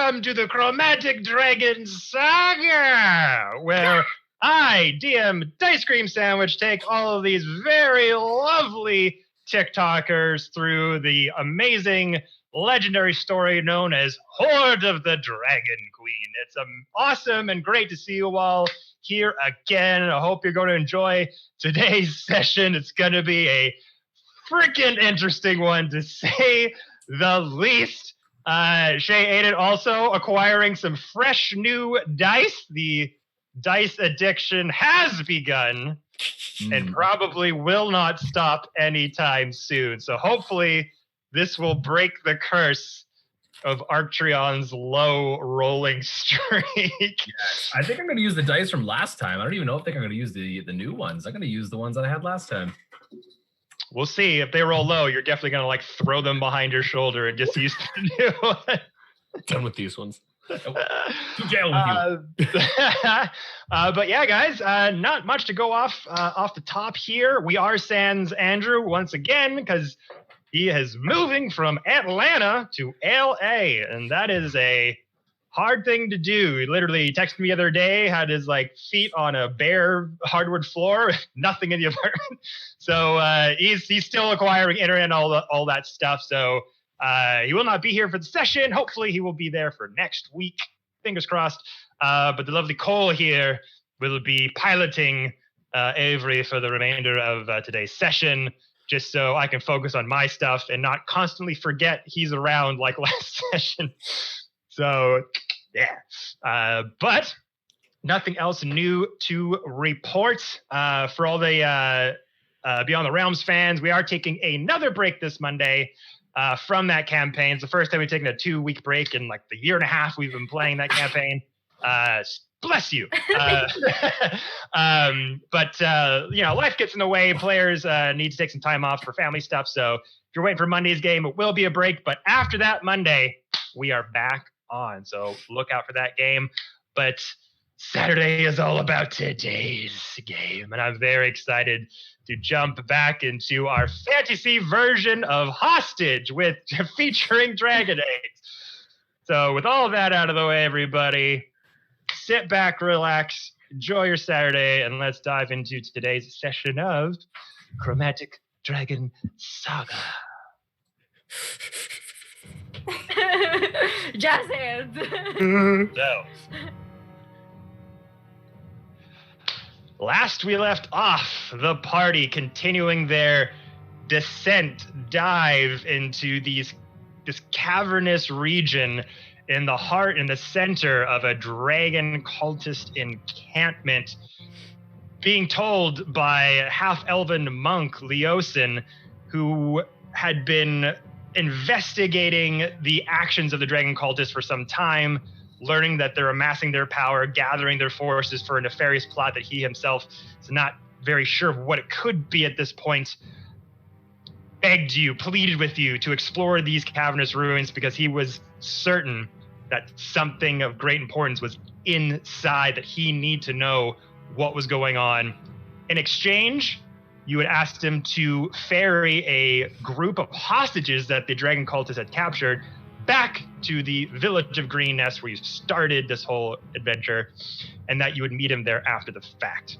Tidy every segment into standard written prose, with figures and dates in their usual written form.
welcome to the Chromatic Dragon Saga, where I, DM Dicecream Sandwich, take all of these very lovely TikTokers through the amazing legendary story known as Horde of the Dragon Queen. It's awesome and great to see you all here again. I hope you're going to enjoy today's session. It's going to be a freaking interesting one, to say the least. Cheide also acquiring some fresh new dice. The dice addiction has begun and probably will not stop anytime soon. So hopefully this will break the curse of Arctreon's low rolling streak. Yes. I think I'm going to use the dice from last time. I don't even know if I'm going to use the new ones. I'm going to use the ones that I had last time. We'll see. If they roll low, you're definitely going to throw them behind your shoulder and just use the new one. Done with these ones. To jail with you. But yeah, guys, not much to go off the top here. We are sans Andrew once again because he is moving from Atlanta to LA, and that is a hard thing to do. He literally texted me the other day, had his feet on a bare hardwood floor, nothing in the apartment. So he's still acquiring internet and all that stuff. So he will not be here for the session. Hopefully he will be there for next week. Fingers crossed. But the lovely Cole here will be piloting Avery for the remainder of today's session, just so I can focus on my stuff and not constantly forget he's around like last session. So, yeah. But nothing else new to report. For all the Beyond the Realms fans, we are taking another break this Monday from that campaign. It's the first time we've taken a 2-week break in the year and a half we've been playing that campaign. Bless you. But life gets in the way. Players need to take some time off for family stuff. So if you're waiting for Monday's game, it will be a break. But after that Monday, we are back on. So look out for that game. But Saturday is all about today's game. And I'm very excited to jump back into our fantasy version of Hostage featuring Dragon Eggs. So with all of that out of the way, everybody, sit back, relax, enjoy your Saturday, and let's dive into today's session of Chromatic Dragon Saga. Jazz hands. So, last we left off, the party continuing their dive into this cavernous region in the center of a dragon cultist encampment, being told by half-elven monk Leosin, who had been investigating the actions of the dragon cultists for some time, learning that they're amassing their power, gathering their forces for a nefarious plot that he himself is not very sure of what it could be at this point, pleaded with you to explore these cavernous ruins because he was certain that something of great importance was inside, that he needed to know what was going on. In exchange, you had asked him to ferry a group of hostages that the dragon cultists had captured back to the village of Green Nest where you started this whole adventure, and that you would meet him there after the fact.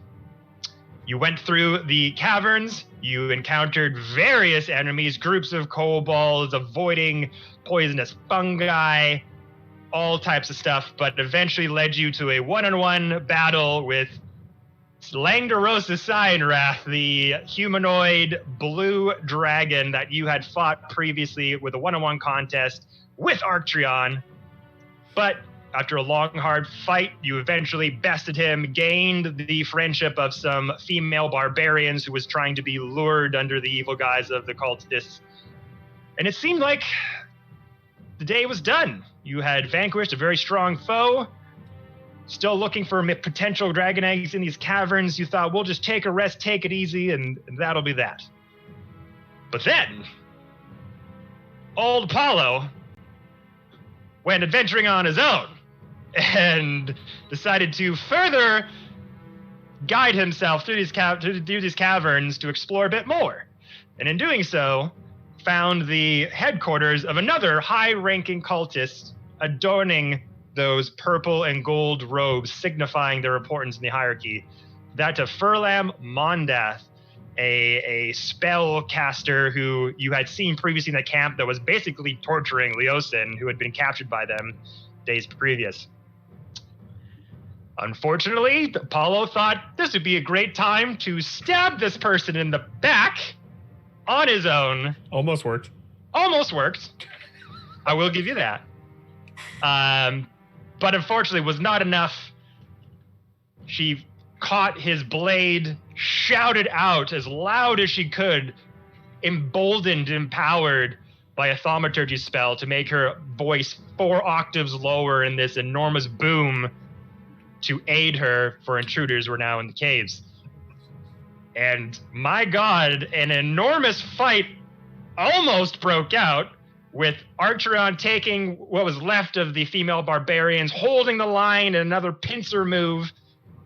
You went through the caverns, you encountered various enemies, groups of kobolds, avoiding poisonous fungi, all types of stuff, but eventually led you to a one-on-one battle with Langdarosa Cyanrath, the humanoid blue dragon that you had fought previously with a one-on-one contest with Arctreon. But after a long, hard fight, you eventually bested him, gained the friendship of some female barbarians who was trying to be lured under the evil guise of the cultists. And it seemed like the day was done. You had vanquished a very strong foe, still looking for potential dragon eggs in these caverns. You thought, we'll just take a rest, take it easy, and that'll be that. But then, old Apollo went adventuring on his own and decided to further guide himself through these caverns to explore a bit more. And in doing so, found the headquarters of another high-ranking cultist adorning those purple and gold robes, signifying their importance in the hierarchy. That to Furlam Mondath, a spell caster who you had seen previously in the camp that was basically torturing Leosin, who had been captured by them days previous. Unfortunately, Apollo thought this would be a great time to stab this person in the back on his own. Almost worked. Almost worked. I will give you that. But unfortunately was not enough. She caught his blade, shouted out as loud as she could, emboldened, empowered by a thaumaturgy spell to make her voice 4 octaves lower in this enormous boom to aid her, for intruders were now in the caves. And my God, an enormous fight almost broke out, with Archeron taking what was left of the female barbarians, holding the line, and another pincer move,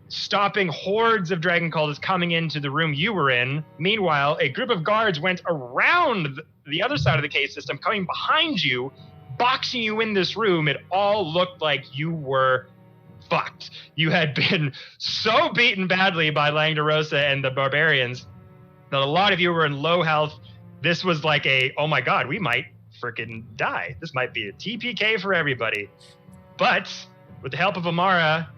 stopping hordes of dragon cultists coming into the room you were in. Meanwhile, a group of guards went around the other side of the cave system, coming behind you, boxing you in this room. It all looked like you were fucked. You had been so beaten badly by Langdarosa and the barbarians that a lot of you were in low health. This was like oh my God, we might freaking die. This might be a TPK for everybody. But with the help of Amara,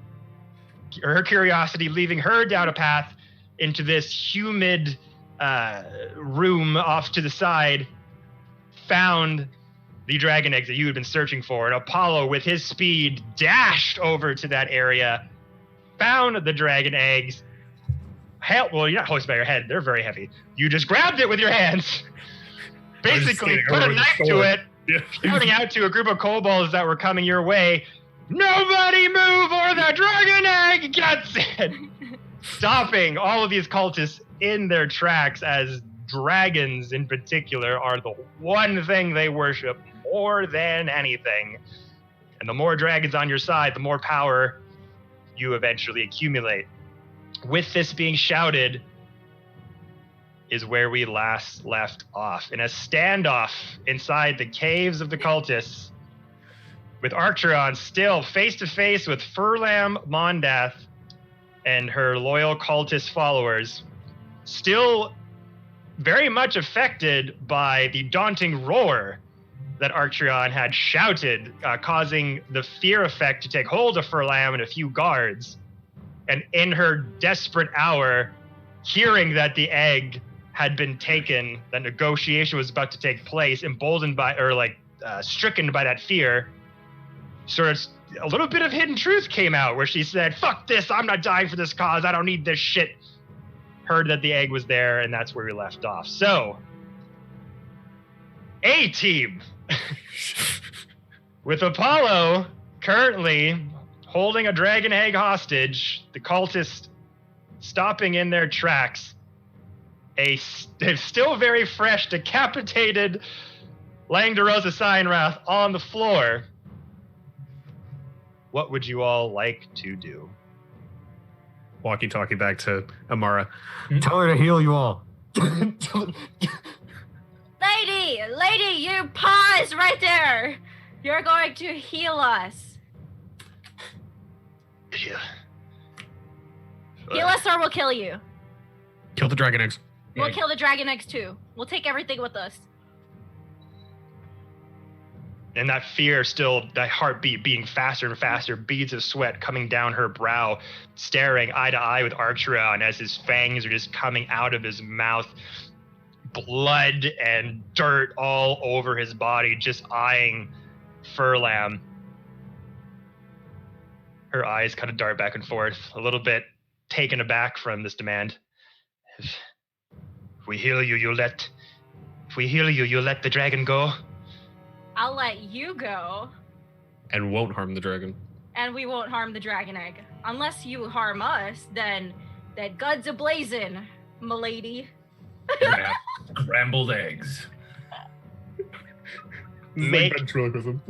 her curiosity leaving her down a path into this humid room off to the side, found the dragon eggs that you had been searching for. And Apollo, with his speed, dashed over to that area, found the dragon eggs. Well, you're not holding by your head. They're very heavy. You just grabbed it with your hands. Basically, put a knife to it, shouting out to a group of kobolds that were coming your way, "Nobody move or the dragon egg gets it!" Stopping all of these cultists in their tracks, as dragons in particular are the one thing they worship more than anything. And the more dragons on your side, the more power you eventually accumulate. With this being shouted is where we last left off, in a standoff inside the caves of the cultists, with Archeron still face to face with Furlam Mondath and her loyal cultist followers, still very much affected by the daunting roar that Archeron had shouted, causing the fear effect to take hold of Furlam and a few guards. And in her desperate hour, hearing that the egg had been taken, that negotiation was about to take place, emboldened by, or stricken by that fear, sort of a little bit of hidden truth came out, where she said, "Fuck this, I'm not dying for this cause, I don't need this shit." Heard that the egg was there, and that's where we left off. So, A team, with Apollo currently holding a dragon egg hostage, the cultists stopping in their tracks, a still very fresh, decapitated Langdarosa Cyanrath on the floor. What would you all like to do? Walkie-talkie back to Amara. Tell her to heal you all. Lady, you pause right there. You're going to heal us. Yeah. Heal us or we'll kill you. Kill the dragon eggs. We'll kill the dragon eggs too. We'll take everything with us. And that fear still, that heartbeat being faster and faster, beads of sweat coming down her brow, staring eye to eye with Archeron as his fangs are just coming out of his mouth. Blood and dirt all over his body, just eyeing Furlam. Her eyes kind of dart back and forth, a little bit taken aback from this demand. If we heal you, you'll let the dragon go? I'll let you go. And won't harm the dragon. And we won't harm the dragon egg. Unless you harm us, then that guns a-blazing, m'lady. Scrambled eggs. Make ventriloquism.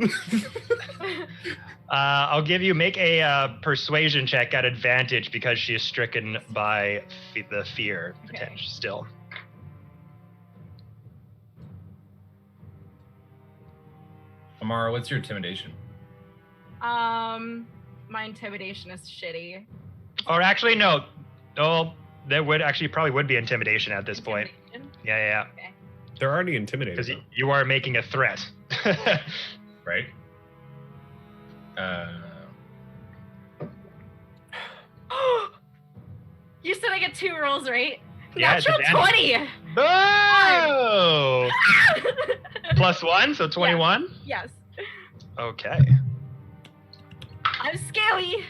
I'll give you, make a persuasion check at advantage because she is stricken by the fear potential still. Amara, what's your intimidation? My intimidation is shitty. Or actually, no. Oh, there would actually probably would be intimidation at this point. Yeah. Okay. They're already intimidated. Because though. you are making a threat. Right? You said I get 2 rolls, right? Yeah, it's Natural advantage. 20! Oh! +1, so 21? Yes. Okay. I'm scaly.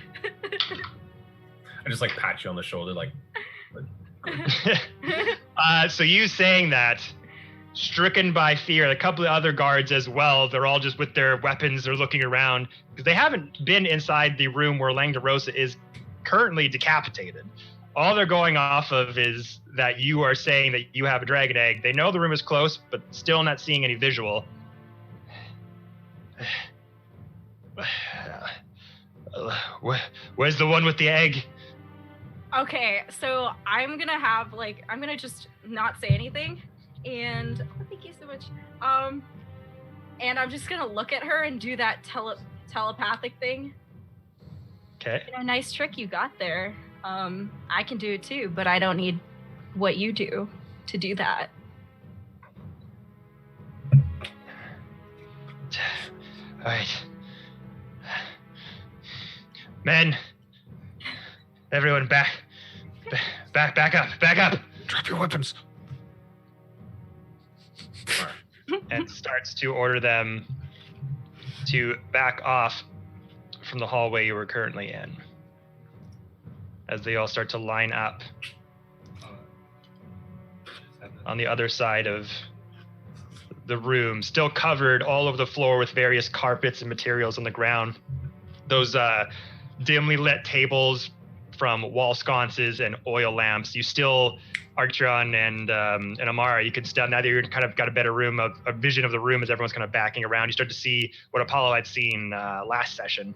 I just like pat you on the shoulder, like. So you saying that, stricken by fear, a couple of other guards as well, they're all just with their weapons, they're looking around, because they haven't been inside the room where Langdarosa is currently decapitated. All they're going off of is that you are saying that you have a dragon egg. They know the room is close, but still not seeing any visual. Where's the one with the egg? Okay, so I'm gonna just not say anything, and thank you so much. And I'm just gonna look at her and do that telepathic thing. Okay. Nice trick you got there. I can do it too, but I don't need what you do to do that. All right. Men, everyone back up. Drop your weapons. And starts to order them to back off from the hallway you were currently in. As they all start to line up on the other side of the room, still covered all over the floor with various carpets and materials on the ground. Those dimly lit tables from wall sconces and oil lamps. You still, Archeon and Amara, you can stand now that you're kind of got a better room, a vision of the room as everyone's kind of backing around. You start to see what Apollo had seen last session.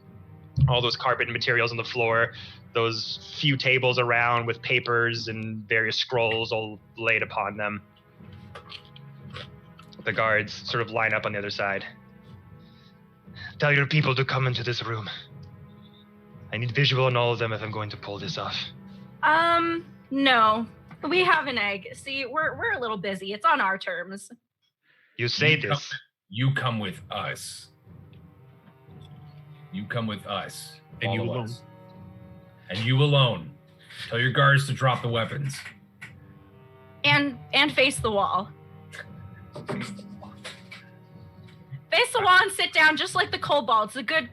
All those carpet and materials on the floor, those few tables around with papers and various scrolls all laid upon them. The guards sort of line up on the other side. Tell your people to come into this room. I need visual on all of them if I'm going to pull this off. No. We have an egg. See, we're a little busy. It's on our terms. You say this. You come with us. You come with us. And you Follow alone. us. And you alone. Tell your guards to drop the weapons. And face the wall. Face the wall and sit down just like the kobolds, the good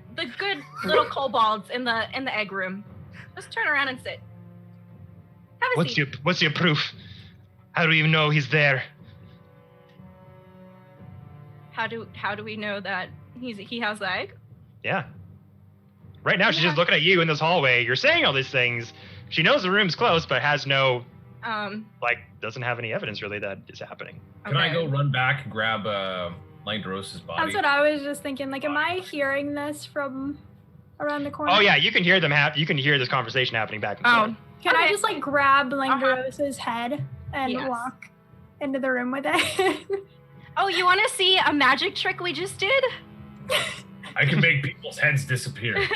little kobolds in the egg room. Just turn around and sit. Have a seat. What's your proof? How do we even know he's there? How do we know that he has the egg? Yeah. Right now she's just looking at you in this hallway. You're saying all these things. She knows the room's close, but has no doesn't have any evidence really that is happening. Can I go run back and grab Langdarosa's body? That's what I was just thinking. Like, am I hearing this from around the corner? Oh yeah, you can hear them you can hear this conversation happening back and forth. Can I Okay. just like grab Langdarosa's head and Yes. walk into the room with it? Oh, you want to see a magic trick we just did? I can make people's heads disappear.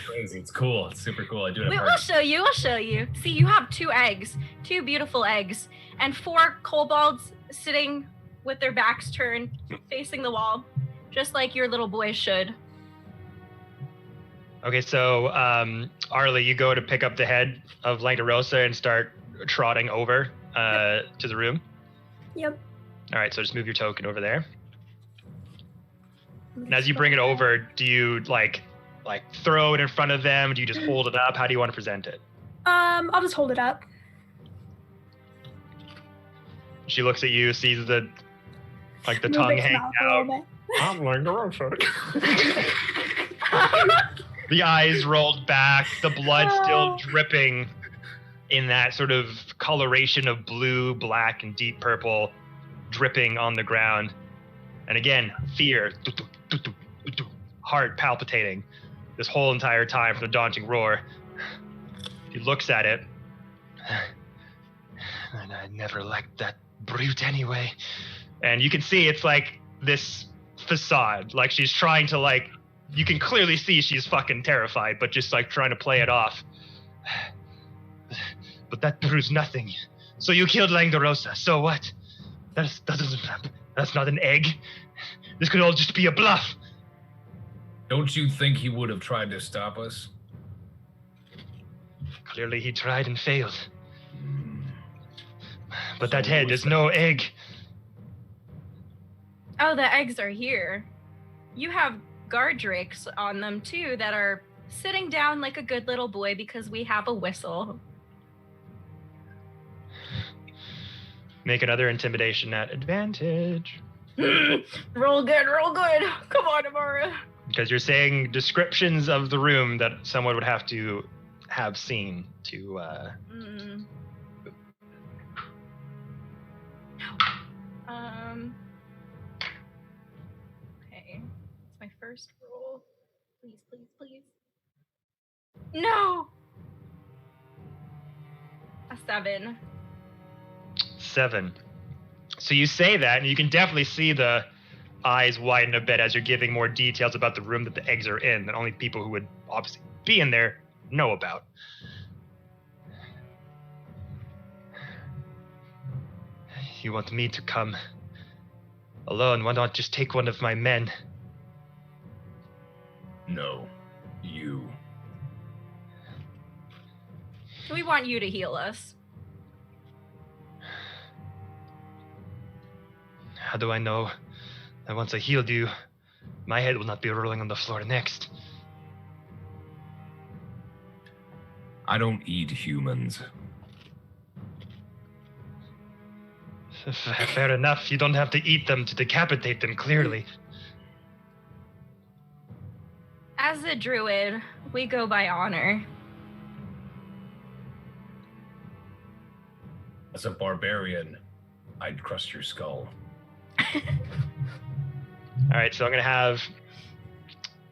Crazy. It's cool. It's super cool. I do it at We'll parties. show you. We'll show you. See, you have 2 eggs, 2 beautiful eggs, and 4 kobolds sitting with their backs turned, facing the wall, just like your little boy should. Okay, so Arlie, you go to pick up the head of Langdarosa and start trotting over to the room. Yep. All right, so just move your token over there. And as you bring it over, do you like throw it in front of them? Do you just hold it up? How do you want to present it? I'll just hold it up. She looks at you, sees the Move tongue its hanging mouth a out, little I'm Langdarosa. the eyes rolled back, the blood still dripping in that sort of coloration of blue, black, and deep purple dripping on the ground. And again, fear, heart palpitating this whole entire time from the daunting roar. He looks at it. And I never liked that brute anyway. And you can see it's like this facade, like she's trying to like you can clearly see she's fucking terrified, but just like trying to play it off. But that proves nothing. So you killed Langdorosa. So what? That's not an egg. This could all just be a bluff. Don't you think he would have tried to stop us? Clearly he tried and failed. But So that head is no egg. Oh, the eggs are here. You have guard drakes on them too that are sitting down like a good little boy because we have a whistle. Make another intimidation at advantage. Roll good, roll good. Come on, Amara. Because you're saying descriptions of the room that someone would have to have seen to Okay. It's my first roll. Please, please, please. No! A 7. 7. So you say that, and you can definitely see the eyes widen a bit as you're giving more details about the room that the eggs are in that only people who would obviously be in there know about. You want me to come alone? Why not just take one of my men? No, you. We want you to heal us. How do I know that once I healed you, my head will not be rolling on the floor next? I don't eat humans. Fair enough. You don't have to eat them to decapitate them, clearly. As a druid, we go by honor. As a barbarian, I'd crust your skull. All right, so I'm going to have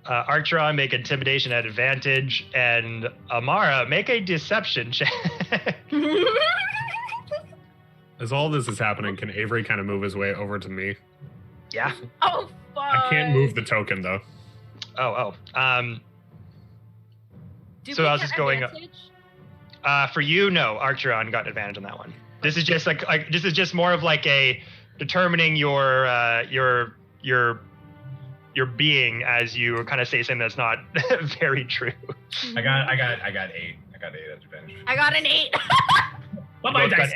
Archeron make intimidation at advantage, and Amara make a deception check. As all this is happening, can Avery kind of move his way over to me? Yeah. Oh, fuck. I can't move the token though. Oh. Do so we I was get just going. advantage? For you, no. Archeron got advantage on that one. This is just like this is just more of like a determining your being as you kind of say something that's not very true. I got 8. I got 8 at advantage. I got an 8. Bye-bye, both got dice.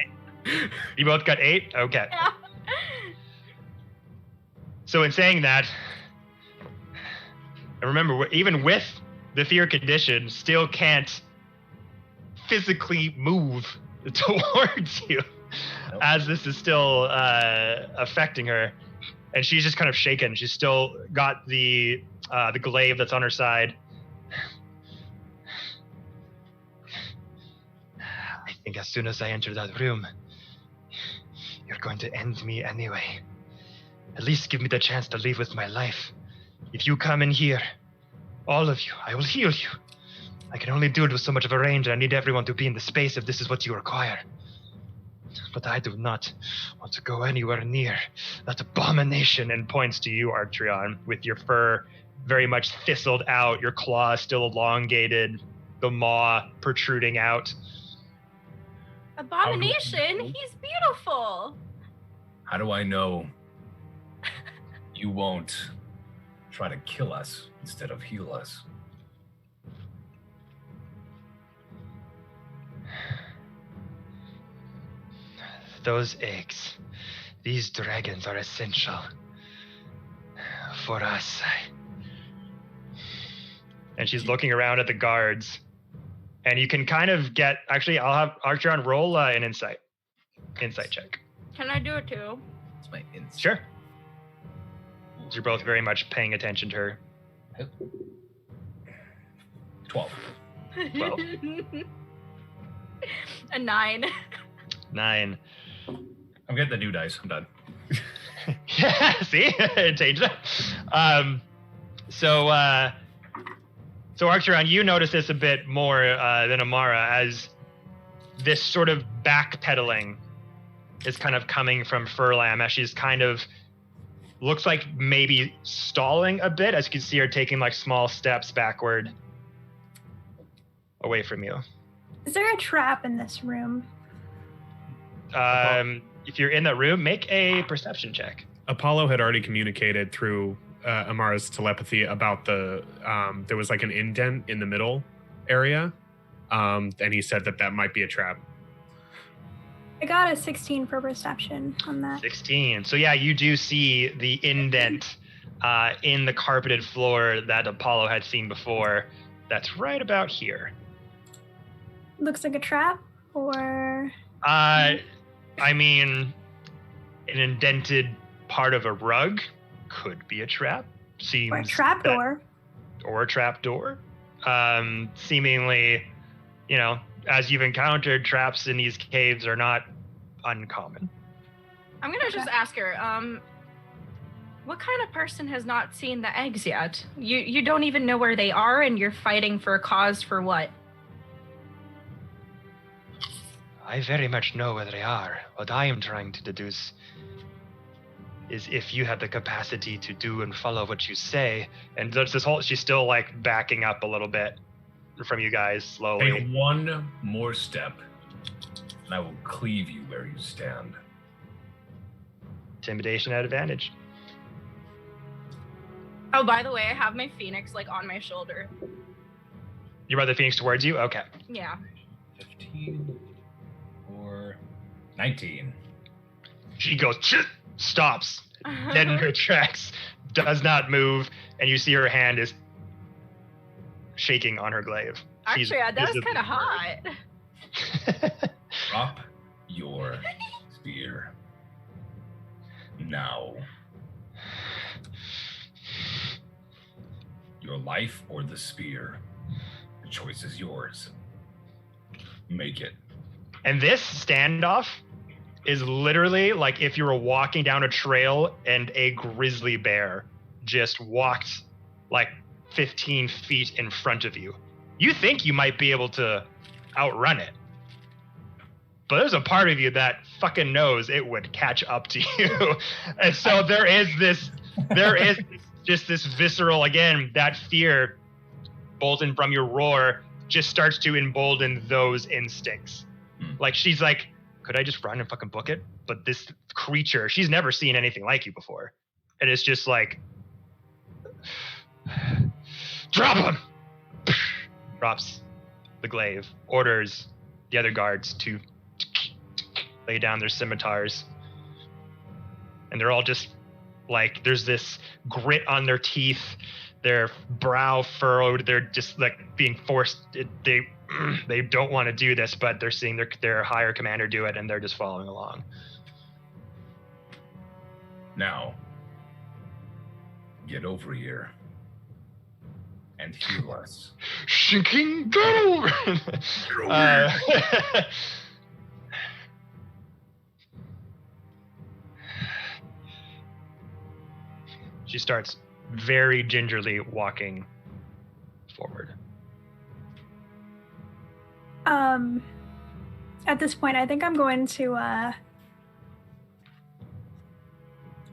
You both got 8? Okay. Yeah. So in saying that, and remember, even with the fear condition, still can't physically move towards you, Nope. as this is still affecting her, and she's just kind of shaken. She's still got the glaive that's on her side. I think as soon as I enter that room, you're going to end me anyway. At least give me the chance to leave with my life. If you come in here, all of you, I will heal you. I can only do it with so much of a range, and I need everyone to be in the space if this is what you require. But I do not want to go anywhere near that abomination. And points to you, Archeron, with your fur very much thistled out, your claws still elongated, the maw protruding out. Abomination? He's beautiful. How do I know you won't try to kill us instead of heal us? Those eggs, these dragons are essential for us. And she's looking around at the guards. And you can kind of get, actually, I'll have Archeron roll an insight check. Can I do it too? It's my instinct. Sure. You're both very much paying attention to her. 12. 12. A 9. 9. I'm getting the new dice. I'm done. Yeah, see? It changed that. So Archeron, you notice this a bit more than Amara, as this sort of backpedaling is kind of coming from Furlam, as she's kind of looks like maybe stalling a bit. As you can see her taking like small steps backward away from you. Is there a trap in this room? If you're in that room, make a perception check. Apollo had already communicated through Amara's telepathy about the there was like an indent in the middle area, and he said that might be a trap. I got a 16 for perception on that. 16. So yeah, you do see the indent in the carpeted floor that Apollo had seen before. That's right about here. Looks like a trap, or... I mean, an indented part of a rug could be a trap. Seems or a trapdoor. Or a trapdoor. Seemingly, you know, as you've encountered, traps in these caves are not uncommon. I'm gonna just ask her, what kind of person has not seen the eggs yet? You don't even know where they are, and you're fighting for a cause for what? I very much know where they are. What I am trying to deduce is if you have the capacity to do and follow what you say. And there's this whole, she's still like backing up a little bit from you guys slowly. Take one more step, and I will cleave you where you stand. Intimidation at advantage. Oh, by the way, I have my phoenix like on my shoulder. You brought the phoenix towards you? Okay. Yeah. 15 or 19. She goes, stops, dead in her tracks, does not move, and you see her hand is shaking on her glaive. Actually, that was kind of hot. Drop your spear. Now. Your life or the spear. The choice is yours. Make it. And this standoff is literally like if you were walking down a trail and a grizzly bear just walked like 15 feet in front of you. You think you might be able to outrun it. But there's a part of you that fucking knows it would catch up to you. And so there is just this visceral, again, that fear bolted from your roar just starts to embolden those instincts. Like she's like, could I just run and fucking book it? But this creature, she's never seen anything like you before. And it's just like, drop him! Drops the glaive, orders the other guards to lay down their scimitars. And they're all just like, there's this grit on their teeth, their brow furrowed, they're just like being forced, they don't want to do this, but they're seeing their higher commander do it and they're just following along. Now, get over here and heal us. Shinking go! She starts very gingerly walking forward. At this point, I think I'm going to,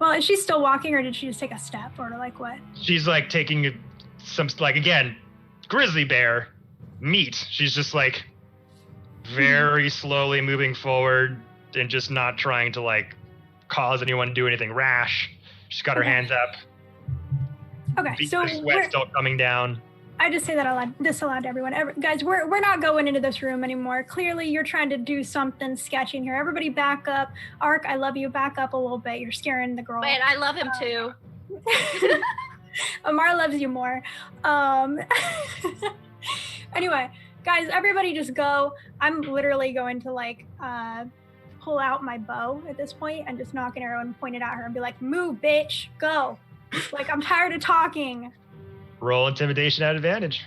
well, is she still walking or did she just take a step or like what? She's like taking some, like again, grizzly bear, meat. She's just like very slowly moving forward and just not trying to like cause anyone to do anything rash. She's got her hands up. Okay, so sweat still coming down. I just say that aloud to everyone. Guys, we're not going into this room anymore. Clearly, you're trying to do something sketchy in here. Everybody back up. Ark, I love you. Back up a little bit. You're scaring the girl. Wait, I love him too. Amar loves you more. Anyway, guys, everybody just go. I'm literally going to like pull out my bow at this point and just knock an arrow and point it at her and be like, move, bitch, go. Like, I'm tired of talking. Roll intimidation at advantage.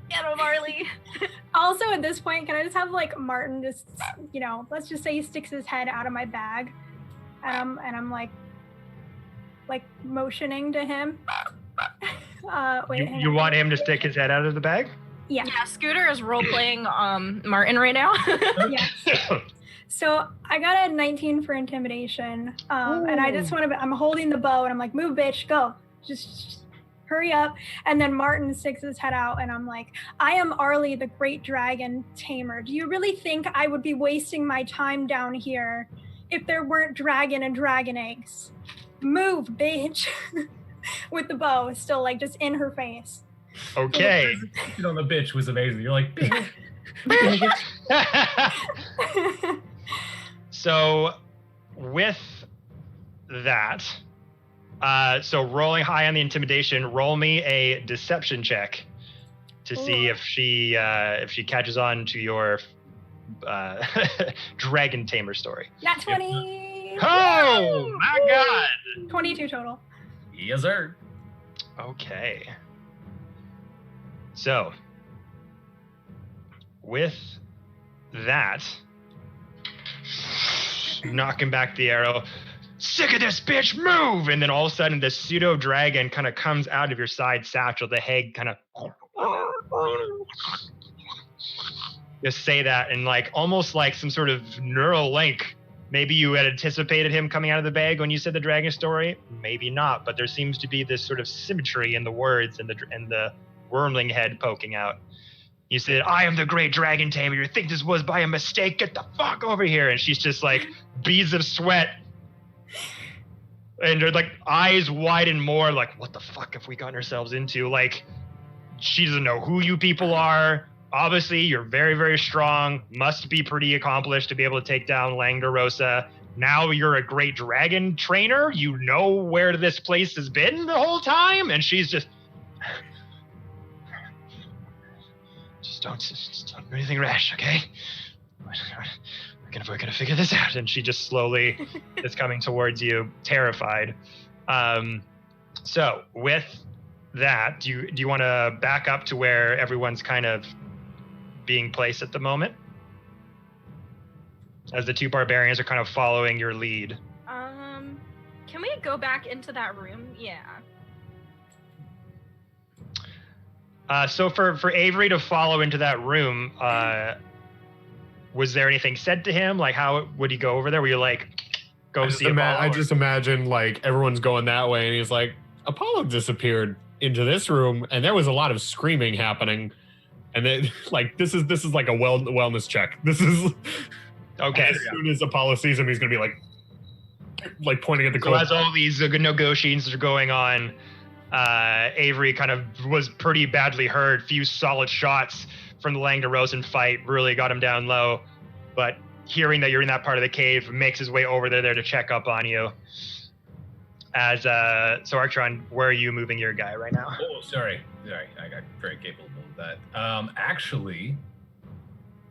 Get him, Marley. Also, at this point, can I just have like Martin just, you know, let's just say he sticks his head out of my bag, and I'm like motioning to him. Wait, you want him to stick his head out of the bag? Yeah. Yeah. Scooter is role playing Martin right now. Yes. So I got a 19 for intimidation, and I just want to. I'm holding the bow, and I'm like, "Move, bitch, go! Just hurry up!" And then Martin sticks his head out, and I'm like, "I am Arlie, the Great Dragon Tamer. Do you really think I would be wasting my time down here if there weren't dragon and dragon eggs? Move, bitch!" With the bow still like just in her face. Okay. On the bitch was amazing. You're like, bitch. So with that, so rolling high on the intimidation, roll me a deception check to see if she catches on to your dragon tamer story. Nat 20. Oh my god! 22 total. Yes, sir. Okay. So with that, knocking back the arrow, sick of this bitch, move! And then all of a sudden the pseudo dragon kind of comes out of your side satchel, the head kind of just say that, and like almost like some sort of neural link. Maybe you had anticipated him coming out of the bag when you said the dragon story, maybe not, but there seems to be this sort of symmetry in the words and the wormling head poking out. You said, "I am the great dragon tamer. You think this was by a mistake? Get the fuck over here." And she's just like beads of sweat. And her like eyes widen more like, what the fuck have we gotten ourselves into? Like, she doesn't know who you people are. Obviously, you're very, very strong. Must be pretty accomplished to be able to take down Langdarosa. Now you're a great dragon trainer. You know where this place has been the whole time. And she's just don't do anything rash, okay? We're gonna figure this out. And she just slowly is coming towards you, terrified. So with that, do you want to back up to where everyone's kind of being placed at the moment, as the two barbarians are kind of following your lead? Can we go back into that room? Yeah. So for Avery to follow into that room, was there anything said to him? Like, how would he go over there? Were you like, go see Apollo? I just imagine like everyone's going that way, and he's like, Apollo disappeared into this room, and there was a lot of screaming happening, and then like this is like a wellness check. This is okay. As soon as Apollo sees him, he's gonna be like pointing at the. So as all these negotiations are going on, Avery kind of was pretty badly hurt. Few solid shots from the Langdarosan fight really got him down low, but hearing that you're in that part of the cave, makes his way over there to check up on you. As so Archon, where are you moving your guy right now? Oh, sorry, I got very capable of that. Actually,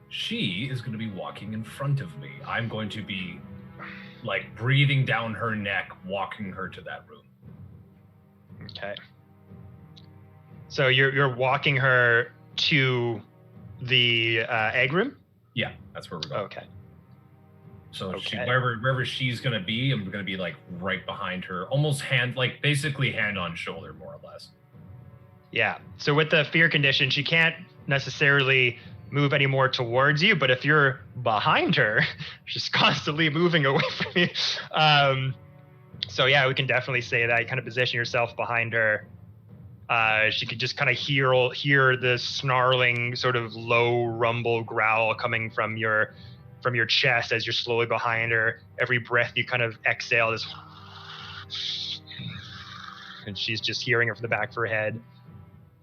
she is going to be walking in front of me. I'm going to be like breathing down her neck, walking her to that room. Okay. So you're walking her to the egg room? Yeah, that's where we're going. Okay. So Okay. wherever she's gonna be, I'm gonna be like right behind her, almost basically hand on shoulder, more or less. Yeah. So with the fear condition, she can't necessarily move any more towards you, but if you're behind her, she's constantly moving away from you. So yeah, we can definitely say that. You kind of position yourself behind her. She could just kind of hear the snarling sort of low rumble growl coming from your chest as you're slowly behind her. Every breath you kind of exhale is, and she's just hearing her from the back of her head,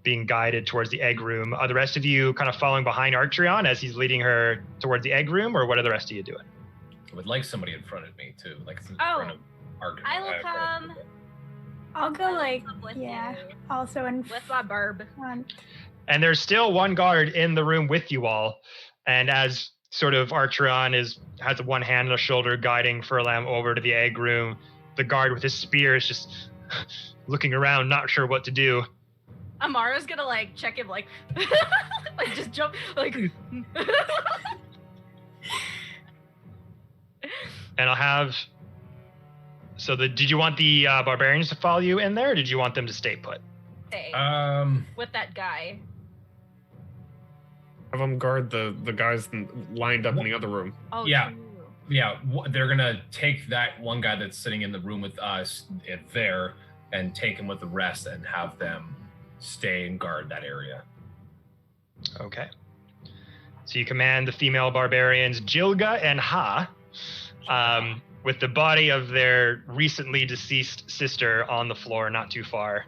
being guided towards the egg room. Are the rest of you kind of following behind Archeon as he's leading her towards the egg room, or what are the rest of you doing? I would like somebody in front of me too, like in Oh, front of Archeon. I will come I'll go like, with yeah, you. also in With my burb. front. And there's still one guard in the room with you all. And as sort of Archeon has one hand on the shoulder guiding Furlam over to the egg room, the guard with his spear is just looking around, not sure what to do. Amara's gonna like check him like like just jump like And I'll have, did you want the barbarians to follow you in there, or did you want them to stay put? hey, with that guy. Have them guard the guys lined up in the other room. Oh Yeah. true. they're gonna take that one guy that's sitting in the room with us there and take him with the rest and have them stay and guard that area. Okay. So you command the female barbarians Jilga and Ha, with the body of their recently deceased sister on the floor, not too far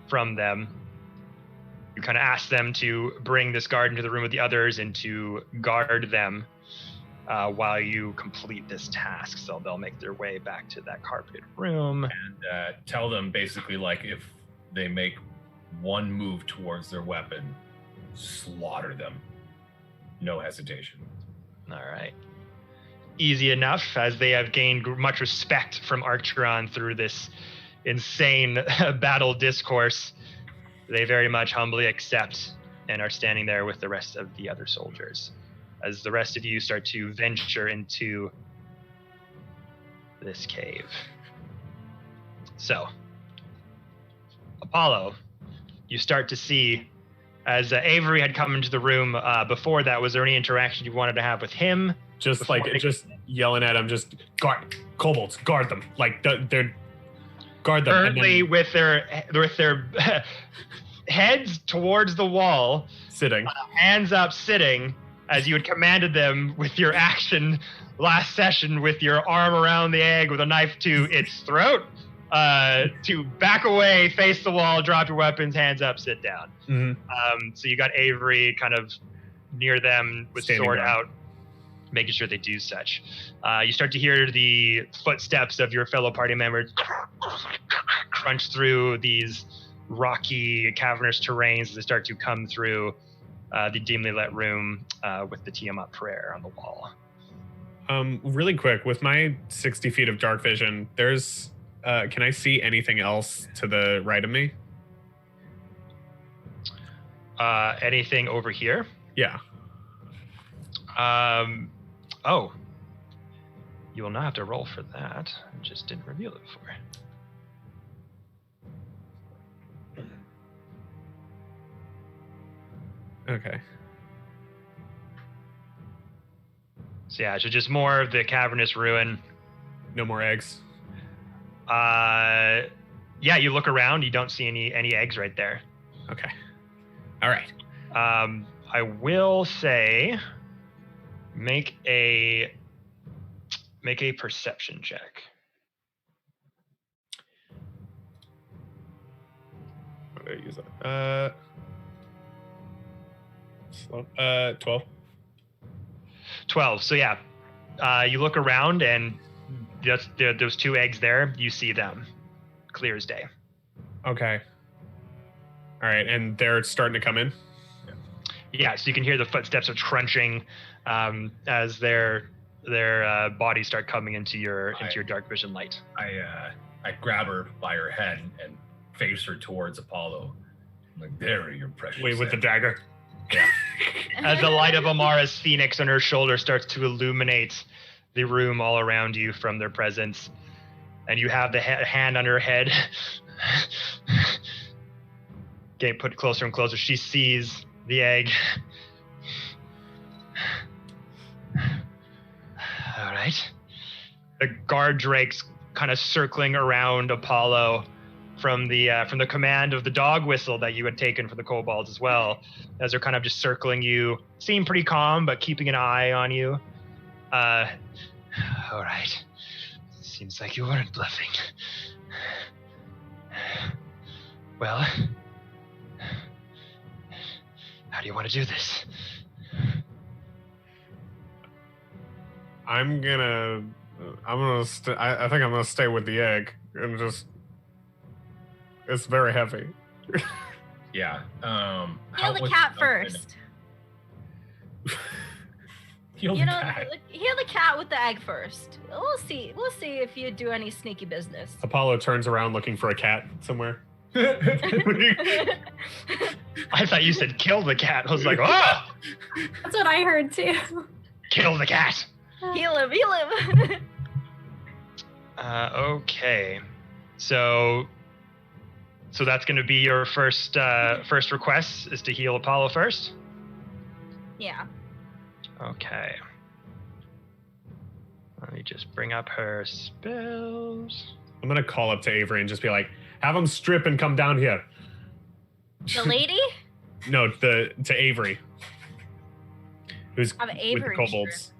from them. You kind of ask them to bring this guard into the room with the others and to guard them while you complete this task. So they'll make their way back to that carpeted room. And tell them basically, like, if they make one move towards their weapon, slaughter them. No hesitation. All right. Easy enough, as they have gained much respect from Archeron through this insane battle discourse. They very much humbly accept and are standing there with the rest of the other soldiers as the rest of you start to venture into this cave. So, Apollo, you start to see, as Avery had come into the room before that, was there any interaction you wanted to have with him? Just yelling at him, just guard kobolds, guard them. Like they're guard them. Currently with their heads towards the wall, sitting, hands up, sitting, as you had commanded them with your action last session, with your arm around the egg with a knife to its throat, to back away, face the wall, drop your weapons, hands up, sit down. Mm-hmm. So you got Avery kind of near them with Standing sword down. out, making sure they do such. You start to hear the footsteps of your fellow party members crunch through these rocky, cavernous terrains as they start to come through the dimly lit room with the Tiamat prayer on the wall. Really quick, with my 60 feet of dark vision, there's can I see anything else to the right of me? Anything over here? Yeah. Oh. You will not have to roll for that. I just didn't reveal it before. Okay. So yeah, so just more of the cavernous ruin. No more eggs. Yeah, you look around, you don't see any eggs right there. Okay. All right. I will say make a perception check. What did I use that? 12. 12. So yeah, you look around and those two eggs there, you see them clear as day. Okay. All right, and they're starting to come in? Yeah, so you can hear the footsteps of crunching as their bodies start coming into your dark vision light. I grab her by her head and face her towards Apollo. I'm like, there are your precious Wait, with the eggs." dagger? Yeah. As the light of Amara's phoenix on her shoulder starts to illuminate the room all around you from their presence, and you have the hand on her head getting put closer and closer. She sees the egg. All right. The guard drakes kind of circling around Apollo from the command of the dog whistle that you had taken for the kobolds as well, as they're kind of just circling you, seem pretty calm but keeping an eye on you. All right. Seems like you weren't bluffing. Well, how do you want to do this? I think I'm gonna stay with the egg and just. It's very heavy. Yeah. Heal the cat first. Heal the cat. Heal the cat with the egg first. We'll see if you do any sneaky business. Apollo turns around looking for a cat somewhere. I thought you said kill the cat. I was like, oh! That's what I heard too. Kill the cat. Heal him. Okay. So that's going to be your first request, is to heal Apollo first? Yeah. Okay. Let me just bring up her spells. I'm gonna call up to Avery and just be like, have him strip and come down here. The lady? No, to Avery. Who's Have with the Avery kobolds.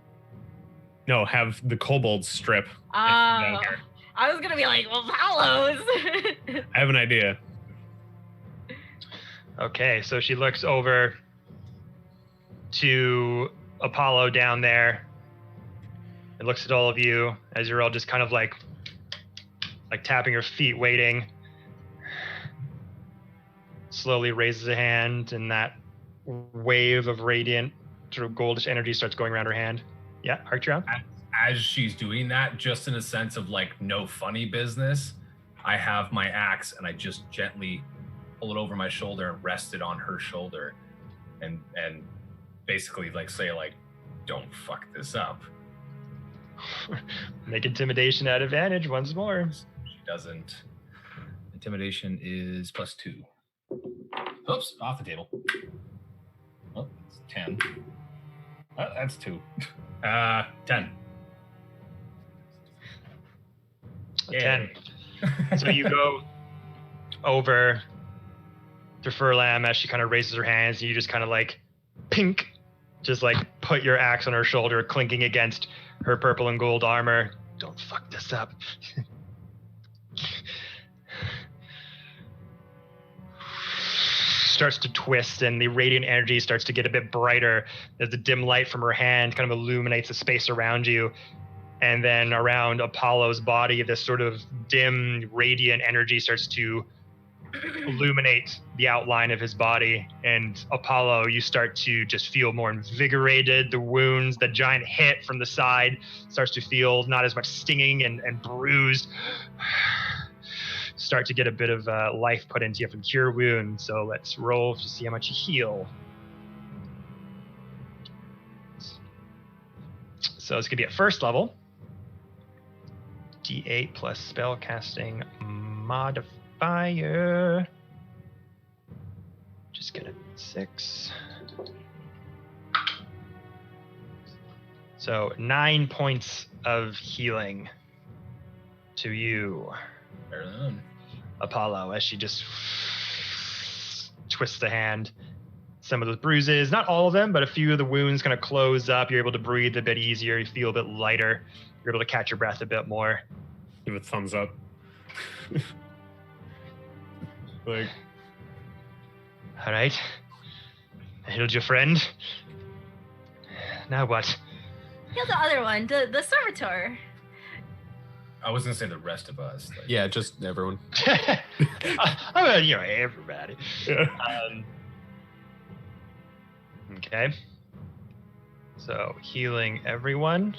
No, have the kobolds strip. Oh, and come down here. I was gonna be like, well, Palos. I have an idea. Okay, so she looks over to Apollo down there and looks at all of you as you're all just kind of like tapping your feet, waiting. Slowly raises a hand, and that wave of radiant sort of goldish energy starts going around her hand. Yeah, Archer. As she's doing that, just in a sense of like no funny business, I have my axe and I just gently pull it over my shoulder and rest it on her shoulder, and basically like say like, don't fuck this up. Make intimidation at advantage once more. She doesn't. Intimidation is +2. Oops, off the table. Oh, it's 10. That's 2. 10. A 10. So you go over to Furlam as she kind of raises her hands, and you just kind of like pink, just like put your axe on her shoulder, clinking against her purple and gold armor. Don't fuck this up. Starts to twist, and the radiant energy starts to get a bit brighter as the dim light from her hand kind of illuminates the space around you. And then around Apollo's body, this sort of dim, radiant energy starts to illuminate the outline of his body. And Apollo, you start to just feel more invigorated. The wounds, the giant hit from the side starts to feel not as much stinging and bruised. Start to get a bit of life put into you from Cure Wound. So let's roll to see how much you heal. So it's going to be at first level. D8 plus spellcasting modifier. Just get a 6. So 9 points of healing to you, Apollo, as she just twists the hand. Some of those bruises, not all of them, but a few of the wounds kind of close up. You're able to breathe a bit easier. You feel a bit lighter. You're able to catch your breath a bit more. Give a thumbs up. Like, all right. I healed your friend. Now what? Heal the other one, the servitor. I was gonna say the rest of us. Like, Yeah, just everyone. I mean, everybody. yeah. Okay. So healing everyone.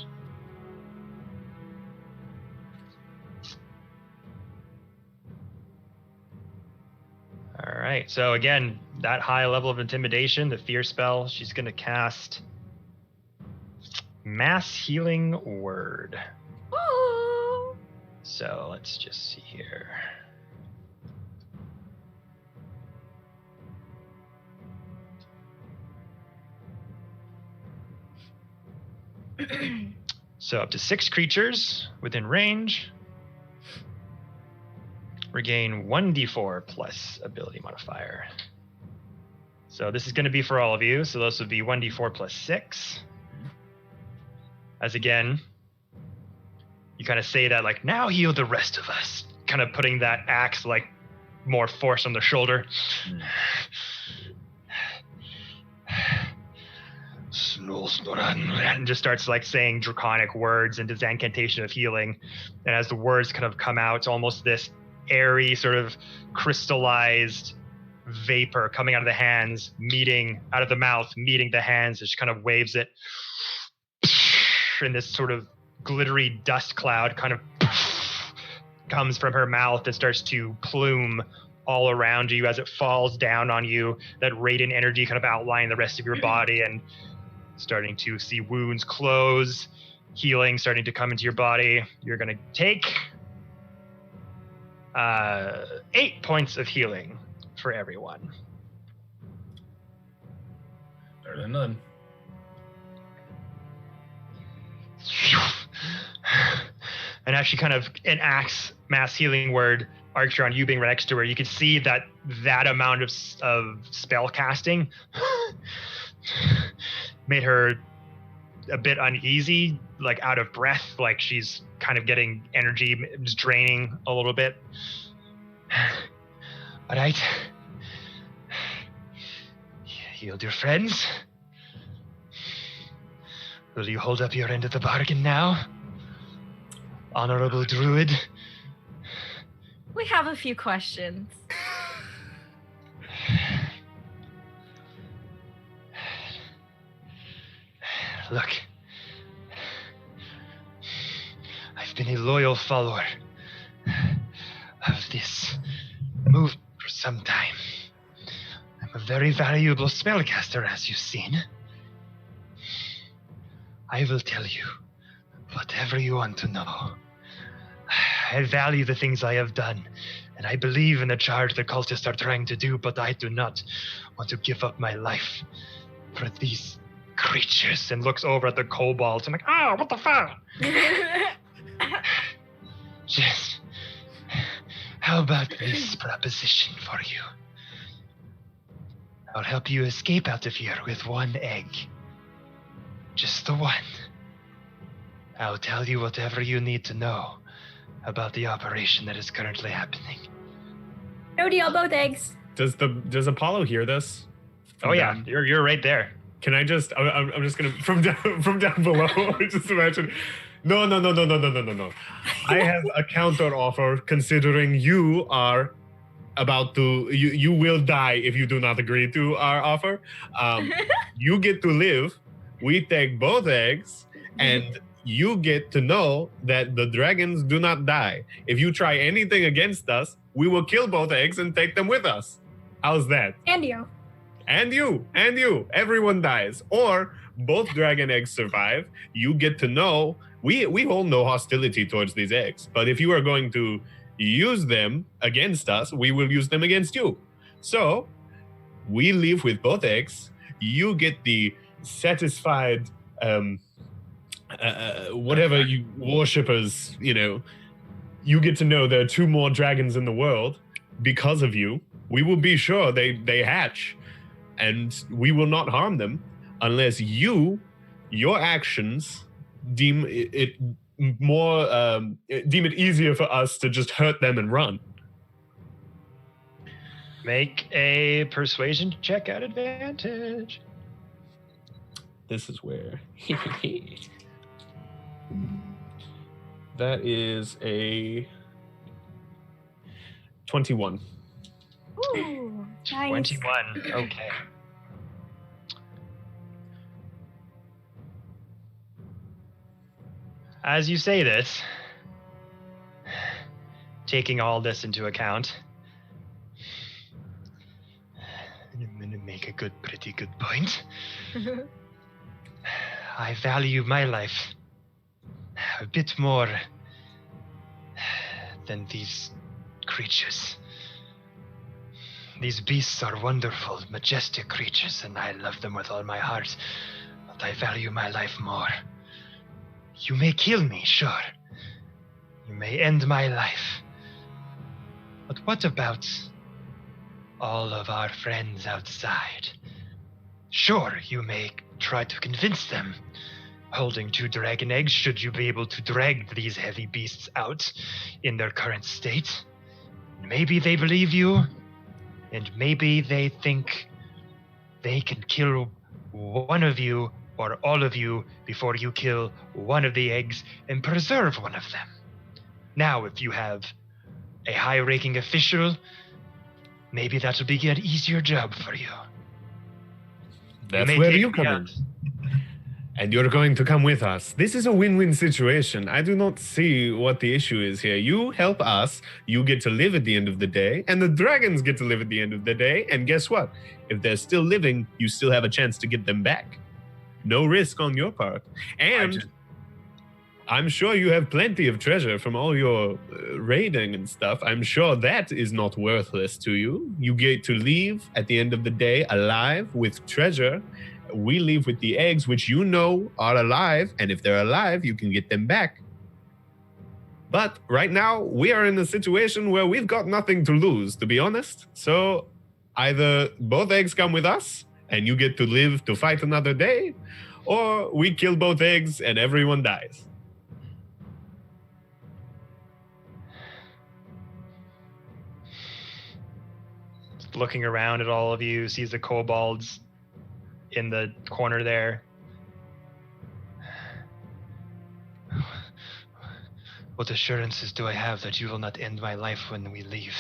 All right. So again, that high level of intimidation, the fear spell, she's going to cast Mass Healing Word. Ooh. So let's just see here. So up to 6 creatures within range regain 1d4 plus ability modifier. So this is going to be for all of you. So those would be 1d4 plus 6. As again, you kind of say that like, now heal the rest of us. Kind of putting that axe like more force on the shoulder. And just starts like saying draconic words into this incantation of healing. And as the words kind of come out, it's almost this airy sort of crystallized vapor coming out of the hands, meeting out of the mouth, meeting the hands. It just kind of waves it. And this sort of glittery dust cloud kind of comes from her mouth and starts to plume all around you as it falls down on you. That radiant energy kind of outlining the rest of your body and starting to see wounds close, healing starting to come into your body. You're going to take 8 points of healing for everyone. Better than none. and actually kind of enacts mass healing word Archer on you being right next to her. You can see that amount of spell casting made her a bit uneasy, like out of breath, like she's kind of getting energy, just draining a little bit. All right. Healed your friends. Will you hold up your end of the bargain now? Honorable Druid? We have a few questions. Look, I've been a loyal follower of this movement for some time. I'm a very valuable spellcaster, as you've seen. I will tell you whatever you want to know. I value the things I have done, and I believe in the charge the cultists are trying to do, but I do not want to give up my life for these creatures. And looks over at the kobolds and like, oh, what the fuck? Just, how about this proposition for you? I'll help you escape out of here with one egg. Just the one. I'll tell you whatever you need to know about the operation that is currently happening. No deal, both eggs. Does Apollo hear this? Oh yeah, you're right there. Can I just? I'm just gonna from down below. Just imagine. No. I have a counter offer. Considering you are about to, you will die if you do not agree to our offer. You get to live. We take both eggs, and you get to know that the dragons do not die. If you try anything against us, we will kill both eggs and take them with us. How's that? And you. And you. Everyone dies. Or both dragon eggs survive. You get to know, we hold no hostility towards these eggs. But if you are going to use them against us, we will use them against you. So we leave with both eggs. You get the satisfied, whatever you worshippers, you get to know there are 2 more dragons in the world because of you. We will be sure they hatch, and we will not harm them unless your actions deem it easier for us to just hurt them and run. Make a persuasion check at advantage. This is where that is a 21. Ooh, nice. 21. Okay. As you say this, taking all this into account, I'm going to make a pretty good point. I value my life a bit more than these creatures. These beasts are wonderful, majestic creatures, and I love them with all my heart, but I value my life more. You may kill me, sure. You may end my life. But what about all of our friends outside? Sure, you may try to convince them. Holding 2 dragon eggs, should you be able to drag these heavy beasts out in their current state? Maybe they believe you, and maybe they think they can kill one of you or all of you before you kill one of the eggs and preserve one of them. Now, if you have a high-ranking official, maybe that'll be an easier job for you. That's where you come in. And you're going to come with us. This is a win-win situation. I do not see what the issue is here. You help us, you get to live at the end of the day, and the dragons get to live at the end of the day, and guess what? If they're still living, you still have a chance to get them back. No risk on your part. And I'm sure you have plenty of treasure from all your raiding and stuff. I'm sure that is not worthless to you. You get to leave at the end of the day alive with treasure. We leave with the eggs, which you know are alive, and if they're alive, you can get them back. But right now, we are in a situation where we've got nothing to lose, to be honest. So either both eggs come with us, and you get to live to fight another day, or we kill both eggs and everyone dies. Looking around at all of you, sees the kobolds in the corner there. What assurances do I have that you will not end my life when we leave?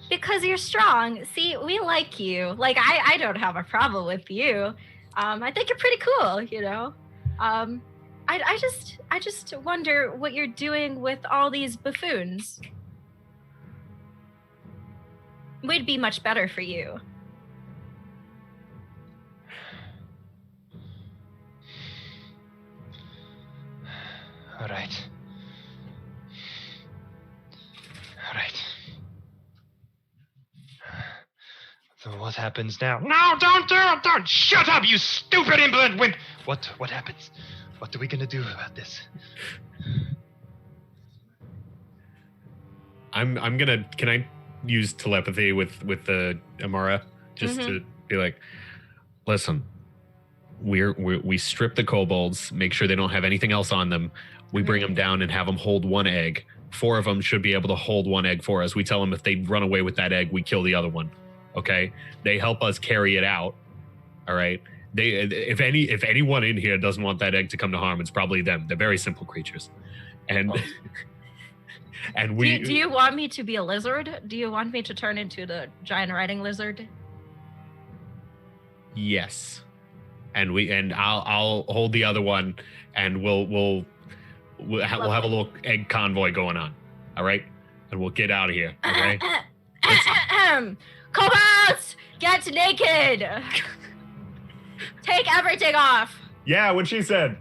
Because you're strong. See, we like you. Like, I don't have a problem with you. I think you're pretty cool, you know? I just wonder what you're doing with all these buffoons. We'd be much better for you. All right. So what happens now? No, don't do it! Don't! Shut up, you stupid implant wimp! What happens? What are we gonna do about this? I'm gonna. Can I use telepathy with the Amara just to be like, listen, we strip the kobolds, make sure they don't have anything else on them. We bring them down and have them hold one egg. 4 of them should be able to hold one egg for us. We tell them if they run away with that egg, we kill the other one. Okay, they help us carry it out. All right. If anyone in here doesn't want that egg to come to harm, it's probably them. They're very simple creatures, and and we. Do you want me to be a lizard? Do you want me to turn into the giant riding lizard? Yes, and I'll hold the other one, and we'll have a little egg convoy going on. All right, and we'll get out of here. Okay. Kobolds, get naked. Take everything off. Yeah, what she said.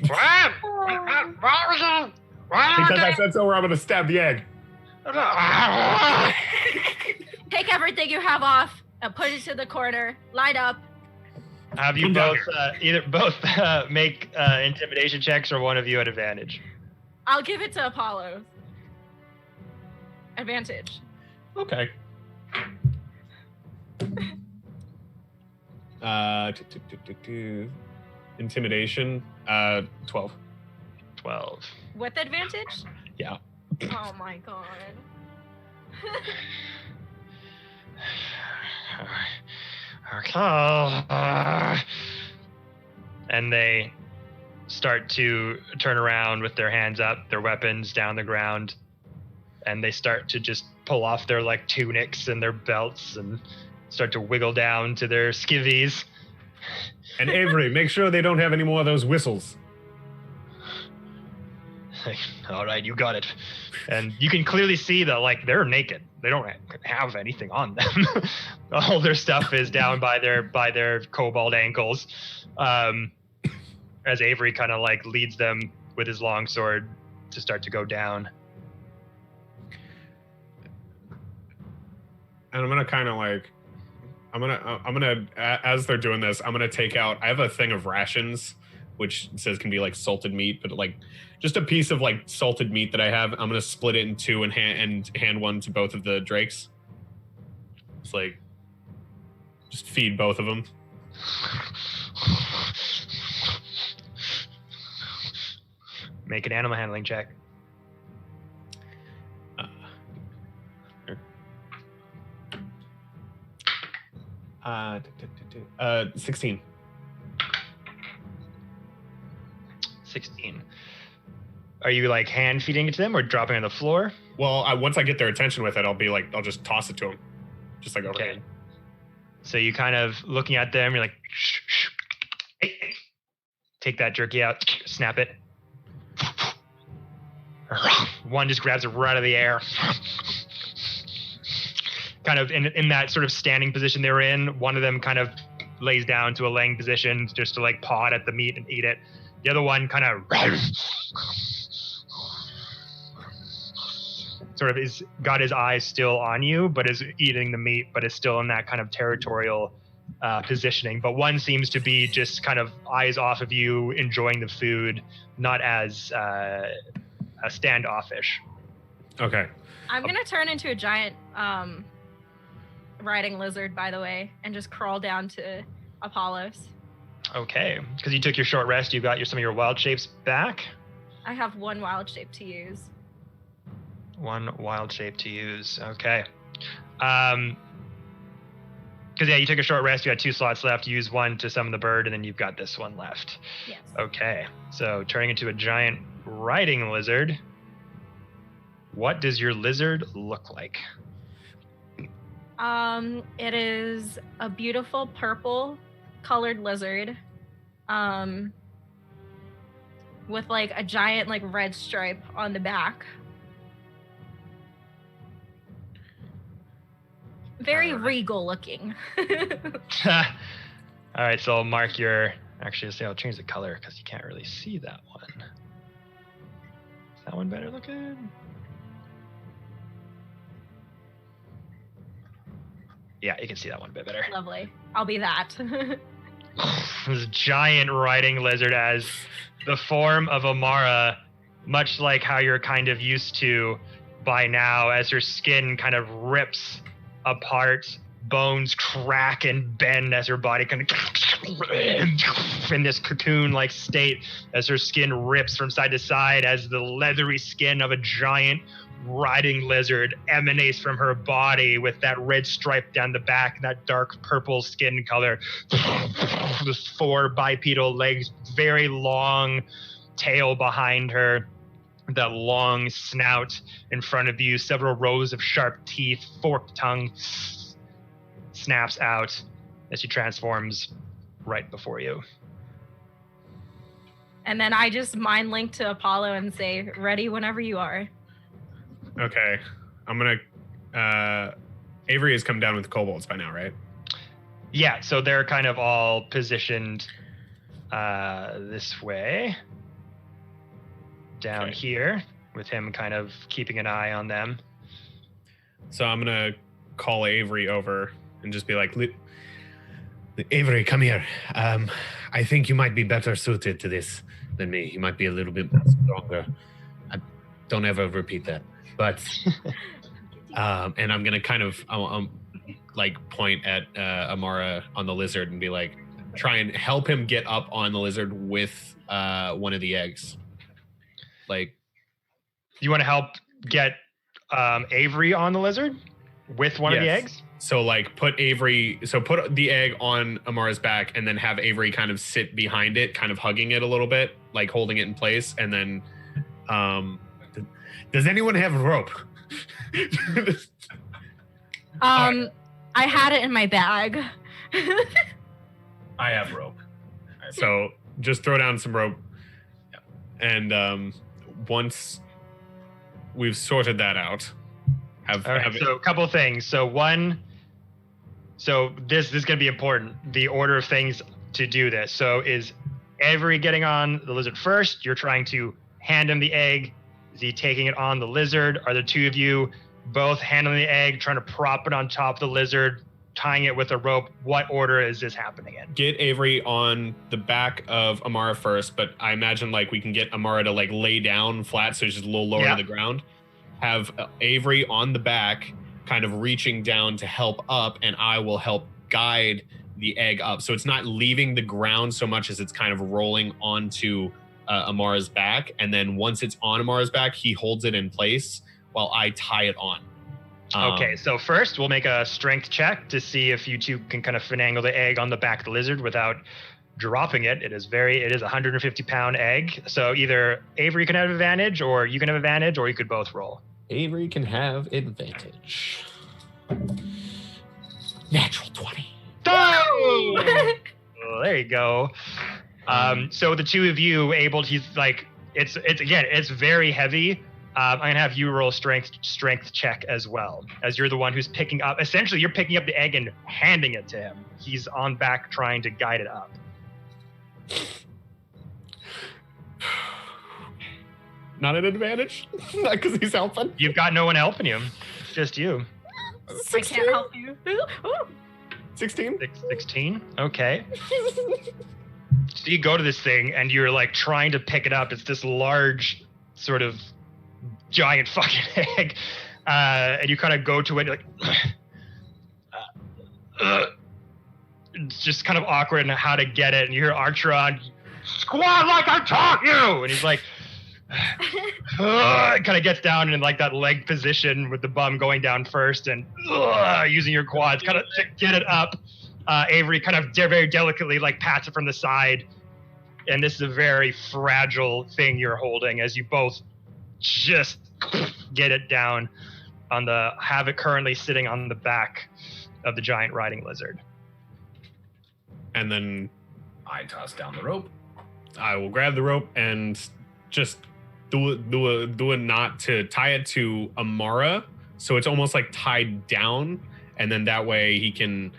What? Because I said so, or I'm gonna stab the egg. Take everything you have off and put it to the corner. Line up. Have you both make intimidation checks, or one of you at advantage? I'll give it to Apollo. Advantage. Okay. Intimidation, 12. 12. With advantage? Yeah. Oh my god. And they start to turn around with their hands up, their weapons down the ground, and they start to just pull off their like tunics and their belts and start to wiggle down to their skivvies. And Avery, make sure they don't have any more of those whistles. All right, you got it. And you can clearly see that like they're naked. They don't have anything on them. All their stuff is down by their kobold ankles. As Avery kind of like leads them with his longsword to start to go down. And I'm gonna kind of like, I'm gonna as they're doing this, I'm gonna take out. I have a thing of rations, which says can be like salted meat, but like just a piece of like salted meat that I have. I'm gonna split it in 2 and hand one to both of the drakes. It's like, just feed both of them. Make an animal handling check. 16. 16. Are you like hand feeding it to them or dropping it on the floor? Well, once I get their attention with it, I'll be like, I'll just toss it to them, just like overhead. Okay. So you kind of looking at them, you're like, shh, shh. Hey, hey. Take that jerky out, snap it. One just grabs it right out of the air. Kind of in that sort of standing position they were in, one of them kind of lays down to a laying position just to like paw at the meat and eat it. The other one kind of sort of is got his eyes still on you, but is eating the meat, but is still in that kind of territorial positioning. But one seems to be just kind of eyes off of you, enjoying the food, not as standoffish. Okay. I'm gonna turn into a giant riding lizard, by the way, and just crawl down to Apollos. Okay, because you took your short rest, you got some of your wild shapes back. I have one wild shape to use. One wild shape to use. Okay. Because you took a short rest. You had 2 slots left. Use one to summon the bird, and then you've got this one left. Yes. Okay. So turning into a giant riding lizard. What does your lizard look like? It is a beautiful purple colored lizard. With like a giant like red stripe on the back. Very regal looking. All right, so I'll mark your. Actually, I'll change the color because you can't really see that one. Is that one better looking? Yeah, you can see that one a bit better. Lovely. I'll be that. This giant riding lizard as the form of Amara, much like how you're kind of used to by now, as her skin kind of rips apart, bones crack and bend as her body kind of in this cocoon-like state, as her skin rips from side to side, as the leathery skin of a giant riding lizard emanates from her body with that red stripe down the back, that dark purple skin color. The 4 bipedal legs, very long tail behind her, that long snout in front of you, several rows of sharp teeth, forked tongue snaps out as she transforms right before you. And then I just mind link to Apollo and say, ready whenever you are. Okay. I'm gonna Avery has come down with kobolds by now, right? Yeah, so they're kind of all positioned this way. Down here, with him kind of keeping an eye on them. So I'm gonna call Avery over and just be like, Avery, come here. I think you might be better suited to this than me. You might be a little bit stronger. Don't ever repeat that. But and I'm gonna kind of like point at Amara on the lizard and be like, try and help him get up on the lizard with one of the eggs. Like, you want to help get Avery on the lizard with one of the eggs? So like put the egg on Amara's back and then have Avery kind of sit behind it, kind of hugging it a little bit, like holding it in place. And then does anyone have rope? I had it in my bag. I have rope. So just throw down some rope. And once we've sorted that out, so a couple things. So one, this is going to be important. The order of things to do this. So is Avery getting on the lizard first? You're trying to hand him the egg. Is he taking it on the lizard? Are the two of you both handling the egg, trying to prop it on top of the lizard, tying it with a rope? What order is this happening in? Get Avery on the back of Amara first, but I imagine like we can get Amara to like lay down flat so she's just a little lower to the ground. Have Avery on the back, kind of reaching down to help up, and I will help guide the egg up. So it's not leaving the ground so much as it's kind of rolling onto Amara's back. And then once it's on Amara's back, he holds it in place while I tie it on. Okay, so first we'll make a strength check to see if you two can kind of finagle the egg on the back of the lizard without dropping it. It is a 150-pound egg. So either Avery can have advantage, or you can have advantage, or you could both roll. Avery can have advantage. Natural 20. Oh! Well, there you go. So the two of you he's like, it's very heavy. I'm gonna have you roll strength check as well, as you're the one who's picking up. Essentially, you're picking up the egg and handing it to him. He's on back trying to guide it up. Not an advantage? Not because he's helping? You've got no one helping you. It's just you. 16? I can't help you. 16? 16? Okay. So you go to this thing and you're like trying to pick it up. It's this large sort of giant fucking egg. And you kind of go to it, you're like, it's just kind of awkward and how to get it. And you hear Archeron, squat like I taught you! And he's like, kind of gets down in like that leg position with the bum going down first and using your quads kind of to get it up. Avery kind of very delicately like pats it from the side. And this is a very fragile thing you're holding as you both just get it down on have it currently sitting on the back of the giant riding lizard. And then I toss down the rope. I will grab the rope and just do a knot to tie it to Amara, so it's almost like tied down, and then that way he can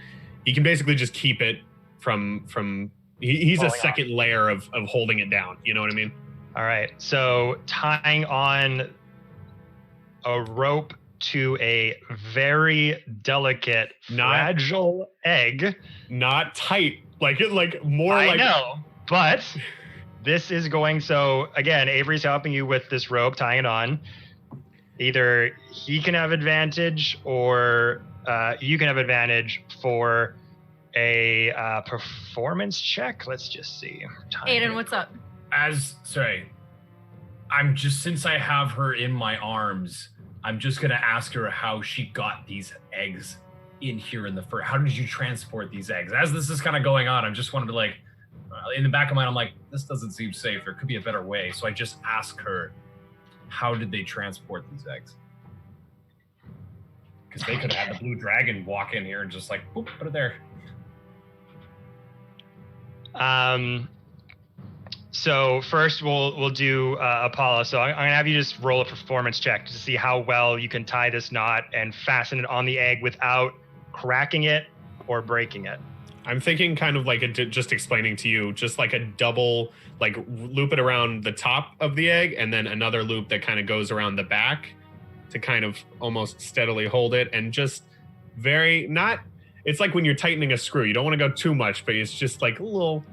basically just keep it from he's a second layer of holding it down. You know what I mean? All right. So tying on a rope to a very delicate, fragile egg. Not tight, like more I like. I know, but this is going. So again, Avery's helping you with this rope, tying it on. Either he can have advantage, or you can have advantage for a performance check. Let's just see. Aiden, what's up? Since I have her in my arms, I'm just gonna ask her how she got these eggs in here in the first. How did you transport these eggs? As this is kind of going on, I'm just wanted to like, in the back of my mind, I'm like, this doesn't seem safe. There could be a better way. So I just ask her, how did they transport these eggs? Because they could have had the blue dragon walk in here and just like, boop, put it there. So first we'll do Apollo. So I'm gonna have you just roll a performance check to see how well you can tie this knot and fasten it on the egg without cracking it or breaking it. I'm thinking kind of like just explaining to you, just like a double, like loop it around the top of the egg and then another loop that kind of goes around the back to kind of almost steadily hold it, and just it's like when you're tightening a screw. You don't want to go too much, but it's just like a little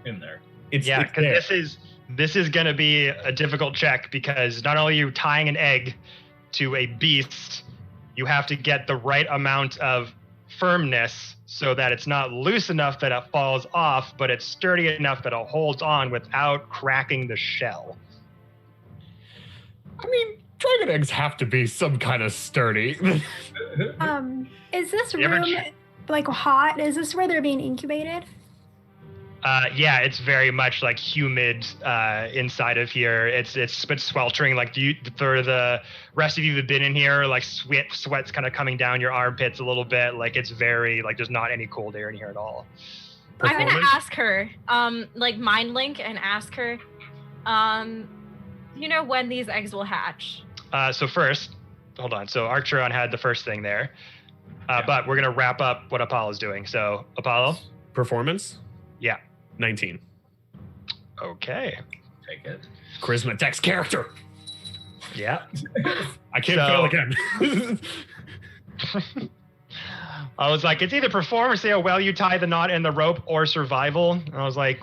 in there. Because this is going to be a difficult check, because not only are you tying an egg to a beast, you have to get the right amount of firmness so that it's not loose enough that it falls off, but it's sturdy enough that it holds on without cracking the shell. I mean, dragon eggs have to be some kind of sturdy. Is this room like hot? Is this where they're being incubated? Yeah, it's very much like humid inside of here. It's sweltering. Like for the rest of you who've been in here, like sweat's kind of coming down your armpits a little bit. Like it's very like there's not any cold air in here at all. I'm gonna ask her, like mind link, and ask her, you know when these eggs will hatch? So first, hold on. So Archeron had the first thing there, but we're gonna wrap up what Apollo's doing. So Apollo, performance. Yeah. 19. Okay. Take it. Charisma, dex, character. Yeah. I can't fail again. I was like, it's either performance, see how well you tie the knot in the rope, or survival. And I was like,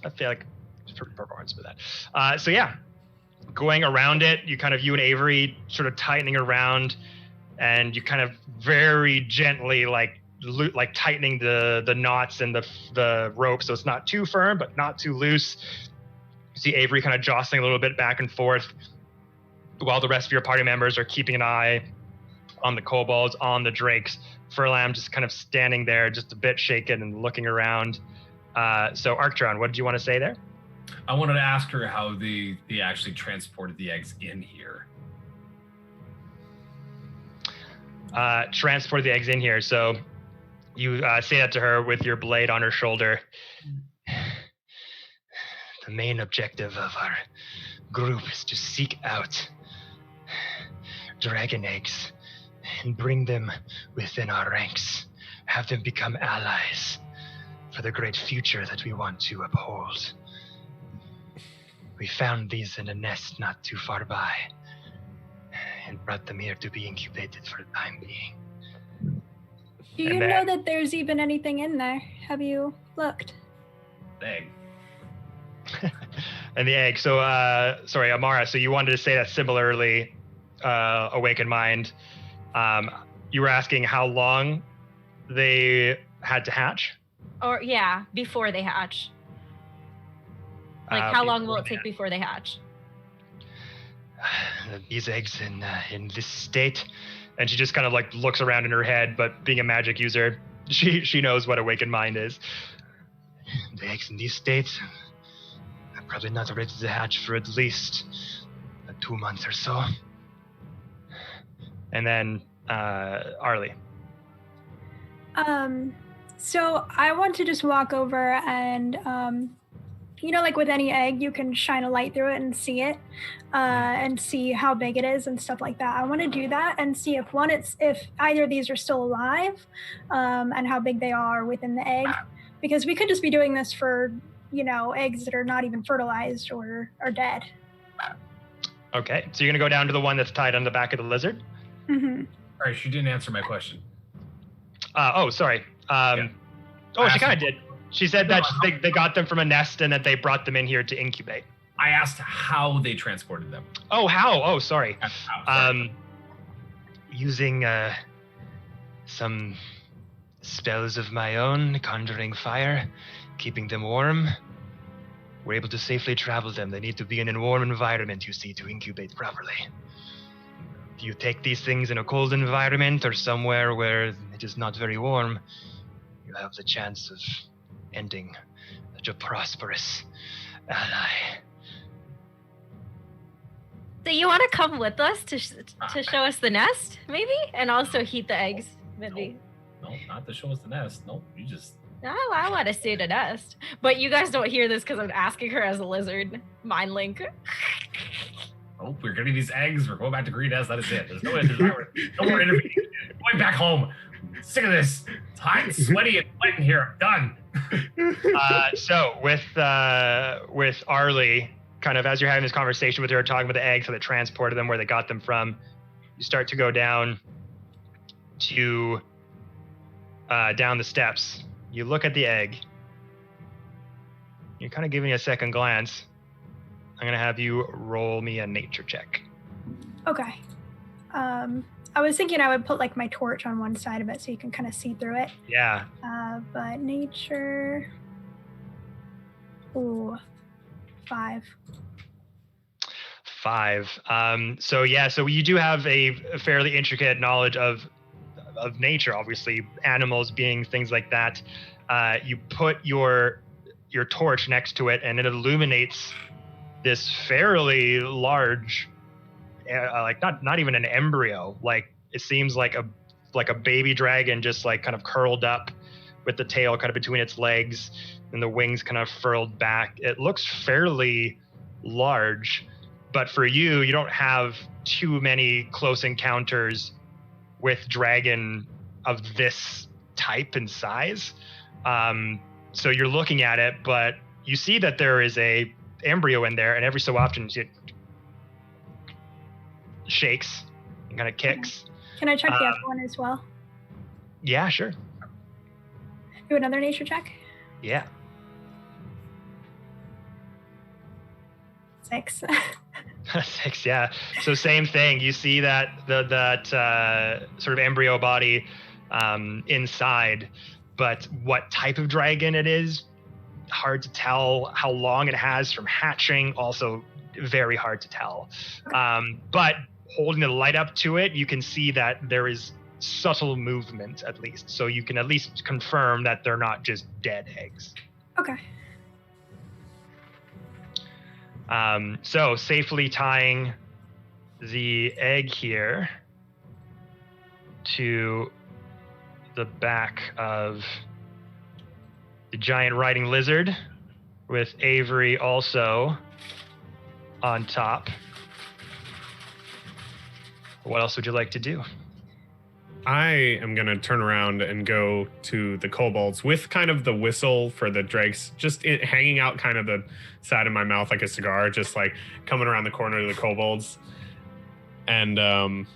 I feel like it's performance for that. So yeah, going around it, you and Avery sort of tightening around, and you kind of very gently like tightening the knots and the rope so it's not too firm but not too loose. You see Avery kind of jostling a little bit back and forth while the rest of your party members are keeping an eye on the kobolds, on the drakes. Furlam just kind of standing there, just a bit shaken and looking around. So Arctron, what did you want to say there? I wanted to ask her how they actually transported the eggs in here. Transport the eggs in here. So you say that to her with your blade on her shoulder. The main objective of our group is to seek out dragon eggs and bring them within our ranks. Have them become allies for the great future that we want to uphold. We found these in a nest not too far by and brought them here to be incubated for the time being. Do you know that there's even anything in there? Have you looked? Egg. And the egg. So, sorry, Amara, so you wanted to say that similarly Awakened Mind. You were asking how long they had to hatch? Or yeah, before they hatch. Like how long will it take before they hatch? These eggs in this state, and she just kind of like looks around in her head. But being a magic user, she knows what Awakened Mind is. The eggs in these states are probably not ready to hatch for at least 2 months or so. And then Arlie. So I want to just walk over and, like with any egg, you can shine a light through it and see it, and see how big it is and stuff like that. I want to do that and see if if either of these are still alive, and how big they are within the egg, because we could just be doing this for, eggs that are not even fertilized or are dead. Okay, so you're gonna go down to the one that's tied on the back of the lizard? Mm-hmm. All right, she didn't answer my question. Sorry. She kind of did. She said that they got them from a nest and that they brought them in here to incubate. I asked how they transported them. Oh, how? Oh, sorry. Sorry. Using some spells of my own, conjuring fire, keeping them warm. We're able to safely travel them. They need to be in a warm environment, you see, to incubate properly. If you take these things in a cold environment or somewhere where it is not very warm, you have the chance of ending such a prosperous ally. So you want to come with us to show us the nest, maybe? And also heat the eggs, maybe? No, not to show us the nest. No, you just... No, I want to see the nest. But you guys don't hear this because I'm asking her as a lizard. Mind link. Oh, we're getting these eggs. We're going back to Green Nest. That is it. There's no more intervening. Going back home. Sick of this. It's hot and sweaty and wet in here. I'm done. So with Arlie, kind of as you're having this conversation with her, talking about the eggs, how they transported them, where they got them from, you start to go down to down the steps. You look at the egg. You're kind of giving it a second glance. I'm going to have you roll me a nature check. Okay. I was thinking I would put like my torch on one side of it so you can kind of see through it. Yeah. But nature... Ooh, 5. 5. So you do have a fairly intricate knowledge of nature, obviously, animals, beings, things like that. You put your torch next to it and it illuminates this fairly large, like not even an embryo. Like it seems like a baby dragon, just like kind of curled up with the tail kind of between its legs and the wings kind of furled back. It looks fairly large, but for you don't have too many close encounters with dragon of this type and size. So you're looking at it, but you see that there is a embryo in there, and every so often it shakes and kind of kicks. Can I check the other one as well? Yeah, sure. Do another nature check? Yeah. 6. 6, yeah. So same thing. You see that that sort of embryo body inside, but what type of dragon it is, hard to tell. How long it has from hatching, also very hard to tell. But holding the light up to it, you can see that there is subtle movement at least. So you can at least confirm that they're not just dead eggs. Okay. So safely tying the egg here to the back of the giant riding lizard with Avery also on top. What else would you like to do? I am going to turn around and go to the kobolds with kind of the whistle for the drakes, just hanging out kind of the side of my mouth like a cigar, just like coming around the corner to the kobolds. And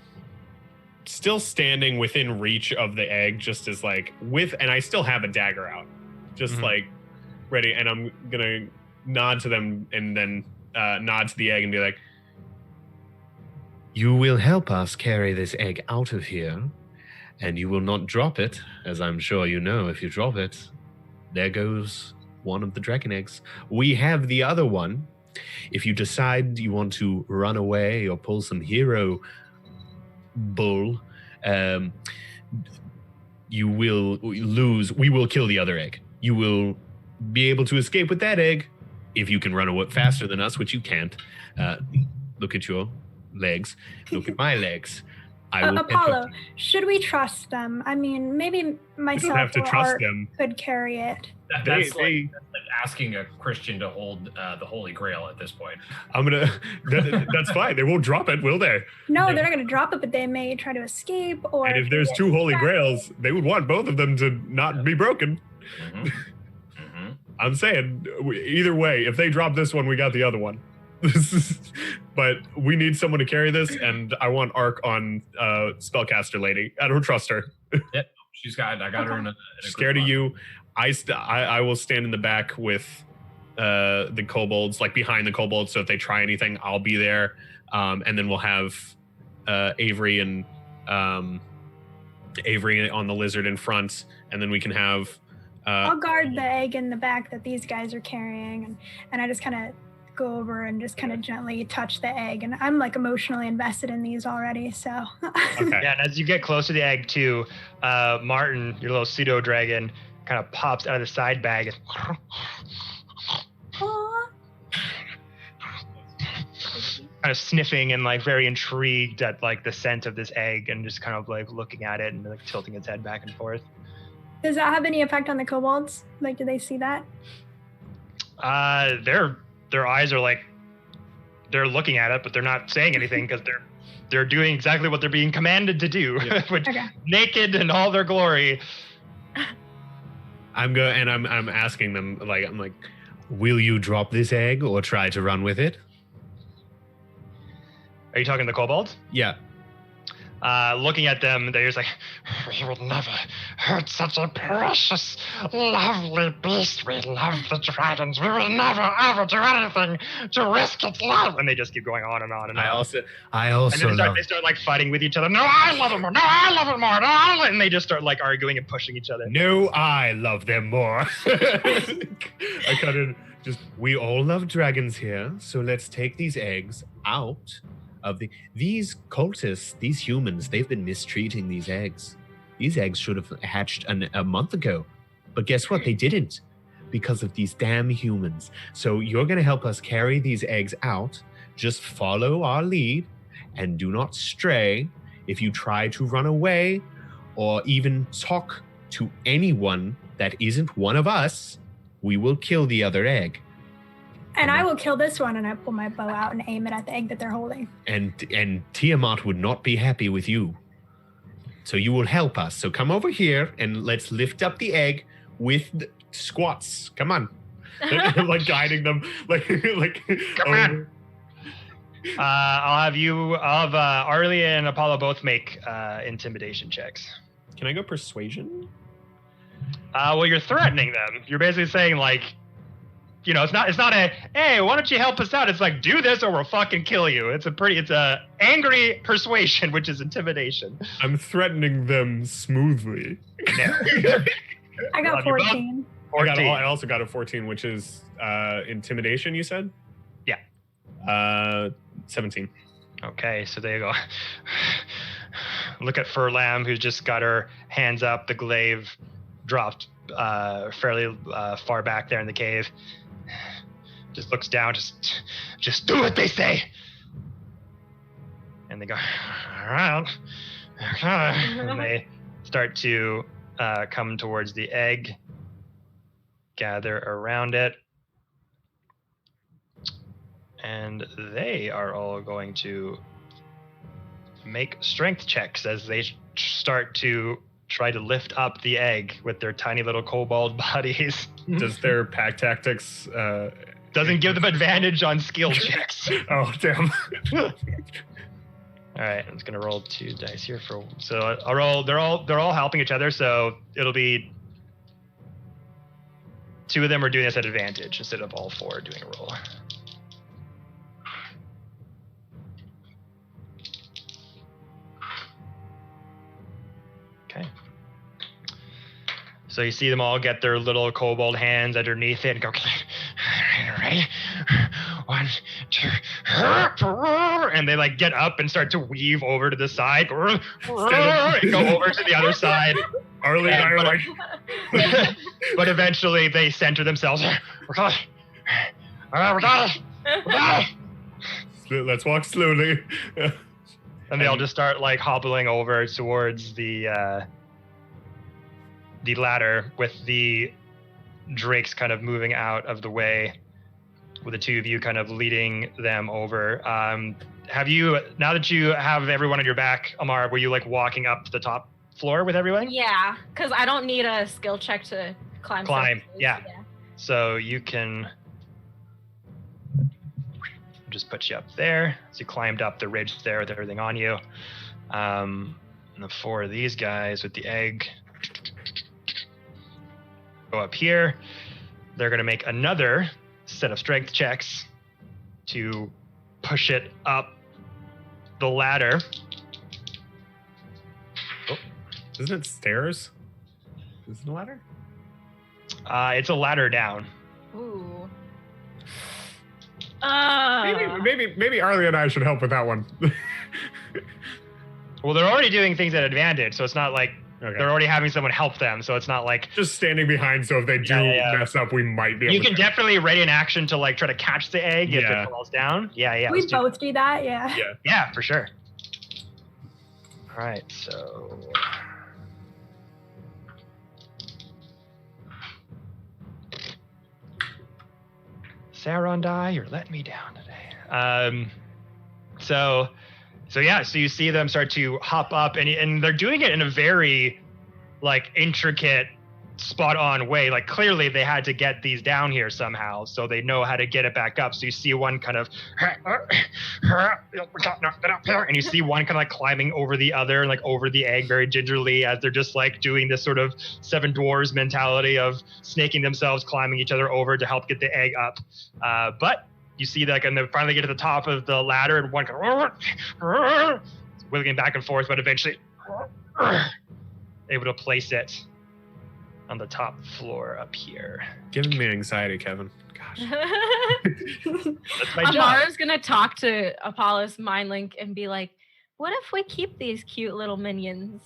still standing within reach of the egg, just as like and I still have a dagger out, just like ready. And I'm going to nod to them and then nod to the egg and be like, You will help us carry this egg out of here, and you will not drop it, as I'm sure you know. If you drop it, there goes one of the dragon eggs. We have the other one. If you decide you want to run away or pull some hero bull, you will lose. We will kill the other egg. You will be able to escape with that egg if you can run away faster than us, which you can't. Look at your legs. Look at my legs. I will Apollo, should we trust them? I mean, maybe myself have to or trust Art them. could carry it. That's like asking a Christian to hold the Holy Grail at this point. That's fine. They won't drop it, will they? No, they're not going to drop it, but they may try to escape. Or And if there's two holy grails, they would want both of them to not be broken. Mm-hmm. Mm-hmm. I'm saying, either way, if they drop this one, we got the other one. But we need someone to carry this, and I want Arc on Spellcaster Lady. I don't trust her. Yep, I got her in a Scared of you. I will stand in the back with the kobolds, like behind the kobolds, so if they try anything, I'll be there. And then we'll have Avery and Avery on the lizard in front, and then we can have I'll guard the egg in the back that these guys are carrying, and I just kind of go over and just kind of gently touch the egg, and I'm like emotionally invested in these already, so Okay. Yeah, and as you get close to the egg too, Martin, your little pseudo dragon, kind of pops out of the side bag and Aw. kind of sniffing and like very intrigued at like the scent of this egg, and just kind of like looking at it and like tilting its head back and forth. Does that have any effect on the kobolds? Like, do they see that? Their eyes are like they're looking at it, but they're not saying anything because they're doing exactly what they're being commanded to do, which Okay. naked in all their glory. I'm asking them, like, I'm like, will you drop this egg or try to run with it? Are you talking to the kobolds? Yeah. Looking at them, they're just like, we would never hurt such a precious, lovely beast. We love the dragons. We will never, ever do anything to risk its life. And they just keep going on and on and on. I also and then they start like fighting with each other. No, I love it more. No, I love it more. No, I love it. And they just start like arguing and pushing each other. No, I love them more. I kind of just, we all love dragons here, so let's take these eggs out of these cultists, these humans. They've been mistreating these eggs. These eggs should have hatched a month ago, but guess what? They didn't, because of these damn humans. So you're going to help us carry these eggs out. Just follow our lead and do not stray. If you try to run away or even talk to anyone that isn't one of us, we will kill the other egg. And I will kill this one, and I pull my bow out and aim it at the egg that they're holding. And Tiamat would not be happy with you. So you will help us. So come over here and let's lift up the egg with squats. Come on. I'm like guiding them. Like Come on. I'll have Arlie and Apollo both make intimidation checks. Can I go persuasion? Well, you're threatening them. You're basically saying like, you know, it's not a, hey, why don't you help us out? It's like, do this or we'll fucking kill you. It's a angry persuasion, which is intimidation. I'm threatening them smoothly. No. I got 14. I also got a 14, which is intimidation, you said? Yeah. 17. Okay, so there you go. Look at Furlam, who's just got her hands up. The glaive dropped fairly far back there in the cave. Just looks down, just do what they say. And they go, all right. Okay. And they start to come towards the egg, gather around it. And they are all going to make strength checks as they start to try to lift up the egg with their tiny little kobold bodies. Does their pack tactics doesn't give them advantage on skill checks? Oh, damn. All right, I'm just gonna roll 2 dice here so I'll roll. They're all helping each other, so it'll be 2 of them are doing this at advantage instead of all 4 doing a roll. So you see them all get their little kobold hands underneath it and go, all right, 1, 2, and they like get up and start to weave over to the side and go over to the other side. Arlie and I are like, but eventually they center themselves. We're going. let's walk slowly. And they all just start like hobbling over towards the ladder, with the drakes kind of moving out of the way, with the two of you kind of leading them over. Have you, now that you have everyone on your back, Amara, were you like walking up to the top floor with everyone? Yeah, because I don't need a skill check to climb. Yeah. So you can just put you up there. So you climbed up the ridge there with everything on you. And the 4 of these guys with the egg go up here. They're going to make another set of strength checks to push it up the ladder. Oh, isn't it stairs? Is it a ladder? It's a ladder down. Ooh. Maybe Arlie and I should help with that one. Well, they're already doing things at advantage, so it's not like they're already having someone help them, so it's not like just standing behind, so if they do mess up, we might be able you can definitely ready an action to like try to catch the egg if it falls down. We both do that, yeah, for sure. All right, so Sarandai, you're letting me down today. So you see them start to hop up, and they're doing it in a very like intricate, spot on way. Like clearly they had to get these down here somehow, so they know how to get it back up. So you see one kind of, and you see one kind of like climbing over the other, like over the egg very gingerly, as they're just like doing this sort of 7 dwarves mentality of snaking themselves, climbing each other over to help get the egg up. But you see that, and they finally get to the top of the ladder, and one kind of wiggling back and forth, but eventually able to place it on the top floor up here. Giving me anxiety, Kevin. Gosh. That's my job. Amara's gonna talk to Apollo's mind link and be like, "What if we keep these cute little minions?"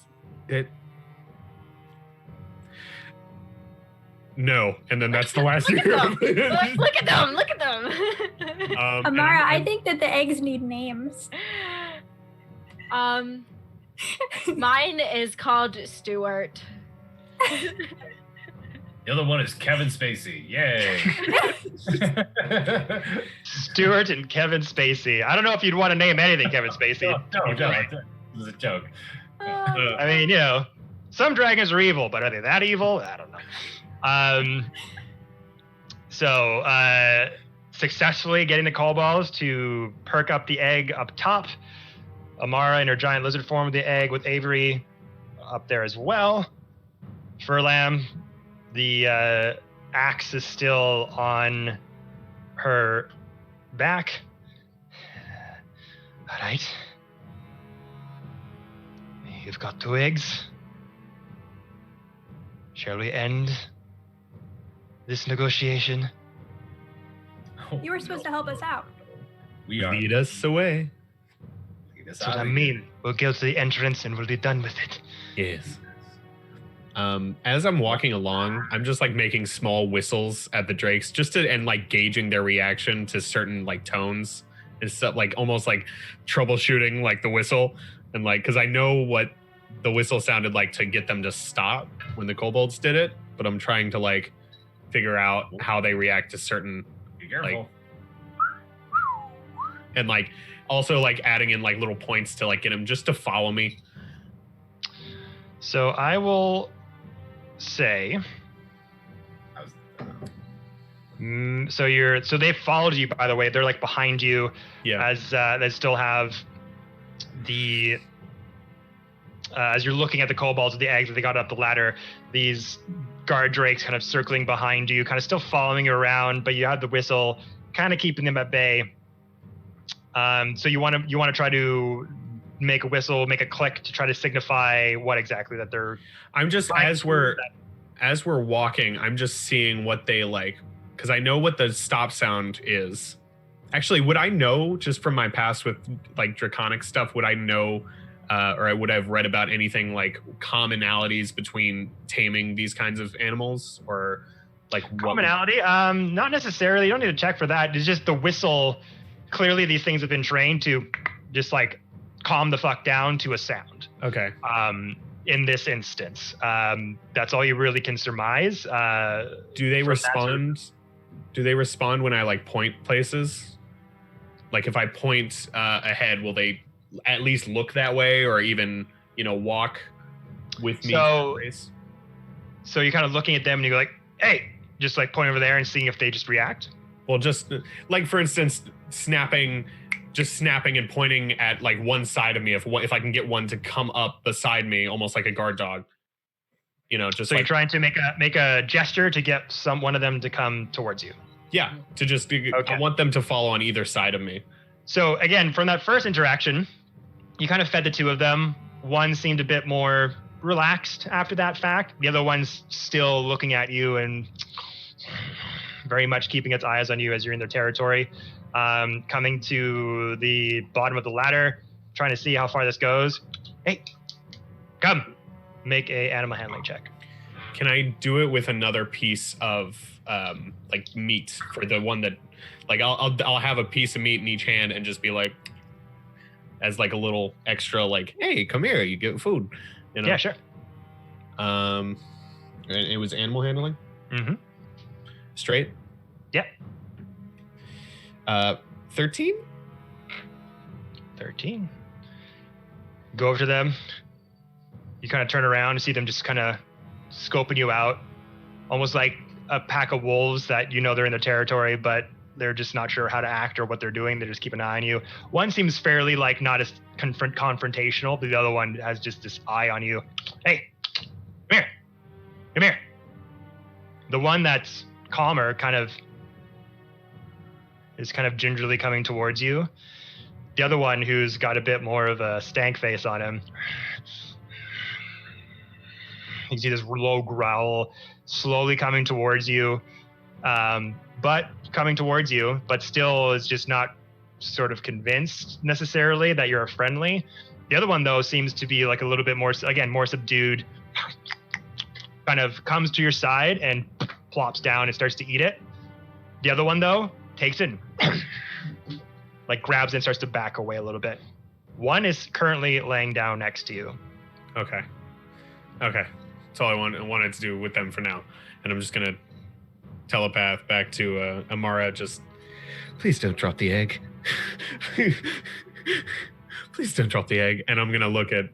No, and then that's the last year. Look at them! Look at them! Amara, I think that the eggs need names. Mine is called Stuart. The other one is Kevin Spacey. Yay! Stuart and Kevin Spacey. I don't know if you'd want to name anything Kevin Spacey. No, this is a joke. I mean, some dragons are evil, but are they that evil? I don't know. So successfully getting the kobolds to perk up the egg up top. Amara in her giant lizard form with the egg, with Avery up there as well. Furlam, the axe is still on her back. All right. You've got 2 eggs. Shall we end this negotiation? You were supposed to help us out. We are. Lead us away. That's what I mean. We'll go to the entrance and we'll be done with it. Yes. As I'm walking along, I'm just like making small whistles at the drakes, and like gauging their reaction to certain like tones and stuff, like almost like troubleshooting like the whistle, and like because I know what the whistle sounded like to get them to stop when the kobolds did it, but I'm trying to like figure out how they react to certain. Be careful. And like also like adding in like little points to like get them just to follow me. So I will say, so they followed you, by the way. They're like behind you, as they still have the as you're looking at the kobolds with the eggs that they got up the ladder, these guard drakes kind of circling behind you, kind of still following you around, but you have the whistle kind of keeping them at bay. So you want to try to make a whistle, make a click to try to signify what exactly that they're. I'm just as we're as we're walking, I'm just seeing what they like, because I know what the stop sound is. Actually, would I know just from my past with like draconic stuff? Would I know, or I would have read about anything like commonalities between taming these kinds of animals, or like commonality? Not necessarily. You don't need to check for that. It's just the whistle. Clearly, these things have been trained to just like calm the fuck down to a sound. Okay. In this instance, that's all you really can surmise. Do they respond? Do they respond when I like point places? Like if I point ahead, will they at least look that way, or even walk with me? So you're kind of looking at them and you go like, "Hey," just like point over there and seeing if they just react. Well, just like for instance, snapping and pointing at like one side of me. If I can get one to come up beside me, almost like a guard dog. Just so like, you're trying to make a gesture to get one of them to come towards you. Yeah, to just be, okay. I want them to follow on either side of me. So again, from that first interaction, you kind of fed the two of them. One seemed a bit more relaxed after that fact. The other one's still looking at you and very much keeping its eyes on you as you're in their territory. Coming to the bottom of the ladder, trying to see how far this goes. Hey, come. Make a animal handling check. Can I do it with another piece of like meat for the one that, like I'll have a piece of meat in each hand and just be like, as like a little extra, like, hey, come here, you get food. Yeah, sure. And it was animal handling. Mm-hmm. Straight. Yep. 13. 13. Go over to them. You kind of turn around and see them just kind of scoping you out, almost like a pack of wolves that they're in their territory, but they're just not sure how to act or what they're doing. They just keep an eye on you. One seems fairly like not as confrontational, but the other one has just this eye on you. Hey, come here. The one that's calmer is kind of gingerly coming towards you. The other one, who's got a bit more of a stank face on him, you can see this low growl slowly coming towards you, but still is just not sort of convinced necessarily that you're friendly. The other one, though, seems to be like a little bit more, again, more subdued, kind of comes to your side and plops down and starts to eat it. The other one, though, takes it, like grabs it and starts to back away a little bit. One is currently laying down next to you. Okay. That's all I wanted to do with them for now. And I'm just going to telepath back to Amara, just, please don't drop the egg. Please don't drop the egg. And I'm going to look at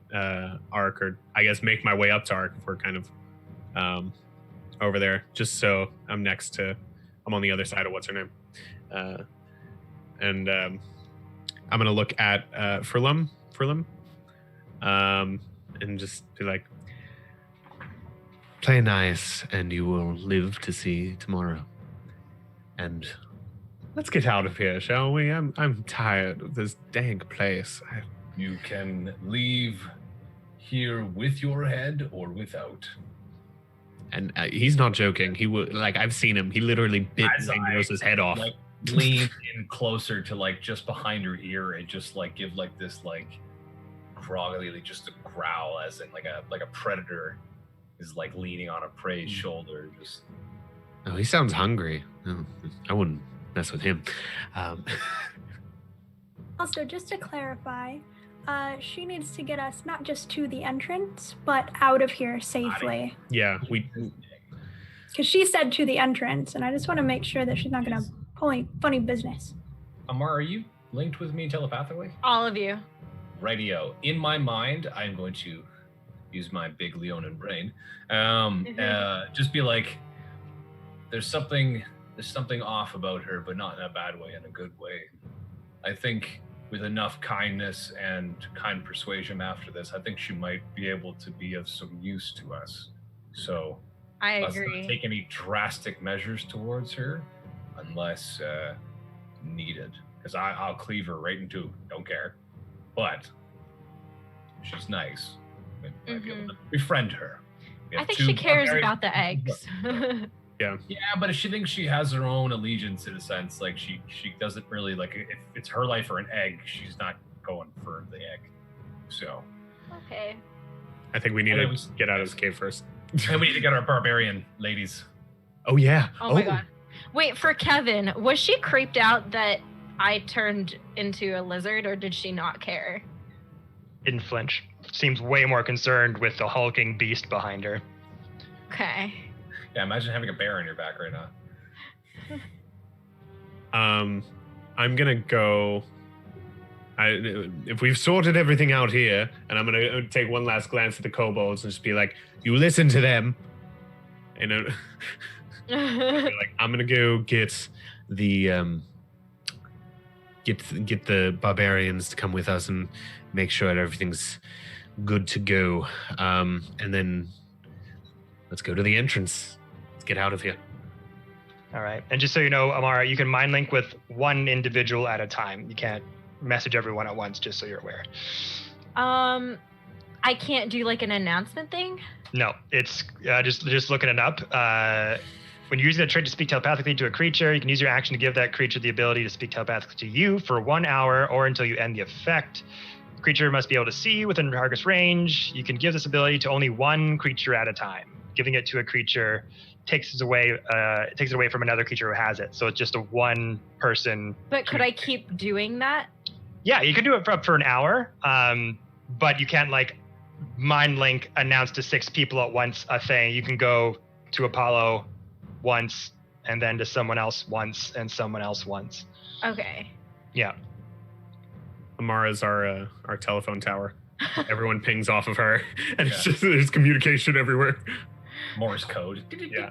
Ark, or I guess make my way up to Ark if we're kind of over there, just so I'm on the other side of what's her name. And I'm going to look at Furlum, and just be like, play nice and you will live to see tomorrow. And let's get out of here, shall we? I'm tired of this dank place. You can leave here with your head or without. And he's not joking. He would, like, I've seen him. He literally bit Zangrosa's head off. Like, lean in closer to like just behind her ear and just like give like this like groggily, just a growl, as in like a predator is like leaning on a prey's shoulder. Just. Oh, he sounds hungry. Oh, I wouldn't mess with him. Also, just to clarify, she needs to get us not just to the entrance, but out of here safely. Yeah, because she said to the entrance, and I just want to make sure that she's not going to pull any funny business. Amar, are you linked with me telepathically? All of you. Radio. In my mind, I'm going to use my big Leonin brain. Just be like, there's something off about her, but not in a bad way, in a good way. I think with enough kindness and kind persuasion after this, I think she might be able to be of some use to us. So I let's agree. not take any drastic measures towards her unless needed. Because I'll cleave her right in two. Don't care. But she's nice. I might be able to befriend her. We I have think two she cares barbarian- about the eggs. Yeah, but if she thinks she has her own allegiance in a sense, like she doesn't really like if it's her life or an egg, she's not going for the egg. So Okay. I think we need And it to was- get out of this cave first. and we need to get our barbarian ladies. Oh yeah. Oh my god. Wait, for Kevin, was she creeped out that I turned into a lizard, or did she not care? Didn't flinch. Seems way more concerned with the hulking beast behind her. Okay. Yeah, imagine having a bear on your back right now. I'm gonna go. If we've sorted everything out here, and I'm gonna take one last glance at the kobolds and just be like, "You listen to them," you know. Like, I'm gonna go get the get the barbarians to come with us and make sure that everything's good to go. And then let's go to the entrance. Let's get out of here. All right. And just so you know, Amara, you can mind link with one individual at a time. You can't message everyone at once, just so you're aware. I can't do like an announcement thing. No, it's just looking it up. When you're using a trait to speak telepathically to a creature, you can use your action to give that creature the ability to speak telepathically to you for 1 hour or until you end the effect. The creature must be able to see within target's range. You can give this ability to only one creature at a time. Giving it to a creature takes it away from another creature who has it. So it's just a one person. But could I keep doing that? Yeah, you can do it for an hour, but you can't like mind link announce to 6 people at once a thing. You can go to Apollo once and then to someone else once and someone else once. Okay. Yeah. Amara's our telephone tower. Everyone pings off of her, and it's Yeah. just there's communication everywhere. Morse code. Yeah.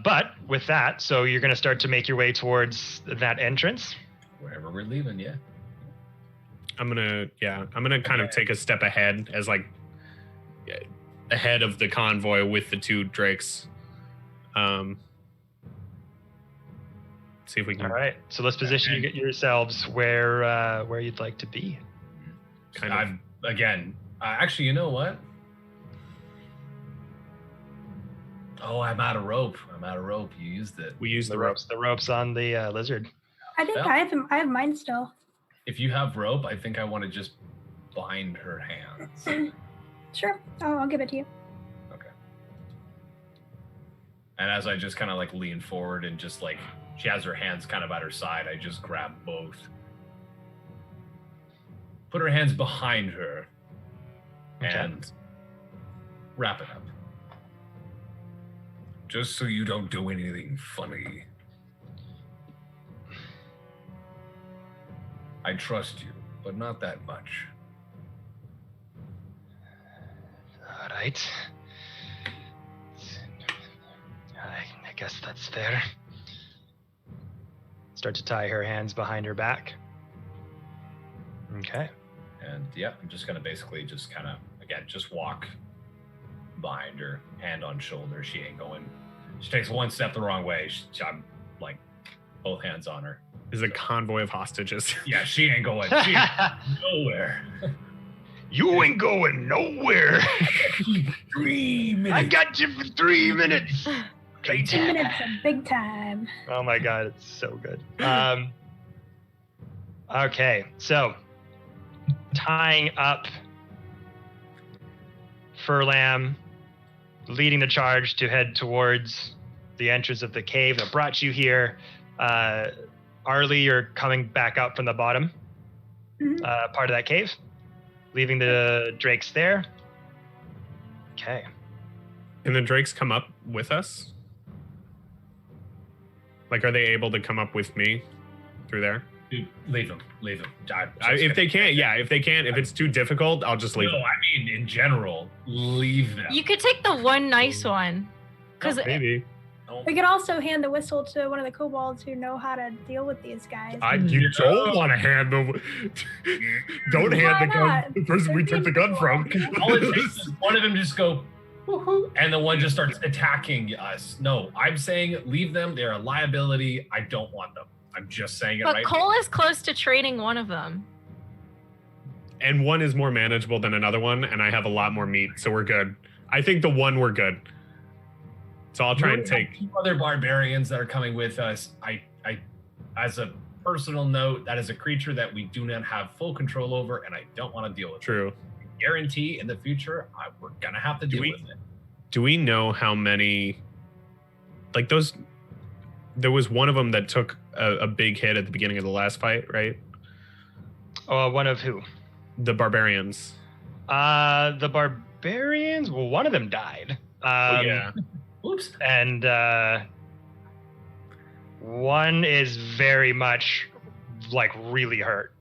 But with that, so you're going to start to make your way towards that entrance. Wherever we're leaving, yeah. I'm gonna kind of take a step ahead as like ahead of the convoy with the 2 drakes. See if we can. All right. So let's position you yourselves where you'd like to be. Kind of. Actually, you know what? Oh, I'm out of rope. You used it. We use The ropes on the lizard. I think Well- I have mine still. If you have rope, I think I want to just bind her hands. Sure. I'll give it to you. Okay. And as I just kind of like lean forward and just like she has her hands kind of at her side, I just grab both. Put her hands behind her Okay. and wrap it up. Just so you don't do anything funny. I trust you, but not that much. All right. I guess that's fair. Start to tie her hands behind her back. Okay. And yeah, I'm just gonna basically just kind of again just walk behind her, hand on shoulder. She ain't going. She takes one step the wrong way. I'm like both hands on her. Is a convoy of hostages. Yeah, she ain't going. She ain't nowhere. You ain't going nowhere. 3 minutes. I got you for 3 minutes. 2 minutes of big time. Oh my god, it's so good. Okay, so tying up Furlam, leading the charge to head towards the entrance of the cave that brought you here. Arlie, you're coming back up from the bottom Mhm. part of that cave, leaving the drakes there. Okay. Can the drakes come up with us? Like, are they able to come up with me through there? Dude, leave them. If they can't, if it's too difficult, I'll just leave No, them. I mean in general, leave them. You could take the one nice one. Because Maybe. Don't- We could also hand the whistle to one of the kobolds who know how to deal with these guys. You don't want to hand the. Don't hand Why the gun not? to the person we took the gun from. All it takes is one of them just go, woohoo, and the one just starts attacking us. No, I'm saying leave them. They're a liability. I don't want them. I'm just saying it but right Cole is close to training one of them. and one is more manageable than another one, and I have a lot more meat, so we're good. I think the one we're good. So I'll try and take 2 other barbarians that are coming with us. I as a personal note, that is a creature that we do not have full control over, and I don't want to deal with. True. I guarantee in the future, we're gonna have to deal with it. Do we know how many? Like those, there was one of them that took a big hit at the beginning of the last fight, right? One of who? The barbarians. The barbarians. Well, one of them died. Yeah. Oops. And one is very much like really hurt.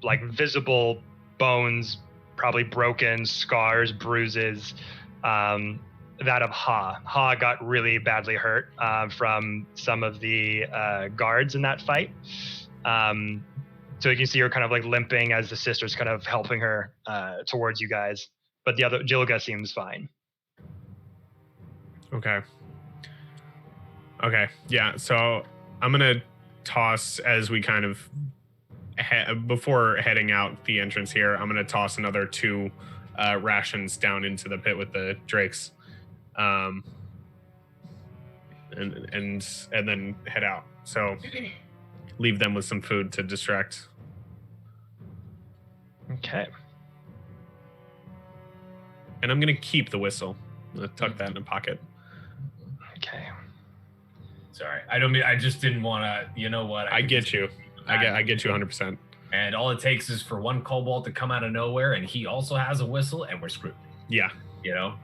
Like visible bones, probably broken, scars, bruises. That of Ha. Ha got really badly hurt from some of the guards in that fight. So you can see her kind of like limping as the sister's kind of helping her towards you guys. But the other Jilga seems fine. Okay. Yeah. So I'm gonna toss as we kind of before heading out the entrance here. I'm gonna toss another 2 rations down into the pit with the drakes. And then head out. So leave them with some food to distract. Okay. And I'm gonna keep the whistle. I'm gonna tuck that in a pocket. Okay. Sorry, I just didn't want to. You know what? I get you. I get you 100%. And all it takes is for one kobold to come out of nowhere, and he also has a whistle, and we're screwed. Yeah. You know.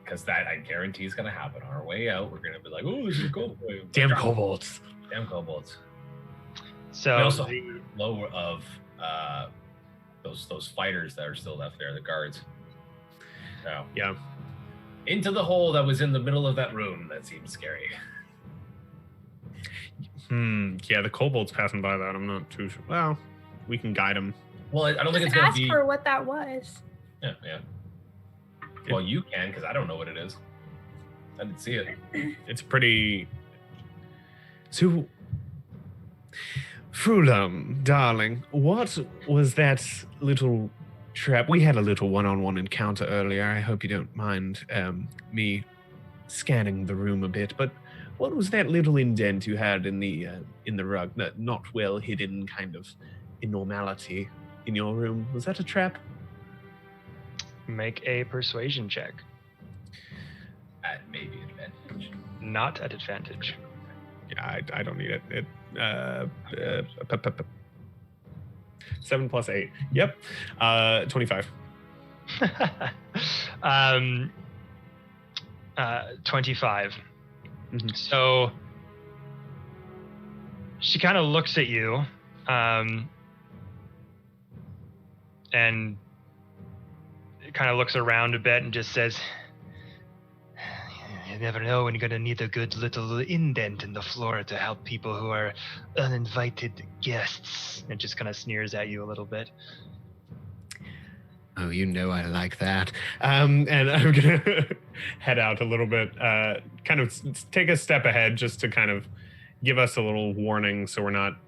Because that, I guarantee, is going to happen. On our way out, we're going to be like, "Oh, this is cool." Damn kobolds. Damn kobolds. So we also low of those fighters that are still left there, the guards. So yeah, into the hole that was in the middle of that room. That seems scary. Yeah, the kobolds passing by that. I'm not too sure. Well, we can guide them. Well, I don't think it's Just going to ask be. for what that was. Yeah. Well, you can, because I don't know what it is. I didn't see it. It's pretty. So, Frulam, darling, what was that little trap? We had a little one-on-one encounter earlier. I hope you don't mind me scanning the room a bit. But what was that little indent you had in the rug? That not well hidden kind of abnormality in your room. Was that a trap? Make a persuasion check. At maybe advantage. Not at advantage. Yeah, I don't need it. 7 plus 8. Yep. 25. 25. Mm-hmm. So she kind of looks at you, and kind of looks around a bit and just says, "You never know when you're going to need a good little indent in the floor to help people who are uninvited guests." And just kind of sneers at you a little bit. Oh, you know I like that. And I'm going to head out a little bit, kind of take a step ahead just to kind of give us a little warning so we're not,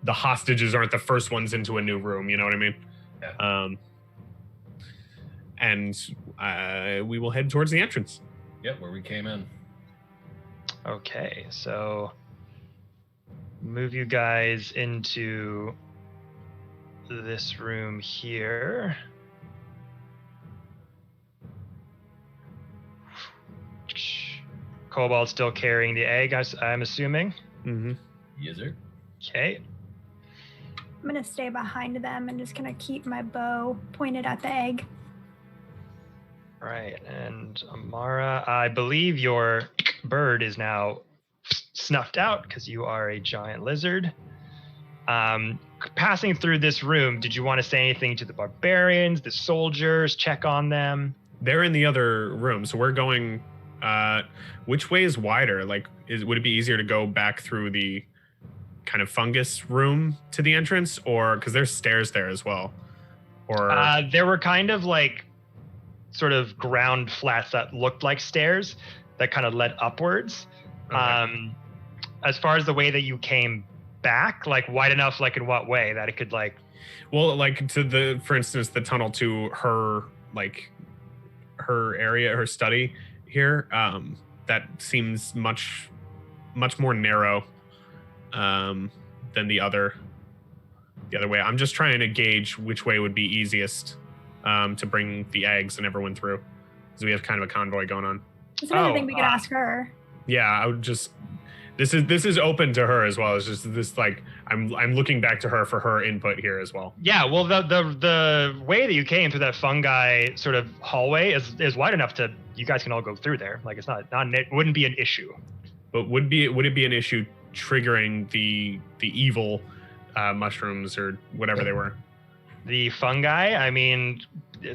the hostages aren't the first ones into a new room, you know what I mean? Yeah. And we will head towards the entrance. Yep, where we came in. Okay, so move you guys into this room here. Cobalt still carrying the egg, I'm assuming. Mm-hmm. Yes, sir. Okay. I'm gonna stay behind them and just kind of keep my bow pointed at the egg. Right, and Amara, I believe your bird is now snuffed out because you are a giant lizard. Passing through this room, did you want to say anything to the barbarians, the soldiers, check on them? They're in the other room, so we're going. Which way is wider? Like, would it be easier to go back through the kind of fungus room to the entrance, or because there's stairs there as well? Or there were kind of like sort of ground flats that looked like stairs that kind of led upwards. Okay. As far as the way that you came back, like wide enough, like in what way that it could like? Well, like for instance, the tunnel to her, like her area, her study here, that seems much more narrow than the other way. I'm just trying to gauge which way would be easiest to bring the eggs and everyone through, because we have kind of a convoy going on. That's another thing we could ask her. Yeah, I would just. This is open to her as well. It's just this like I'm looking back to her for her input here as well. Yeah, well, the way that you came through that fungi sort of hallway is wide enough to you guys can all go through there. Like it wouldn't be an issue. But would it be an issue triggering the evil mushrooms or whatever they were? The fungi, I mean,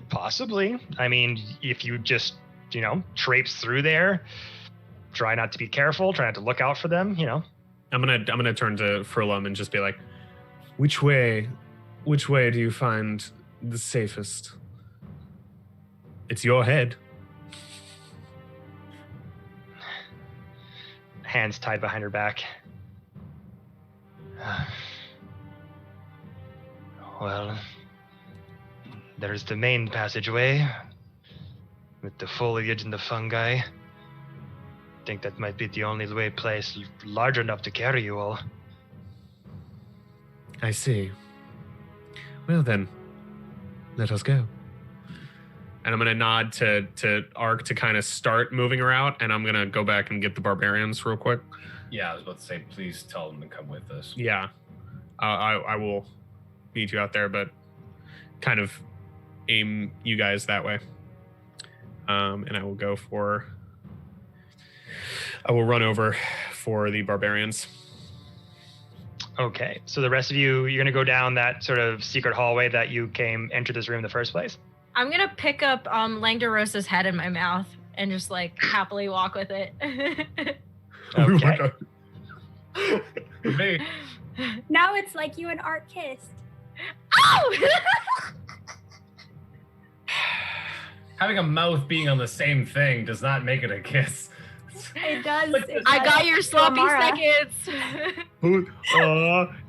possibly. I mean, if you just traipse through there. Try not to be careful. Try not to look out for them. I'm gonna turn to Furlum and just be like, which way do you find the safest? It's your head. Hands tied behind her back. Well, there's the main passageway with the foliage and the fungi. I think that might be the only place large enough to carry you all. I see. Well then, let us go. And I'm gonna nod to Ark to kind of start moving her out, and I'm gonna go back and get the barbarians real quick. Yeah, I was about to say, please tell them to come with us. Yeah, I will meet you out there, but kind of aim you guys that way. And I will go for. I will run over for the barbarians. Okay, so the rest of you, you're gonna go down that sort of secret hallway that you entered this room in the first place? I'm gonna pick up Langdorosa's head in my mouth and just like happily walk with it. Okay. Hey. Now it's like you and Art kissed. Oh! Having a mouth being on the same thing does not make it a kiss. It does. I got your sloppy seconds.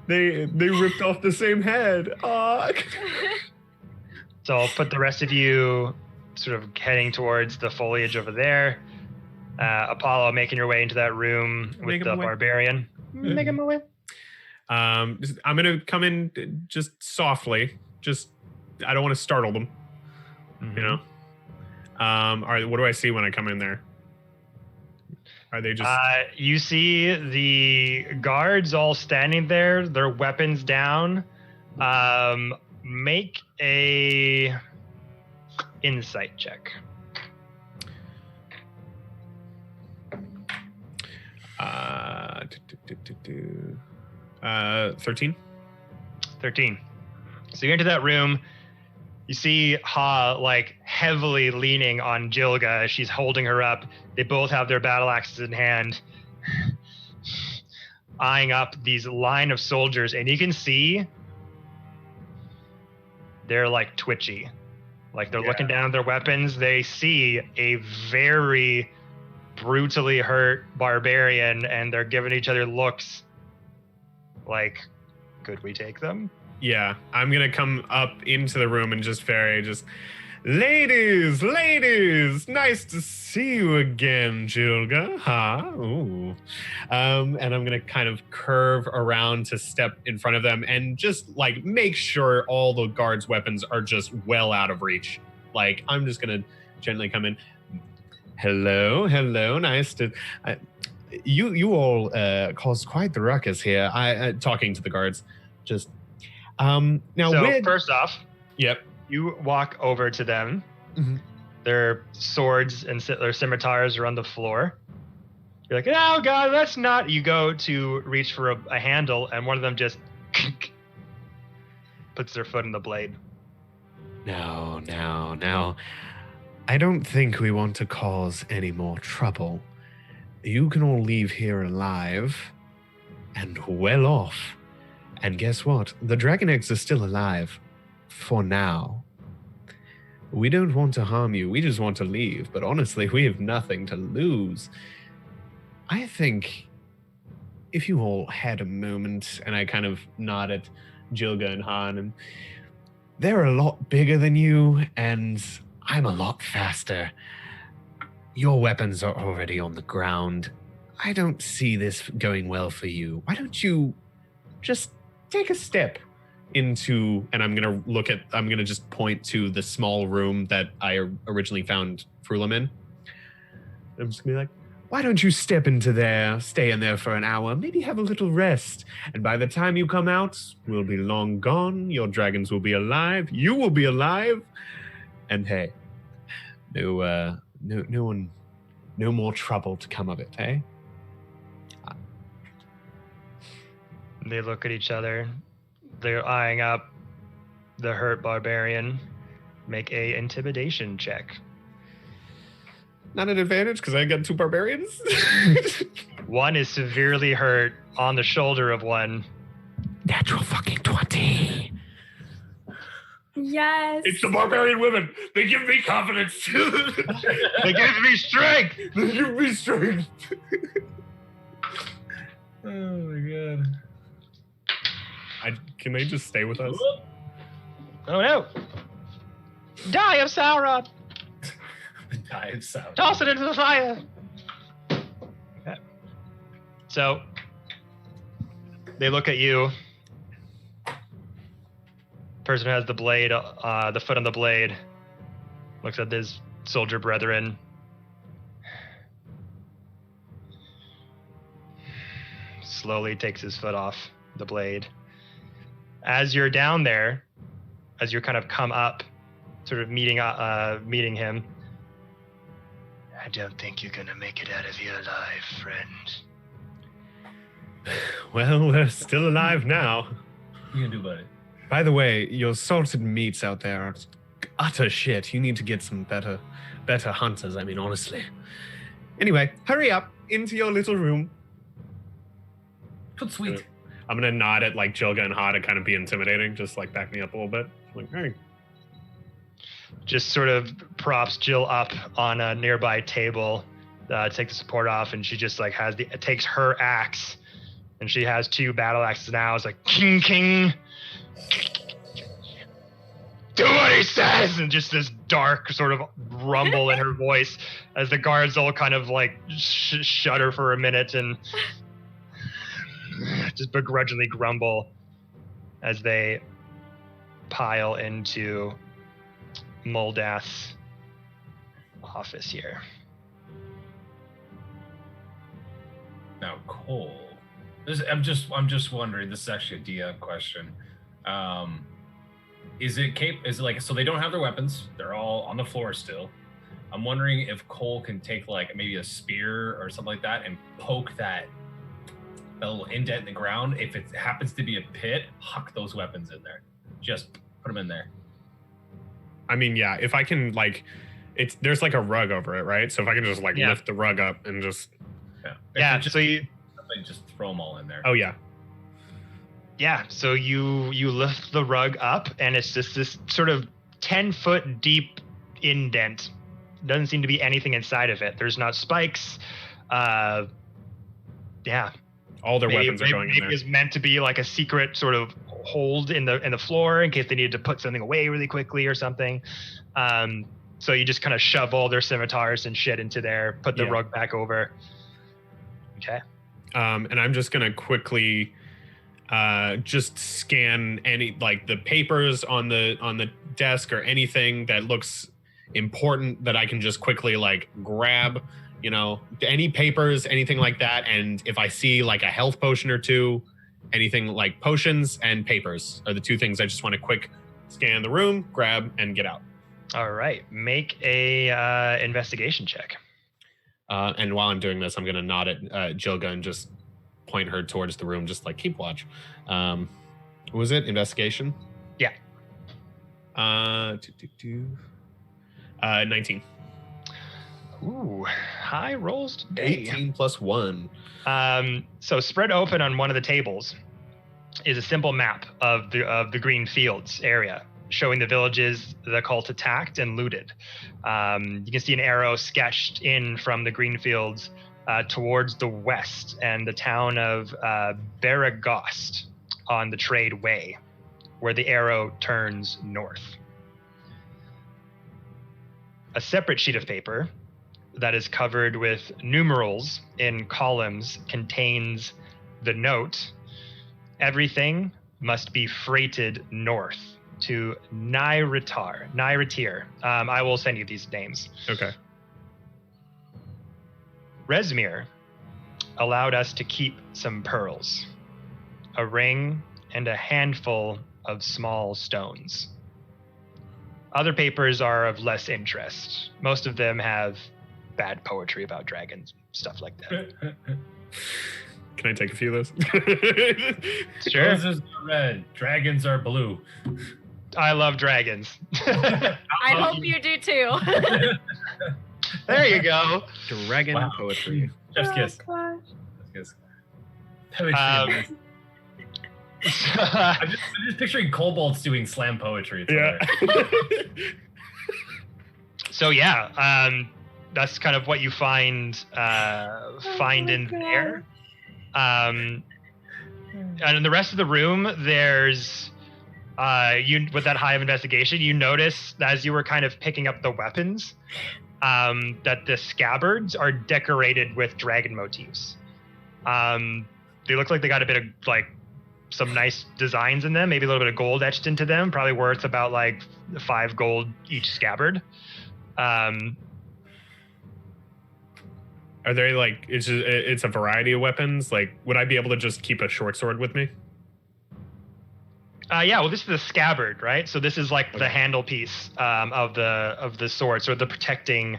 They ripped off the same head. So I'll put the rest of you sort of heading towards the foliage over there. Apollo, making your way into that room with the barbarian. Make him away. I'm gonna come in just softly. Just I don't want to startle them. Mm-hmm. All right. What do I see when I come in there? Are they just? You see the guards all standing there, their weapons down. Make a insight check. 13. 13. So you enter that room. You see Ha like heavily leaning on Jilga as she's holding her up. They both have their battle axes in hand, eyeing up these line of soldiers, and you can see they're like twitchy. Like they're looking down at their weapons. They see a very brutally hurt barbarian, and they're giving each other looks like, could we take them? Yeah, I'm gonna come up into the room and ladies, nice to see you again, Jilga. Huh? Ooh. And I'm gonna kind of curve around to step in front of them and just like make sure all the guards' weapons are just well out of reach. Like I'm just gonna gently come in. Hello, nice to. You all caused quite the ruckus here. I talking to the guards, just. Now, so first off, yep. You walk over to them. Mm-hmm. Their swords and their scimitars are on the floor. You're like, oh God, that's not. You go to reach for a handle, and one of them just puts their foot in the blade. No. I don't think we want to cause any more trouble. You can all leave here alive and well off. And guess what? The dragon eggs are still alive. For now. We don't want to harm you. We just want to leave. But honestly, we have nothing to lose. I think if you all had a moment, and I kind of nod at Jilga and Han, and they're a lot bigger than you, and I'm a lot faster. Your weapons are already on the ground. I don't see this going well for you. Why don't you just take a step into, and I'm gonna just point to the small room that I originally found Frulam in. I'm just gonna be like, why don't you step into there, stay in there for an hour, maybe have a little rest, and by the time you come out, we'll be long gone, your dragons will be alive, you will be alive, and hey, no more trouble to come of it, eh? They look at each other. They're eyeing up the hurt barbarian. Make a intimidation check. Not an advantage because I got 2 barbarians. One is severely hurt on the shoulder of one. Natural fucking 20. Yes. It's the barbarian women. They give me confidence. They give me strength. They give me strength. Oh my god. Can they just stay with us? Oh no. Die of Sauron. The die of Sauron. Toss it into the fire. Okay. So they look at you. Person who has the blade, the foot on the blade, looks at his soldier brethren. Slowly takes his foot off the blade. As you're down there, as you're kind of come up, sort of meeting him. I don't think you're gonna make it out of here alive, friend. Well, we're still alive now. What are you gonna do about it? By the way, your salted meats out there are utter shit. You need to get some better hunters, I mean, honestly. Anyway, hurry up into your little room. Good sweet. I'm gonna nod at like Jilga and Ha to kind of be intimidating, just like back me up a little bit. Like, hey. Just sort of props Jill up on a nearby table, take the support off, and she just like takes her axe, and she has 2 battle axes now. It's like king, king, do what he says, and just this dark sort of rumble in her voice as the guards all kind of like shudder for a minute and just begrudgingly grumble as they pile into Moldath's office here. Now, Cole, I'm just wondering. This is actually a DM question. Is it like, so they don't have their weapons? They're all on the floor still. I'm wondering if Cole can take like maybe a spear or something like that and poke that little indent in the ground. If it happens to be a pit, huck those weapons in there. Just put them in there. I mean, yeah, if I can like, there's like a rug over it, right? So if I can just like lift the rug up and just Just throw them all in there. Oh yeah. Yeah, so you lift the rug up, and it's just this sort of 10-foot deep indent. Doesn't seem to be anything inside of it. There's not spikes. Yeah. All their weapons are going in there. Maybe it's meant to be like a secret sort of hold in the floor in case they needed to put something away really quickly or something. So you just kind of shove all their scimitars and shit into there, put the rug back over. Okay. And I'm just gonna quickly just scan any like the papers on the desk or anything that looks important that I can just quickly like grab, you know, any papers, anything like that. And if I see like a health potion or 2, anything like potions and papers are the 2 things I just want to quick scan the room, grab, and get out. All right, make a investigation check. And while I'm doing this, I'm going to nod at Jilga and just point her towards the room, just like keep watch. What was it? Investigation? Yeah. 19. Ooh, high rolls today. 18 plus 1. So spread open on one of the tables is a simple map of the green fields area, showing the villages the cult attacked and looted. You can see an arrow sketched in from the green fields towards the west and the town of Baragost on the Trade Way, where the arrow turns north. A separate sheet of paper that is covered with numerals in columns contains the note, everything must be freighted north to Nyratir. I will send you these names. Okay. Resmir allowed us to keep some pearls, a ring, and a handful of small stones. Other papers are of less interest. Most of them have bad poetry about dragons, stuff like that. Can I take a few of those? Sure. Roses are red, dragons are blue. I love dragons. I hope you do too. There you go. Dragon Wow. poetry. Chef's kiss. gosh. Chef's kiss. Poetry Um, amazing. I'm just picturing kobolds doing slam poetry. It's Yeah. hilarious. So that's kind of what you find in God. there. And in the rest of the room, there's you with that high of investigation, you notice as you were kind of picking up the weapons, that the scabbards are decorated with dragon motifs. They look like they got a bit of like some nice designs in them, maybe a little bit of gold etched into them, probably worth about like 5 gold each scabbard. Are there like it's a variety of weapons? Like, would I be able to just keep a short sword with me? Yeah, well, this is the scabbard, right? So this is like Okay. the handle piece of the sword, so the protecting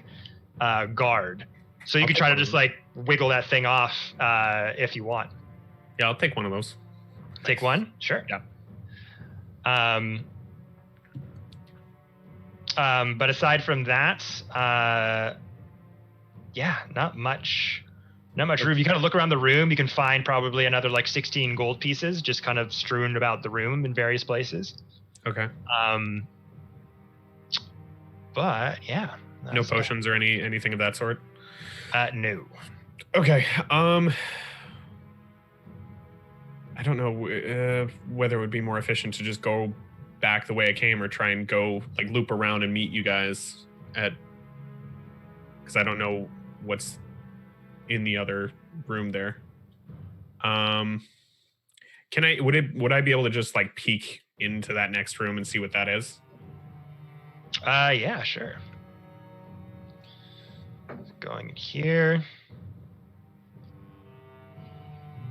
guard. So you I'll could take try to one of just like wiggle that thing off if you want. Yeah, I'll take one of those. Take one, sure. Yeah. But aside from that, yeah, not much room. You kind of look around the room, you can find probably another like 16 gold pieces just kind of strewn about the room in various places. Okay. But yeah. No that's potions or anything of that sort. No. Okay. I don't know whether it would be more efficient to just go back the way I came or try and go like loop around and meet you guys at, because I don't know what's in the other room there. Would I be able to just like peek into that next room and see what that is? Yeah, sure. Going in here.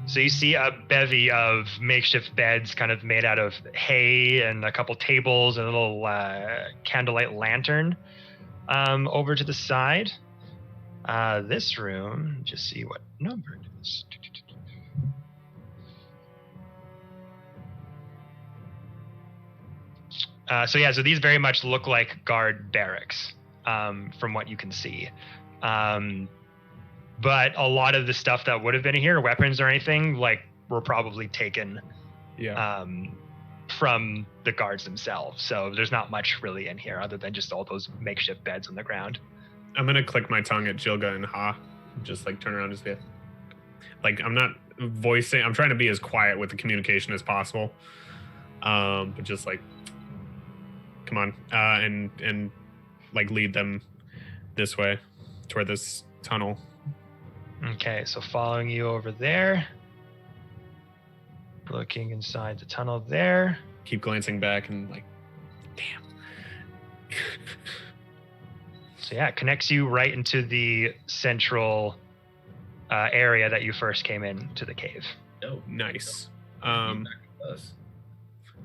So you see a bevy of makeshift beds kind of made out of hay and a couple tables and a little candlelight lantern over to the side. This room, just see what number it is. So these very much look like guard barracks from what you can see. But a lot of the stuff that would have been here, weapons or anything, like were probably taken from the guards themselves. So there's not much really in here other than just all those makeshift beds on the ground. I'm gonna click my tongue at Jilga and Ha, just like turn around and say, like I'm not voicing. I'm trying to be as quiet with the communication as possible, but just like, come on, and like lead them this way toward this tunnel. Okay, so following you over there, looking inside the tunnel there. Keep glancing back and like, damn. So yeah, it connects you right into the central area that you first came into the cave. Oh, Nice. us.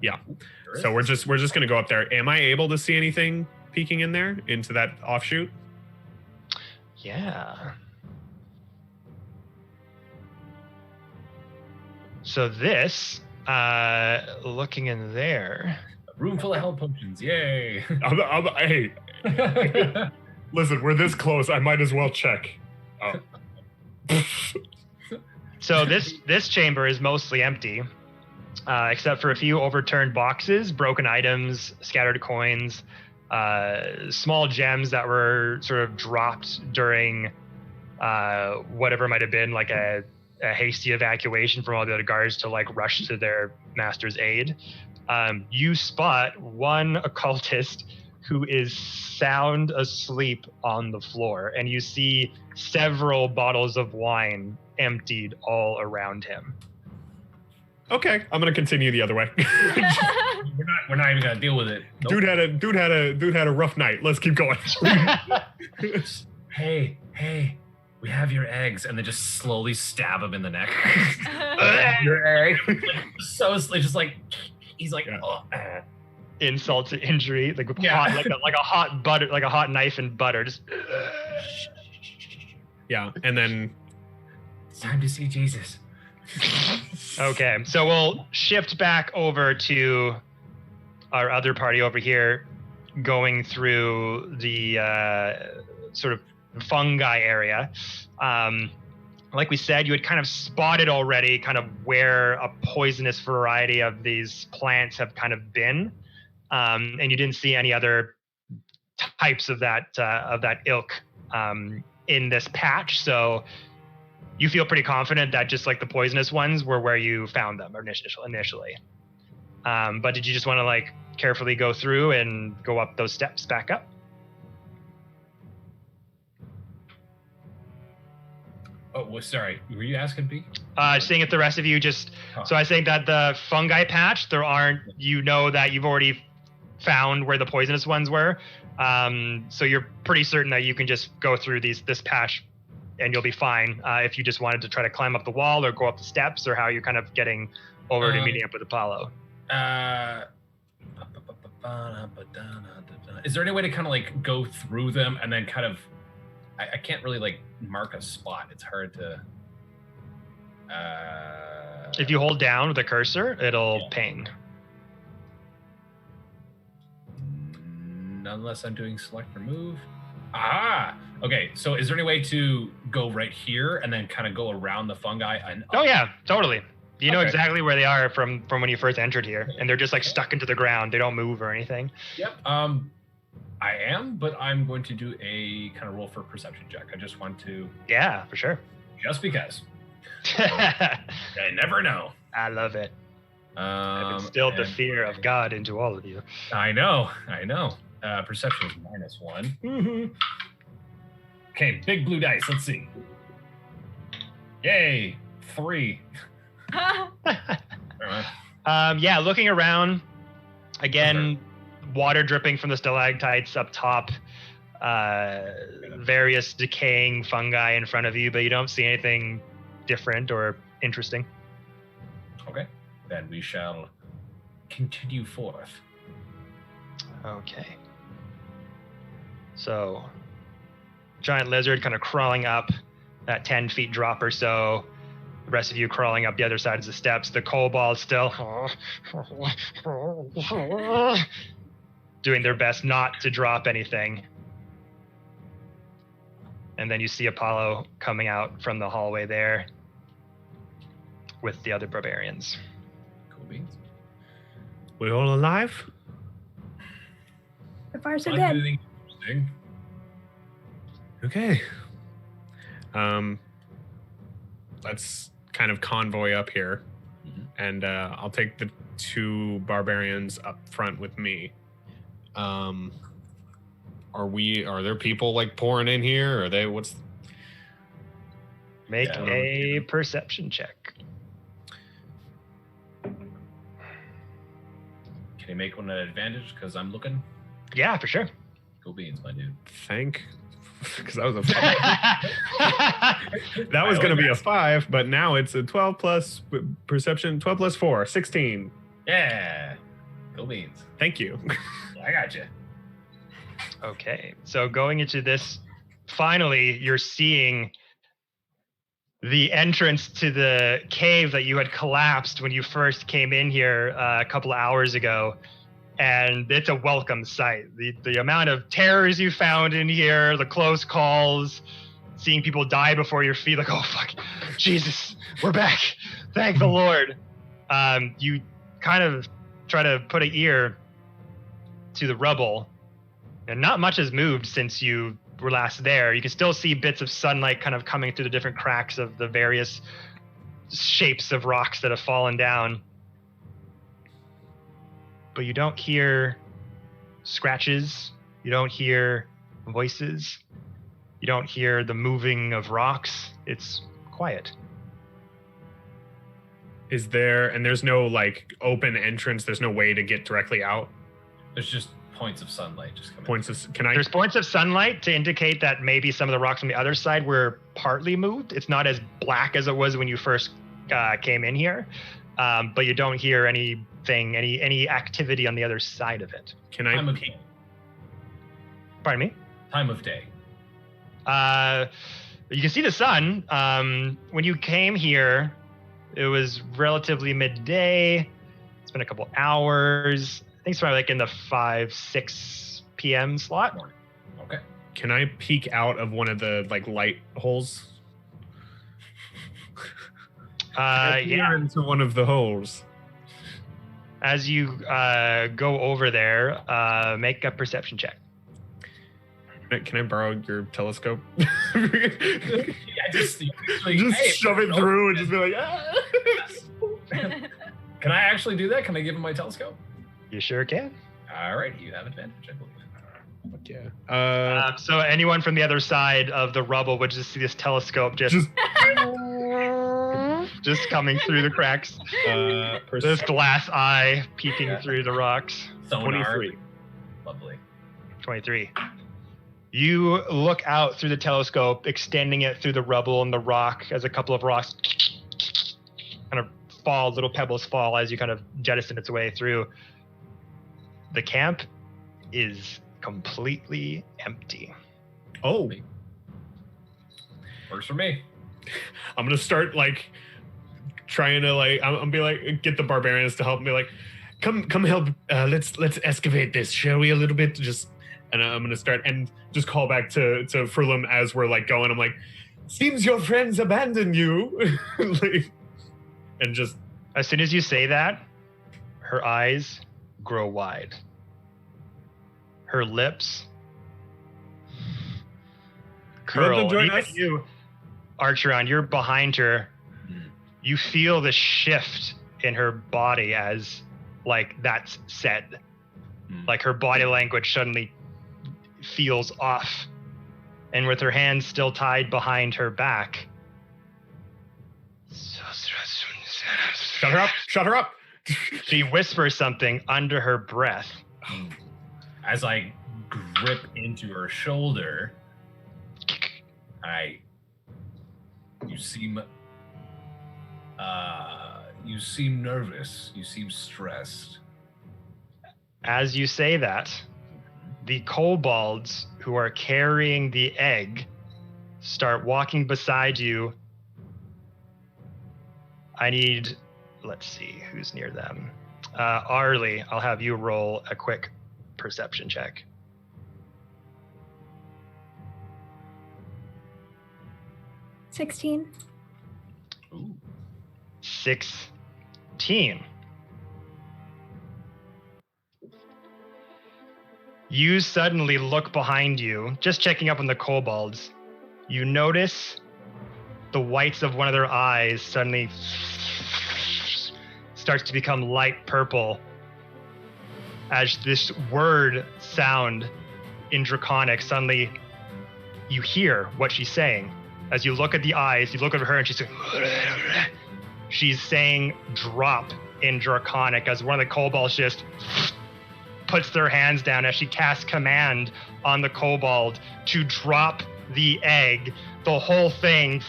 Yeah. There So is. we're just gonna go up there. Am I able to see anything peeking in there into that offshoot? Yeah. So this, looking in there. A room full of health potions. Yay! Hey, listen, we're this close. I might as well check. Oh. So this chamber is mostly empty, except for a few overturned boxes, broken items, scattered coins, small gems that were sort of dropped during whatever might have been like a hasty evacuation from all the other guards to like rush to their master's aid. You spot one occultist who is sound asleep on the floor, and you see several bottles of wine emptied all around him. Okay, I'm gonna continue the other way. We're not even gonna deal with it. Nope. Dude had a rough night. Let's keep going. Hey, we have your eggs, and then just slowly stab him in the neck. Your egg. So it's just like he's like, Insult to injury, like Yeah. hot, like a hot butter, like a hot knife and butter. Just Yeah, and then it's time to see Jesus. okay. So we'll shift back over to our other party over here, going through the sort of fungi area. Like we said, you had kind of spotted already kind of where a poisonous variety of these plants have kind of been. And you didn't see any other types of that ilk in this patch. So you feel pretty confident that just like the poisonous ones were where you found them initially. But did you just want to like carefully go through and go up those steps back up? Oh, well, sorry. Were you asking, B? Seeing if the rest of you just... So I think that the fungi patch, there aren't... You know that you've already found where the poisonous ones were. So you're pretty certain that you can just go through this patch and you'll be fine. If you just wanted to try to climb up the wall or go up the steps, or how you're kind of getting over to meeting up with Apollo. Is there any way to kind of like go through them and then kind of... I can't really like mark a spot. It's hard to... If you hold down with a cursor, it'll ping. Unless I'm doing select remove. Ah! Okay, so is there any way to go right here and then kind of go around the fungi? And Oh yeah, totally. You know Okay. exactly where they are from when you first entered here, and they're just like stuck into the ground. They don't move or anything. Yep. I am, but I'm going to do a kind of roll for perception check. I just want to, Yeah, for sure. just because. I never know. I love it. I've instilled the and- fear of God into all of you. I know. Perception is -1. Mm-hmm. Okay, big blue dice. Let's see. Yay, 3. Yeah, looking around, again, water dripping from the stalactites up top, various decaying fungi in front of you, but you don't see anything different or interesting. Okay, then we shall continue forth. Okay. So, giant lizard kind of crawling up that 10 feet drop or so. The rest of you crawling up the other side of the steps. The kobold still doing their best not to drop anything. And then you see Apollo coming out from the hallway there with the other barbarians. Cool beans. We all alive? So far, so Find good. anything interesting? Okay. Let's kind of convoy up here, and I'll take the 2 barbarians up front with me. Are there people like pouring in here? Or are they, what's... Make Yeah. a perception check. Can you make one at advantage? Because I'm looking. Yeah, for sure. Cool beans, my dude. Because that was a 5. That was going to be a 5, but now it's a 12 plus perception, 12 plus 4, 16. Yeah. Cool beans. Thank you. I got you. Okay, so going into this, finally, you're seeing the entrance to the cave that you had collapsed when you first came in here a couple of hours ago. And it's a welcome sight. The amount of terrors you found in here, the close calls, seeing people die before your feet, like, oh, fuck, Jesus, we're back. Thank the Lord. You kind of try to put an ear to the rubble, and not much has moved since you were last there. You can still see bits of sunlight kind of coming through the different cracks of the various shapes of rocks that have fallen down. But you don't hear scratches. You don't hear voices. You don't hear the moving of rocks. It's quiet. Is there, and there's no like open entrance, there's no way to get directly out? There's just points of sunlight just coming. Points of, can I? There's points of sunlight to indicate that maybe some of the rocks on the other side were partly moved. It's not as black as it was when you first came in here, but you don't hear anything, any activity on the other side of it. Can I? Pardon me? Time of day. You can see the sun. When you came here, it was relatively midday. It's been a couple hours. I think it's probably like in the 5-6 p.m. slot. Okay. Can I peek out of one of the like light holes? Yeah. Into one of the holes. As you go over there, make a perception check. Can I borrow your telescope? Just shove it through and just be like, ah! Can I actually do that? Can I give him my telescope? You sure can. All right, you have advantage, I believe. Yeah. So anyone from the other side of the rubble would just see this telescope just coming through the cracks. This glass eye peeking through the rocks. Sonar. 23. Lovely. 23. You look out through the telescope, extending it through the rubble and the rock as a couple of rocks kind of fall, little pebbles fall as you kind of jettison its way through. The camp is completely empty. Oh. Works for me. I'm gonna start like trying to like I'm be like get the barbarians to help me like come help let's excavate this, shall we, a little bit, just. And I'm gonna start and just call back to Furlum as we're like going. I'm like, seems your friends abandoned you. Like, and just as soon as you say that, her eyes grow wide. Her lips curl. join Even us? you, Archeron, you're behind her. You feel the shift in her body as like that's said. Like her body language suddenly feels off, and with her hands still tied behind her back. shut her up. She whispers something under her breath. As I grip into her shoulder, you seem nervous. You seem stressed. As you say that, the kobolds who are carrying the egg start walking beside you. Let's see who's near them. Arlie, I'll have you roll a quick perception check. $16. Ooh. 16. You suddenly look behind you, just checking up on the kobolds. You notice the whites of one of their eyes suddenly starts to become light purple as this word sound in Draconic, suddenly you hear what she's saying. As you look at the eyes, you look at her and she's saying drop in Draconic as one of the kobolds just puts their hands down as she casts command on the kobold to drop the egg. The whole thing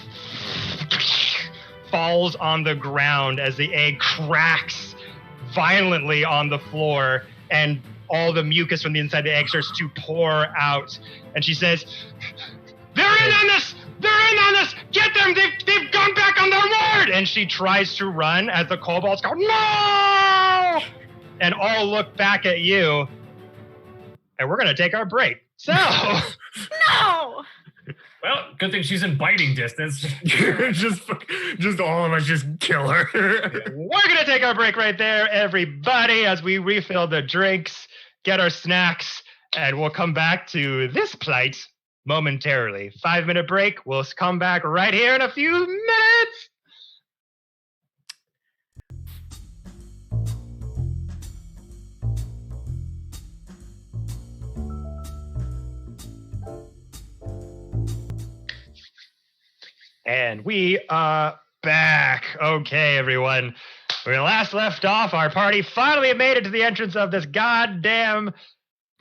falls on the ground as the egg cracks violently on the floor, and all the mucus from the inside of the egg starts to pour out. And she says, "They're in on this! They're in on this! Get them! They've gone back on their word!" And she tries to run as the kobolds go, "No!" And all look back at you. And we're going to take our break. So. No! Well, good thing she's in biting distance. just all of us just kill her. We're going to take our break right there, everybody, as we refill the drinks, get our snacks, and we'll come back to this plight momentarily. 5-minute break. We'll come back right here in a few minutes. And we are back. Okay, everyone. When we last left off, our party finally made it to the entrance of this goddamn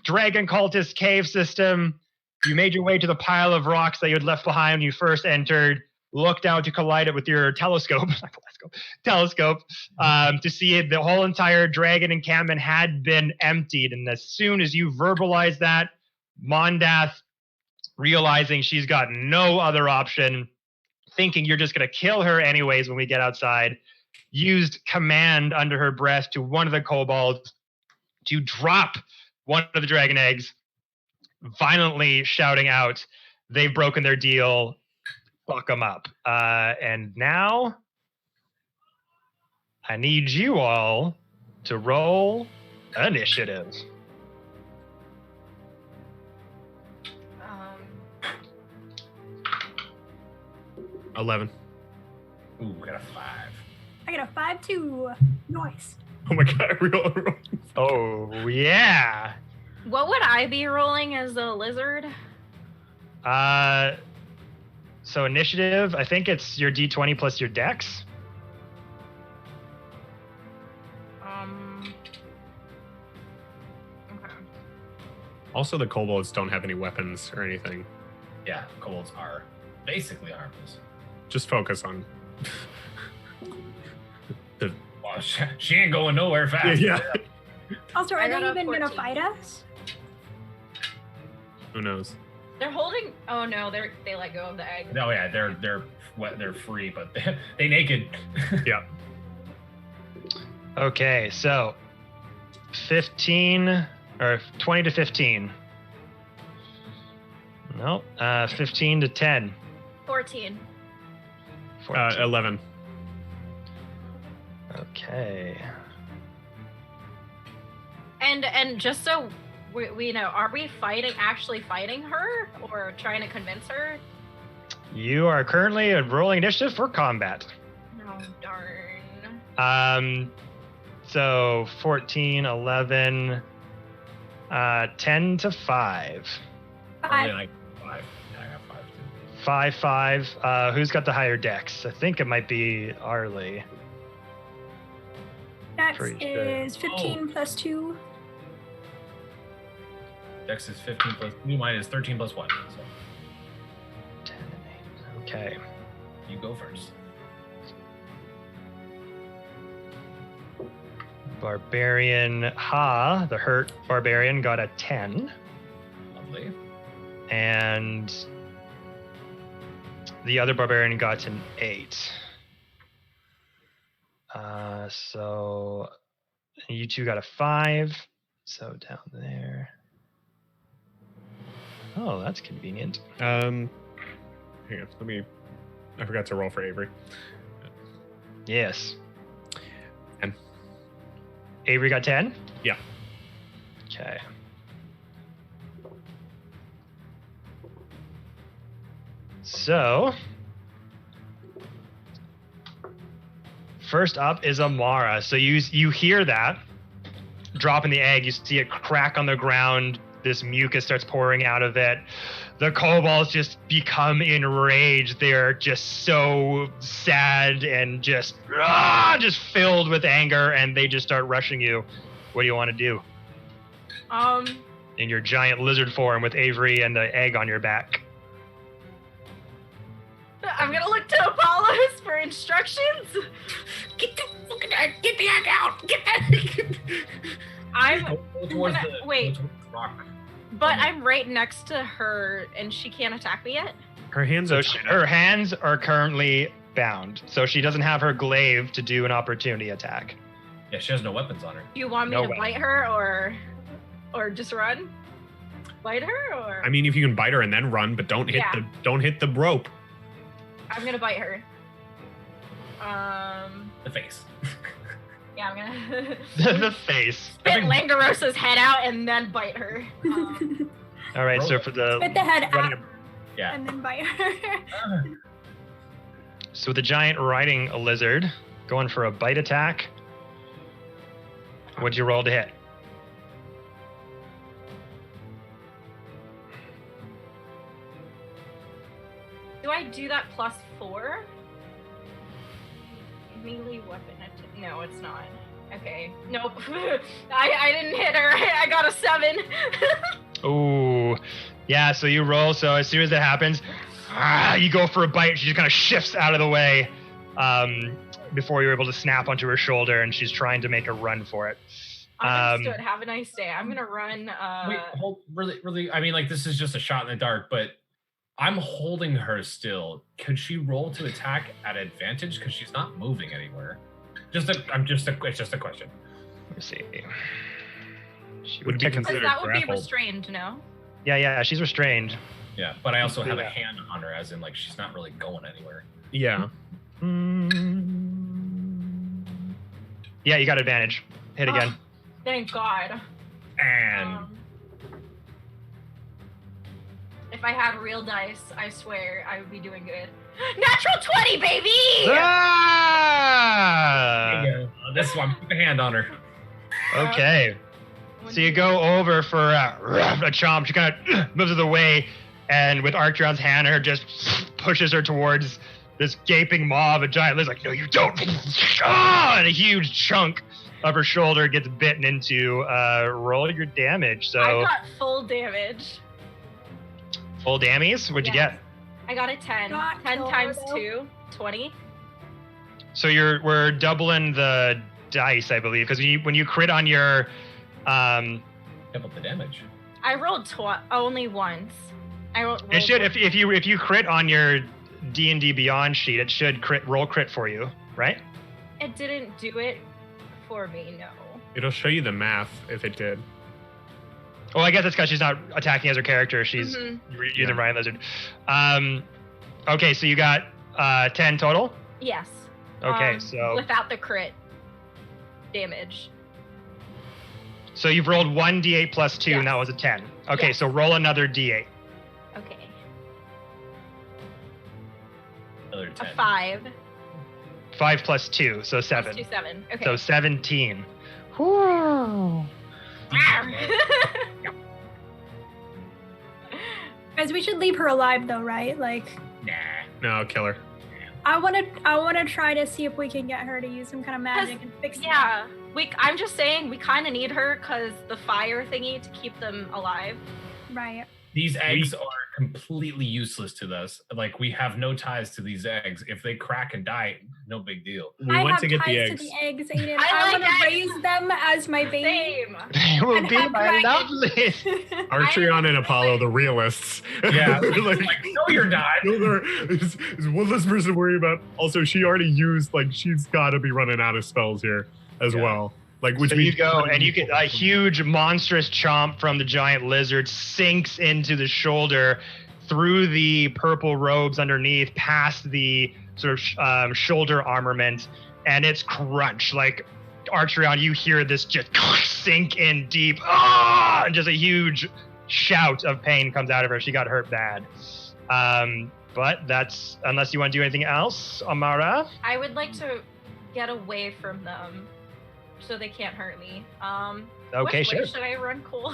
dragon cultist cave system. You made your way to the pile of rocks that you had left behind when you first entered, looked out to collide it with your telescope, to see the whole entire dragon encampment had been emptied. And as soon as you verbalized that, Mondath, realizing she's got no other option, thinking you're just going to kill her anyways when we get outside, used command under her breath to one of the kobolds to drop one of the dragon eggs, violently shouting out, they've broken their deal, fuck them up. And now I need you all to roll initiative. 11. Ooh, we got a 5. I got a 5-2. Nice. Oh my god, real. Oh, yeah. What would I be rolling as a lizard? So initiative, I think it's your D20 plus your dex. Okay. Also, the kobolds don't have any weapons or anything. Yeah, kobolds are basically harmless. Just focus on the. Well, she ain't going nowhere fast. Yeah. Also, I are they got a even gonna 14. fight us? Who knows? They're holding. Oh no, they let go of the egg. Oh yeah, they're free, but they naked. Yeah. Okay, so 15 or 20 to 15. Nope. 15 to 10. 14. 14. 11. Okay. And just so we know, are we actually fighting her, or trying to convince her? You are currently rolling initiative for combat. No, darn. So 14, 11, 10 to 5. Only like 5. Yeah, I got 5 too. 5, 5. Who's got the higher dex? I think it might be Arlie. Dex Pretty sure. is 15 plus 2. Dex is 15 plus 2. Mine is 13 plus 1. So 10 and 8. Okay. you go first. Barbarian the hurt barbarian, got a 10. Lovely. And the other barbarian got an 8. So you two got a 5. So down there. Oh, that's convenient. Hang on, I forgot to roll for Avery. Yes. 10. Avery got 10? Yeah. Okay. So, first up is Amara. So you hear that, dropping the egg, you see it crack on the ground, this mucus starts pouring out of it. The kobolds just become enraged. They're just so sad and just filled with anger, and they just start rushing you. What do you want to do? In your giant lizard form with Avery and the egg on your back. I'm gonna look to Apollos for instructions. Get the egg out! Get that! I'm Towards gonna, wait, towards the rock. but I'm right next to her, and she can't attack me yet. Her hands So are her hands are currently bound, so she doesn't have her glaive to do an opportunity attack. Yeah, she has no weapons on her. Do you want me No to way. bite her, or just run? Bite her, or I mean, if you can bite her and then run, but don't hit the rope. I'm gonna bite her. The face. Yeah, I'm gonna The face. spit Langarosa's head out and then bite her. All right, so Roll for the Spit the head running out. Yeah. and then bite her. So the giant riding a lizard, going for a bite attack. What'd you roll to hit? Do I do that +4? Melee weapon attack. No, it's not. Okay. Nope. I didn't hit her. I got a 7. Ooh. Yeah, so you roll. So as soon as that happens, you go for a bite. She just kind of shifts out of the way before you're able to snap onto her shoulder, and she's trying to make a run for it. Understood. Have a nice day. I'm going to run. Wait, really, I mean, like, this is just a shot in the dark, but I'm holding her still. Could she roll to attack at advantage? Because she's not moving anywhere. It's just a question. Let me see. She Would be technically- considered that would be grappled. restrained, no? Yeah, she's restrained. Yeah, but I also have a Yeah. hand on her, as in, like, she's not really going anywhere. Yeah. Yeah, you got advantage. Hit again. Oh, thank God. And If I had real dice, I swear I would be doing good. Natural 20, baby! Ah! there you go. This one, put the hand on her. Okay. So you go over for a chomp. She kind of moves out of the way, and with Arctron's hand, her just pushes her towards this gaping maw of a giant lizard. Like, no, you don't. And a huge chunk of her shoulder gets bitten into. Roll your damage. I So got full damage. full dammies. What'd you Yes. get? I got a 10. Got 10 killed, times though. 2, 20. So we're doubling the dice, I believe, because when you crit on your Step up the damage. I rolled only once. I rolled. it should if you crit on your D&D Beyond sheet, it should roll crit for you, right? It didn't do it for me. No. It'll show you the math if it did. Oh, I guess that's because she's not attacking as her character. She's Mhm. using Ryan Lizard. Okay, so you got 10 total? Yes. Okay, so without the crit damage. so you've rolled 1d8 plus 2, and Yes. that was a 10. Okay, Yes. so roll another d8. Okay. Another 10. A 5. 5 plus 2, so 7. Plus 2, 7. Okay. So 17. Whew. Guys, we should leave her alive though, right? Like, Nah. No, kill her. I wanna try to see if we can get her to use some kind of magic and fix them. Yeah. I'm just saying we kind of need her because the fire thingy to keep them alive. Right. These eggs are completely useless to us. Like, we have no ties to these eggs. If they crack and die, no big deal. We I went have to get the ties eggs. to the eggs, Aiden. I I like want to eggs. raise them as my baby. Same. They will And be have my dragons. lovely. Archeon and Apollo, the realists. Yeah. like, No, you're not. no, is one less person to worry about. Also, she already used, like, she's got to be running out of spells here as Yeah. well. Like, which So you means go and you get a huge monstrous chomp from the giant lizard, sinks into the shoulder, through the purple robes underneath, past the sort of shoulder armament, and it's crunch. Like, Archeon, you hear this just sink in deep, and just a huge shout of pain comes out of her. She got hurt bad. But that's, unless you want to do anything else, Amara. I would like to get away from them so they can't hurt me. Okay, which sure. way should I run, Cole?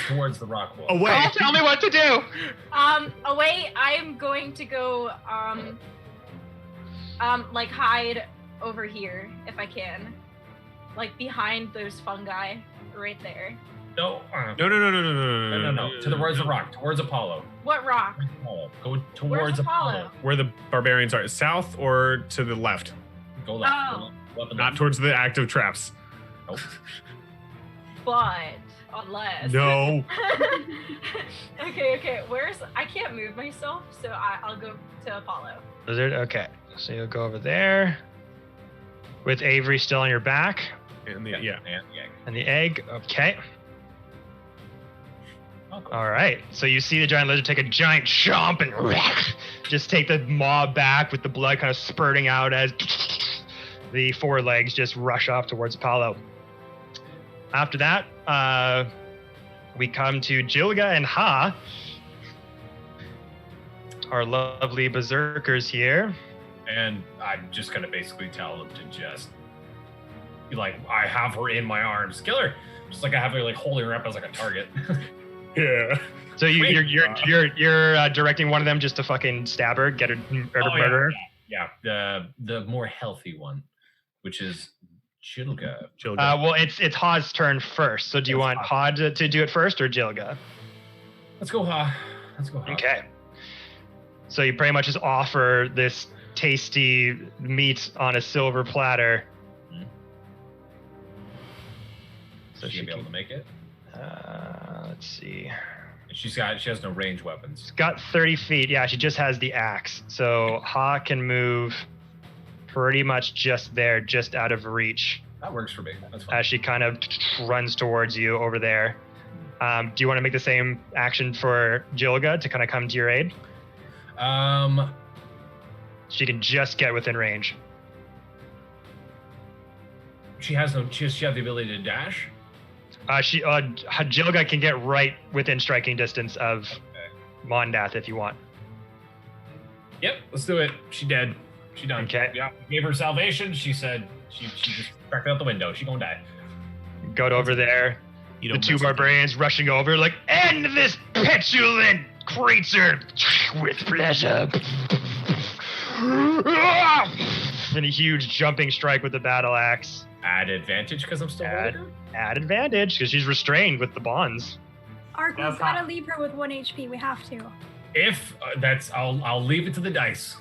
Towards the rock wall. away. Oh, tell me what to do. Away. I'm going to go, like hide over here if I can, like behind those fungi, right there. No. No. Towards the rock. Towards Apollo. What rock? Apollo. Go Where's towards Apollo? Where the barbarians are, south or to the left? Go left. Oh. Go left. Go up and Not left. towards the active traps. Nope. But unless. No. Okay. I can't move myself, so I'll go to Apollo. Lizard, okay. So you'll go over there with Avery still on your back And Yeah. yeah. and the egg. Okay. Oh, cool. All right. So you see the giant lizard take a giant chomp and just take the maw back with the blood kind of spurting out as the forelegs just rush off towards Apollo. After that, we come to Jilga and Ha. our lovely berserkers here. And I'm just gonna basically tell them to just, like, I have her in my arms, kill her. Just like I have her, like, holding her up as like a target. Yeah. So you're directing one of them just to fucking stab her, get her, murder her. Yeah, the more healthy one, which is Jilga. Well, it's Ha's turn first. So do you want Ha to do it first or Jilga? Let's go Ha. Okay. So you pretty much just offer this tasty meat on a silver platter. So she'll be able to make it. Let's see. She has no range weapons. She's got 30 feet. Yeah, she just has the axe. So Ha can move pretty much just there, just out of reach. That works for me. That's fine. As she kind of runs towards you over there. Do you want to make the same action for Jilga to kind of come to your aid? She can just get within range. She has the ability to dash? Jilga can get right within striking distance of Mondath if you want. Yep, let's do it. She dead. She done. Okay. Yeah, gave her salvation. She said she just cracked out the window. She gonna die. Go over there. The two barbarians rushing over, like, end this petulant creature with pleasure. And a huge jumping strike with the battle axe. Add advantage because I'm still holding her? Add advantage because she's restrained with the bonds. Ark, we've got to leave her with 1 HP. We have to. If I'll leave it to the dice.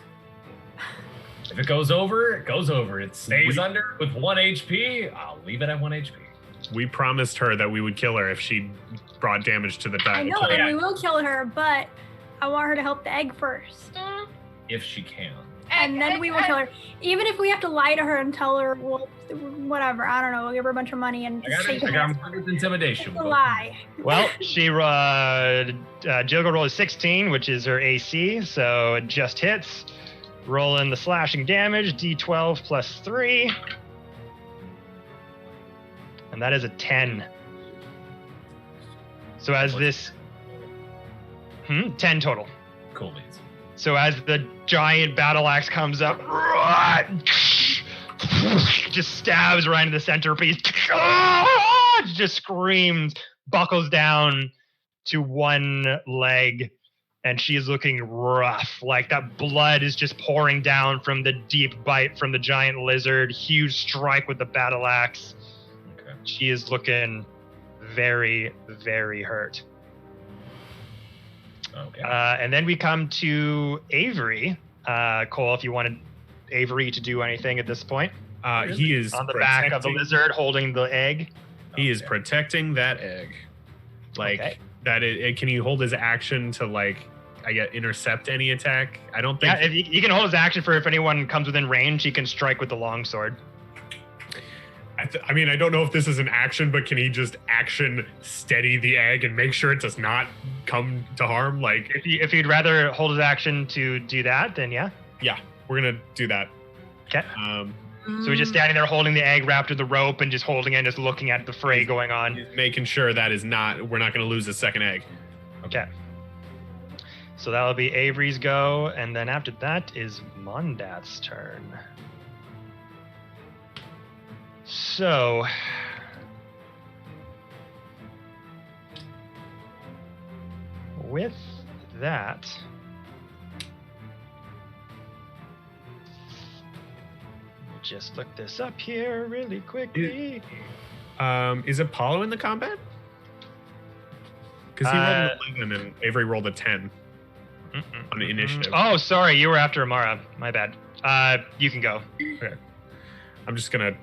If it goes over, it goes over. It stays under with 1 HP. I'll leave it at 1 HP. We promised her that we would kill her if she brought damage to the die. I know, and we will kill her, but I want her to help the egg first. If she can. And then we will kill her. Even if we have to lie to her and tell her, well, whatever, I don't know, we'll give her a bunch of money and I got intimidation. It's a lie. Well, Jilga rolled a 16, which is her AC, so it just hits. Roll in the slashing damage, D12 plus 3. And that is a 10. So as this... 10 total. Cool beans. So as the giant battle axe comes up, just stabs right in the centerpiece, just screams, buckles down to one leg, and she is looking rough. Like that blood is just pouring down from the deep bite from the giant lizard. Huge strike with the battle axe. Okay. She is looking very, very hurt. Okay. And then we come to Avery. Cole, if you wanted Avery to do anything at this point. He is on the back of the lizard holding the egg. He is protecting that egg. Like that. Can he hold his action to intercept any attack? I don't think. Yeah, he can hold his action for if anyone comes within range. He can strike with the longsword. I don't know if this is an action, but can he just action steady the egg and make sure it does not come to harm? Like, if you'd rather hold his action to do that, then yeah. Yeah, we're gonna do that. Okay. So he's just standing there holding the egg wrapped in the rope and just holding it and just looking at the fray going on. He's making sure we're not gonna lose a second egg. Okay. So that'll be Avery's go, and then after that is Mondath's turn. So, with that, just look this up here really quickly. Is Apollo in the combat? Because he rolled an 11 and Avery rolled a 10 on the initiative. Oh, sorry, you were after Amara. My bad. You can go. Okay. I'm just gonna.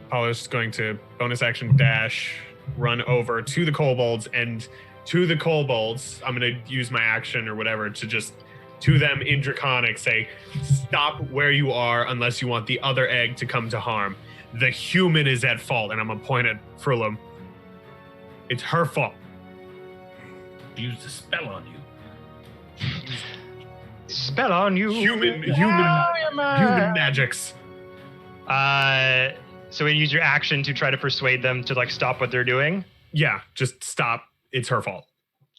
Apollo's going to bonus action dash, run over to the kobolds, and to the kobolds, I'm going to use my action or whatever to just, to them in Draconic, say, stop where you are unless you want the other egg to come to harm. The human is at fault, and I'm going to point at Frulum. It's her fault. Used a spell on you. Spell on you. Human magics. So you use your action to try to persuade them to stop what they're doing? Yeah, just stop. It's her fault.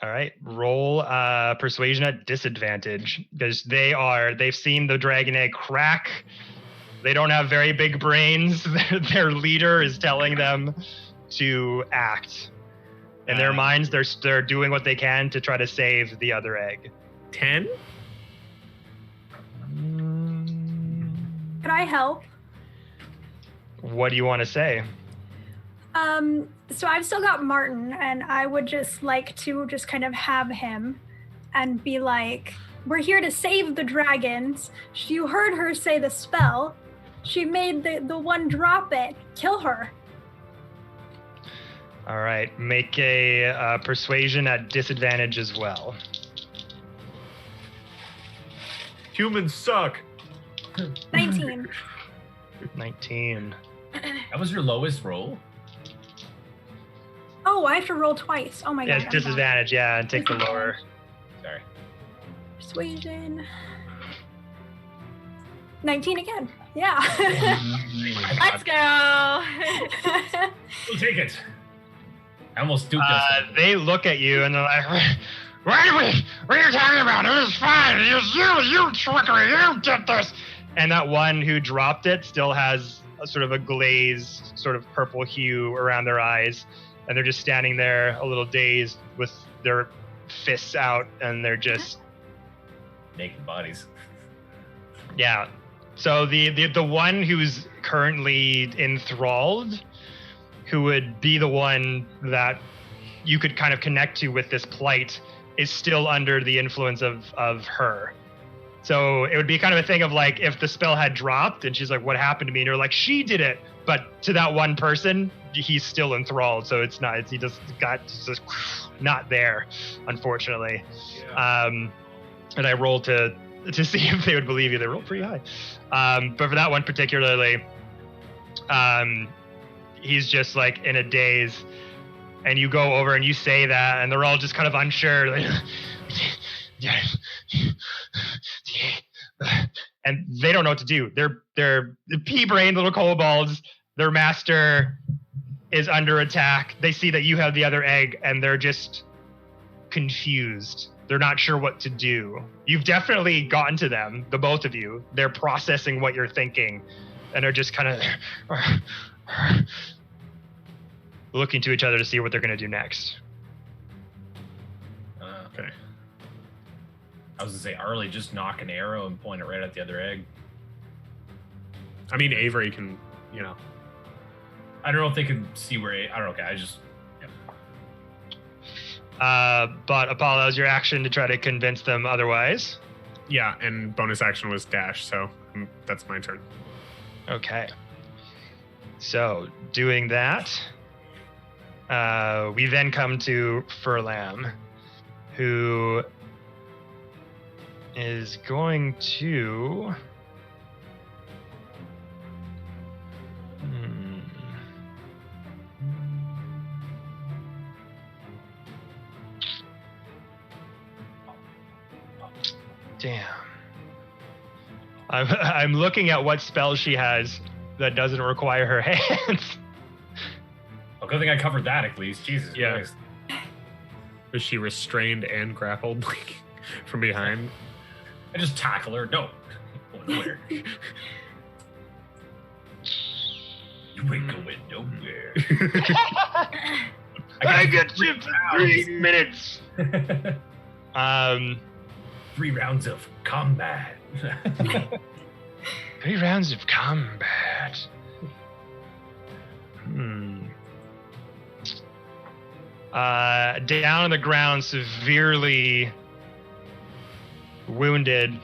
All right, roll persuasion at disadvantage because they've seen the dragon egg crack. They don't have very big brains. Their leader is telling them to act. In their minds, they're doing what they can to try to save the other egg. 10? Could I help? What do you want to say? So I've still got Martin, and I would just like to just kind of have him and be like, we're here to save the dragons. You heard her say the spell. She made the one drop it. Kill her. All right, make a persuasion at disadvantage as well. Humans suck. 19. 19. That was your lowest roll? Oh, I have to roll twice. Oh my Yeah, god. it's disadvantage, yeah, and take the lower. Sorry. Persuasion. 19 again. Yeah. Let's go. We'll take it. I almost duped us. They look at you and they're like, what are you talking about? It was fine. You trickery. You did this. And that one who dropped it still has a sort of a glazed, sort of purple hue around their eyes. And they're just standing there a little dazed with their fists out, and they're just Naked bodies. Yeah. So the one who's currently enthralled, who would be the one that you could kind of connect to with this plight, is still under the influence of her. So it would be kind of a thing of like, if the spell had dropped and she's like, what happened to me? And you're like, she did it. But to that one person, he's still enthralled. So he just not there, unfortunately. Yeah. And I rolled to see if they would believe you. They rolled pretty high. But for that one particularly, he's just like in a daze. And you go over and you say that, and they're all just kind of unsure. Like, and they don't know what to do. They're pea-brained little kobolds. Their master is under attack. They see that you have the other egg, and they're just confused. They're not sure what to do. You've definitely gotten to them, the both of you. They're processing what you're thinking, and are just kind of looking to each other to see what they're going to do next. Okay. I was gonna say, Arlie, just knock an arrow and point it right at the other egg. I mean, Avery can, I don't know if they can see where. I don't know. Okay, I just. But Apollo, that was your action to try to convince them otherwise. Yeah, and bonus action was dash, so that's my turn. Okay. So, doing that, we then come to Furlam, who is going to... Damn. I'm looking at what spells she has that doesn't require her hands. Oh, good thing I covered that at least. Jesus Yeah. Christ. Was she restrained and grappled from behind? I just tackle her. No. Going nowhere. You ain't going nowhere. I get you for 3 minutes. 3 rounds of combat. 3 rounds of combat. Down on the ground, severely wounded.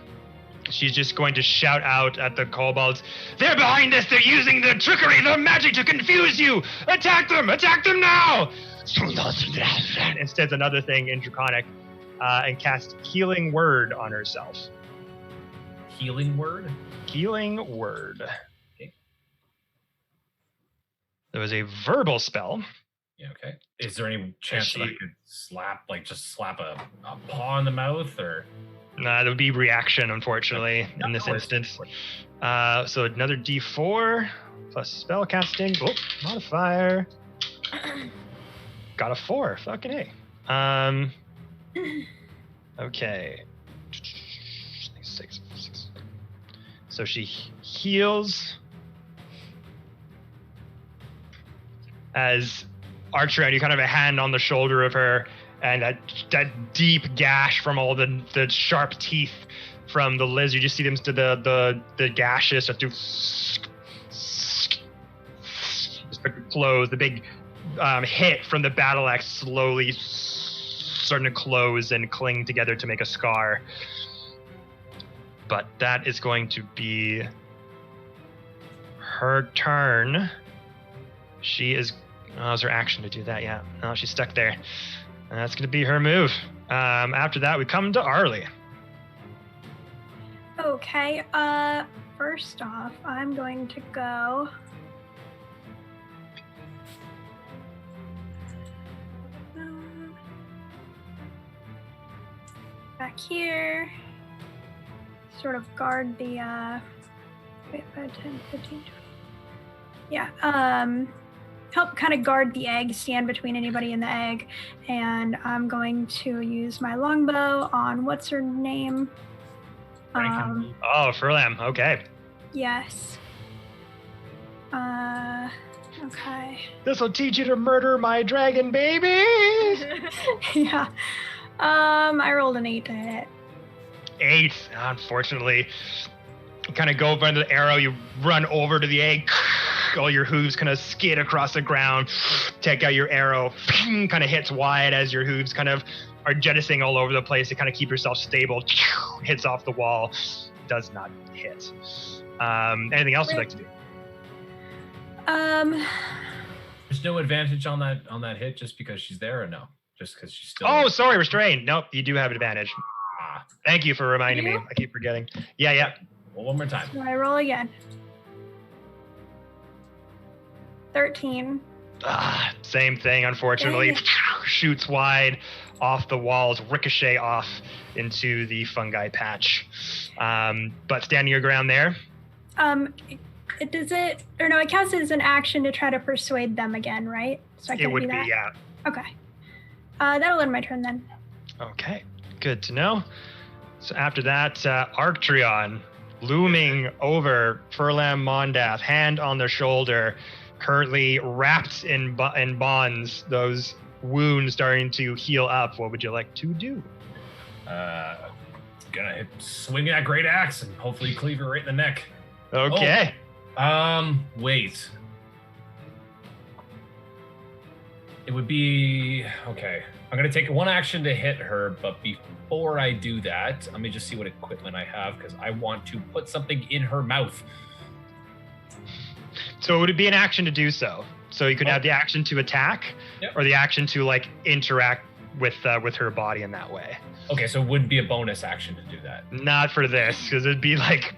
She's just going to shout out at the kobolds. They're behind us! They're using the trickery, the magic to confuse you! Attack them! Attack them now! And says another thing in Draconic, and cast Healing Word on herself. Healing word? Healing Word. Okay. There was a verbal spell. Yeah, okay. Is there any chance that I she- could just slap a paw in the mouth, or? That would be reaction, unfortunately, in this No, instance. So another D4 plus spell casting. Oh, modifier. Got a 4. Fucking A. Okay. 6. So she heals as Archer, and you kind of have a hand on the shoulder of her, and that deep gash from all the sharp teeth from the lizard. You just see them to the gashes start to close. The big hit from the battle axe slowly starting to close and cling together to make a scar. But that is going to be her turn. She is. Oh, it was her action to do that, yeah. No, she's stuck there. And that's going to be her move. After that, we come to Arlie. Okay, first off, I'm going to go... back here. Sort of guard the, 5, 10, 15, 20. Yeah, help kind of guard the egg, stand between anybody and the egg, and I'm going to use my longbow on what's her name? Furlam, okay. Yes. Okay. This will teach you to murder my dragon baby! Yeah. I rolled an 8 to hit. 8, unfortunately. You kind of go over the arrow, you run over to the egg, all your hooves kind of skid across the ground, take out your arrow, kind of hits wide as your hooves kind of are jettisoning all over the place to kind of keep yourself stable, hits off the wall, does not hit. Anything else you'd like to do? There's no advantage on that hit just because she's there, or no? Just because she's still... Oh, sorry, restrained. Nope, you do have an advantage. Thank you for reminding me. I keep forgetting. Yeah. Well, one more time. So I roll again. 13. Same thing, unfortunately. Shoots wide off the walls, ricochet off into the fungi patch. But standing your ground there. It counts as an action to try to persuade them again, right? So I it would be, yeah. Okay. That'll end my turn then. Okay, good to know. So after that, Arctreon, looming over Furlam Mondath, hand on their shoulder, currently wrapped in bonds, those wounds starting to heal up. What would you like to do? Gonna swing that great axe and hopefully cleave her right in the neck. Okay. Wait. It would be... Okay. I'm going to take one action to hit her, but before I do that, let me just see what equipment I have, because I want to put something in her mouth. So it would be an action to do so. So you could have the action to attack, or the action to, like, interact with her body in that way. Okay, so it would be a bonus action to do that. Not for this, because it'd be, like,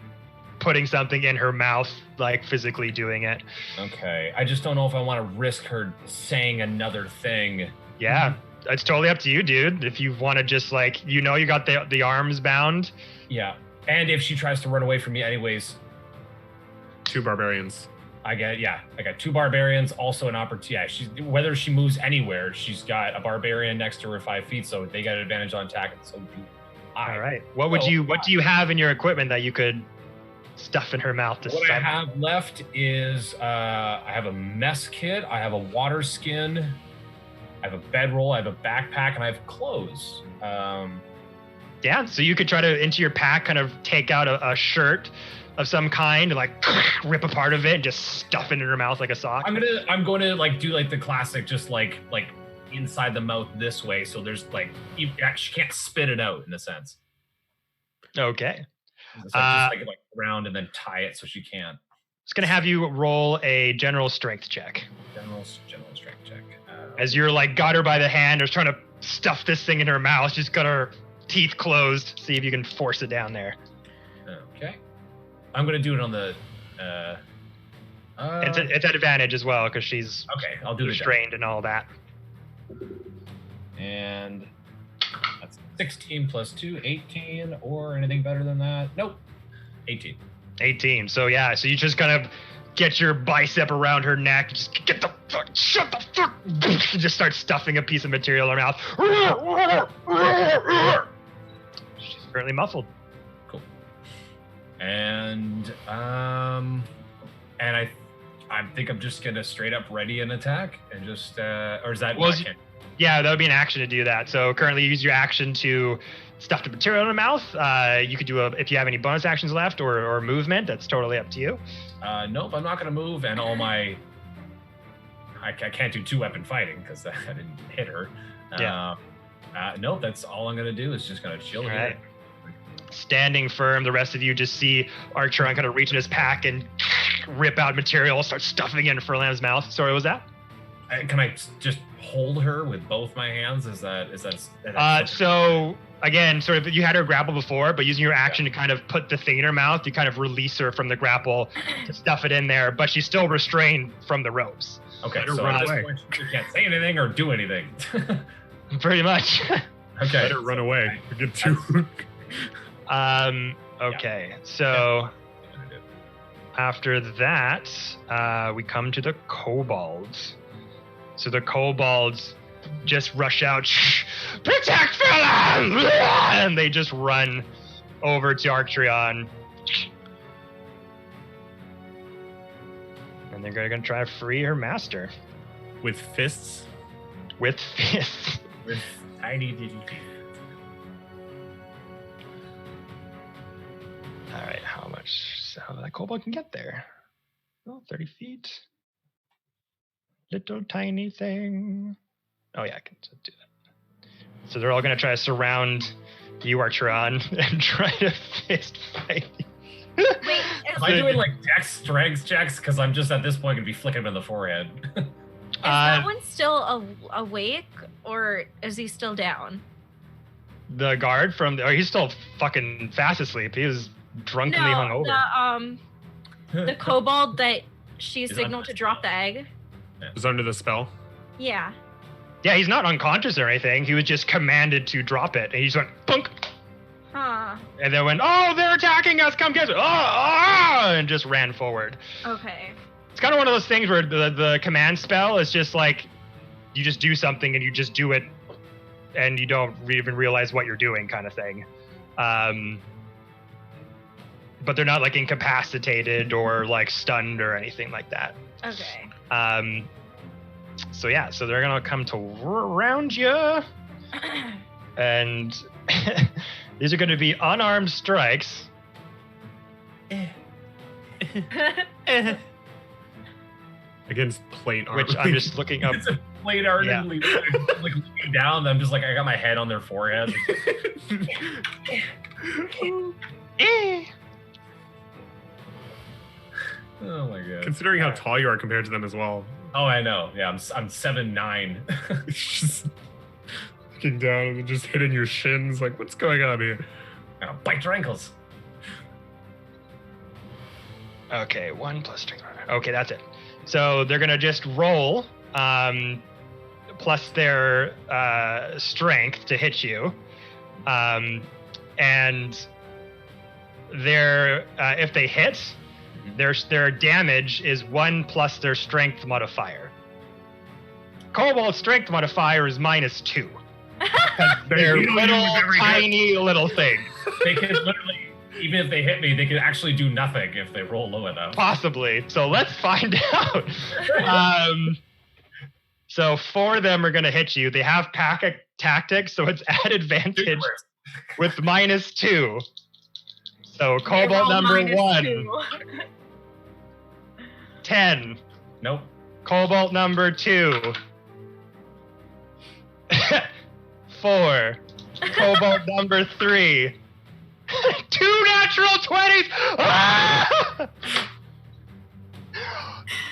putting something in her mouth, like physically doing it. Okay, I just don't know if I want to risk her saying another thing. Yeah, it's totally up to you, dude. If you want to just like, you got the arms bound. Yeah, and if she tries to run away from me anyways. 2 barbarians. I got 2 barbarians, also an opportunity. Yeah, whether she moves anywhere, she's got a barbarian next to her 5 feet, so they got an advantage on attack, and so do I. All right. What do you have in your equipment that you could stuff in her mouth to What I have left is I have a mess kit, I have a water skin, I have a bedroll, I have a backpack, and I have clothes. Yeah, so you could try to, into your pack, kind of take out a shirt of some kind and like rip a part of it and just stuff it in her mouth like a sock. I'm going to like do like the classic, just like inside the mouth this way, so there's like she can't spit it out in a sense. Okay. It's like just like around and then tie it so she can't. It's gonna have you roll a general strength check. General strength check. As you're like got her by the hand, or trying to stuff this thing in her mouth. She's got her teeth closed. See if you can force it down there. Okay. I'm gonna do it on the. It's at advantage as well because she's okay. I'll do restrained and all that. And that's 16 plus 2, 18, or anything better than that. Nope. 18. So yeah, so you just kind of get your bicep around her neck, just get the shut the fuck. Just starts stuffing a piece of material in her mouth. She's currently muffled. Cool. And I think I'm just gonna straight up ready an attack and just or is that? Yeah, that would be an action to do that. So currently, you use your action to stuff the material in the mouth. You could do if you have any bonus actions left or movement. That's totally up to you. Nope, I'm not gonna move, and all my I can't do 2-weapon fighting because I didn't hit her. Nope, that's all I'm gonna do is just gonna chill here. Right. Standing firm, the rest of you just see Archeron kind of reach in his pack and rip out material, start stuffing it in Furlan's mouth. Sorry, what was that? Can I just hold her with both my hands? Is that so again, sort of you had her grapple before, but using your action to kind of put the thing in her mouth, you kind of release her from the grapple to stuff it in there, but she's still restrained from the ropes. Okay, so at this point, she can't say anything or do anything. Pretty much. Okay. Let her run away. Get too. Okay, so after that, we come to the kobolds. So the kobolds just rush out, protect Furlan! And they just run over to Archeron. And they're gonna try to free her master. With fists? With fists. With tiny ditty feet. Alright, how that kobold can get there? Oh, 30 feet. Little tiny thing. Oh yeah, I can do that. So they're all gonna try to surround you, Archeron, and try to fist fight you. Wait, Am I doing like dex strength checks? Because I'm just at this point gonna be flicking him in the forehead. is that one still awake, or is he still down? The guard he's still fucking fast asleep. He was drunkenly hungover. The kobold that she signaled to drop the egg. Was under the spell? Yeah. Yeah, he's not unconscious or anything. He was just commanded to drop it, and he just went punk. Huh. And then went, oh, they're attacking us! Come get it! And just ran forward. Okay. It's kind of one of those things where the command spell is just like you just do something and you just do it, and you don't even realize what you're doing, kind of thing. But they're not like incapacitated or like stunned or anything like that. Okay. So yeah, so they're gonna come to around you, and these are gonna be unarmed strikes. Against plate armor. Which I'm just looking up. It's a plate armor, like looking down. I'm just like, I got my head on their forehead. Oh my god. Considering how tall you are compared to them as well. Oh, I know. Yeah, I'm 7'9". It's just looking down and just hitting your shins. Like, what's going on here? I'll bite your ankles. Okay, 1 plus strength. Okay, that's it. So they're gonna just roll plus their strength to hit you, and their if they hit, their damage is 1 plus their strength modifier. Kobold's strength modifier is -2. They're little tiny little things. They can literally, even if they hit me, they can actually do nothing if they roll low enough. Possibly. So let's find out. So 4 of them are going to hit you. They have pack tactics, so it's at advantage with -2. So Kobold number 1. 10. Nope. Kobold number 2. 4. Kobold number 3. 2 natural 20s! Ah!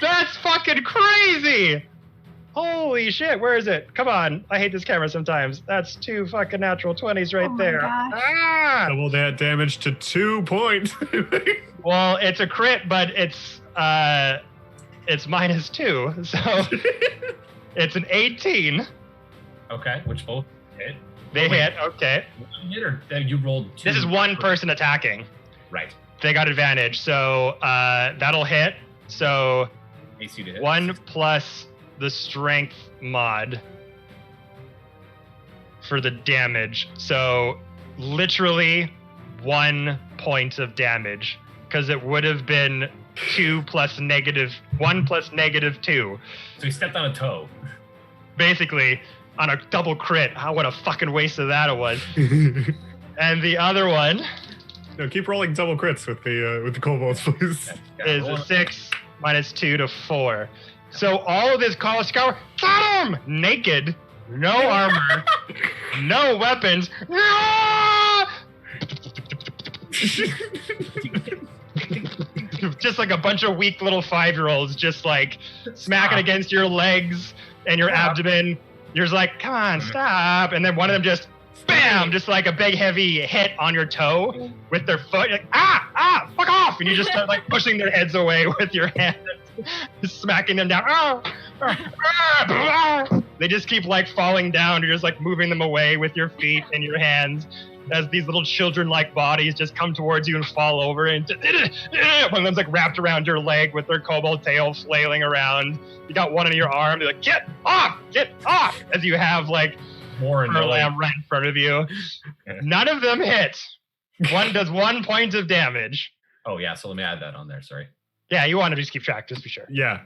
That's fucking crazy! Holy shit, where is it? Come on, I hate this camera sometimes. That's 2 fucking natural 20s right there. Ah! Double that damage to 2 points. Well, it's a crit, but it's -2, so it's an 18. Okay, which both hit. They hit, okay. One hit, or you rolled 2? This is one person attacking. Right. They got advantage, so that'll hit. So AC to hit. 1 plus the strength mod for the damage. So literally 1 point of damage, because it would have been 2 plus negative 1 plus negative 2. So he stepped on a toe. Basically, on a double crit. What a fucking waste of that it was. And the other one No, keep rolling double crits with the kobolds, please. is a 6 minus 2 to 4. So all of this call scour, got him! Naked, no armor, no weapons. Just like a bunch of weak little 5-year-olds just like smacking against your legs and your abdomen. You're just like, come on, stop. And then one of them just, bam, just like a big heavy hit on your toe with their foot. You're like, fuck off. And you just start like pushing their heads away with your hand, smacking them down. They just keep like falling down. You're just like moving them away with your feet and your hands as these little children-like bodies just come towards you and fall over. And one of them's like wrapped around your leg with their kobold tail flailing around. You got one in your arm. You're like, get off! As you have like More Lamb right in front of you. None of them hit. One does 1 point of damage. Oh yeah, so let me add that on there. Sorry. Yeah, you want to just keep track, just be sure. Yeah.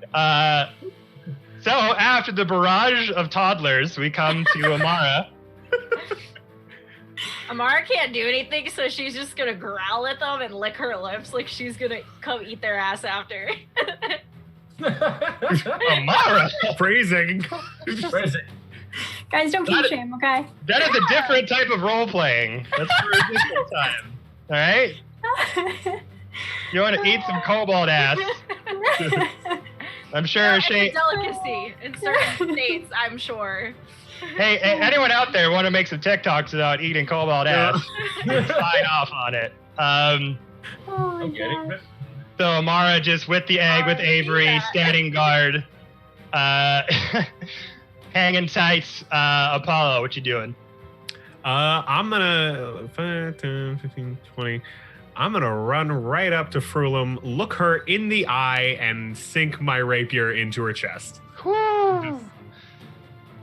So after the barrage of toddlers, we come to Amara. Amara can't do anything, so she's just gonna growl at them and lick her lips like she's gonna come eat their ass after. Amara! Phrasing. Guys, don't keep shame, okay? That is a different type of role playing. That's for a different time. All right? You want to eat some kobold ass? I'm sure It's a Shane. delicacy in certain states, I'm sure. Hey, anyone out there want to make some TikToks about eating kobold ass? Sign off on it. Oh my God. So Amara just with the egg with Avery, standing guard, hanging tight. Apollo, what you doing? I'm gonna 5, 10, 15, 20. I'm gonna run right up to Frulum, look her in the eye, and sink my rapier into her chest.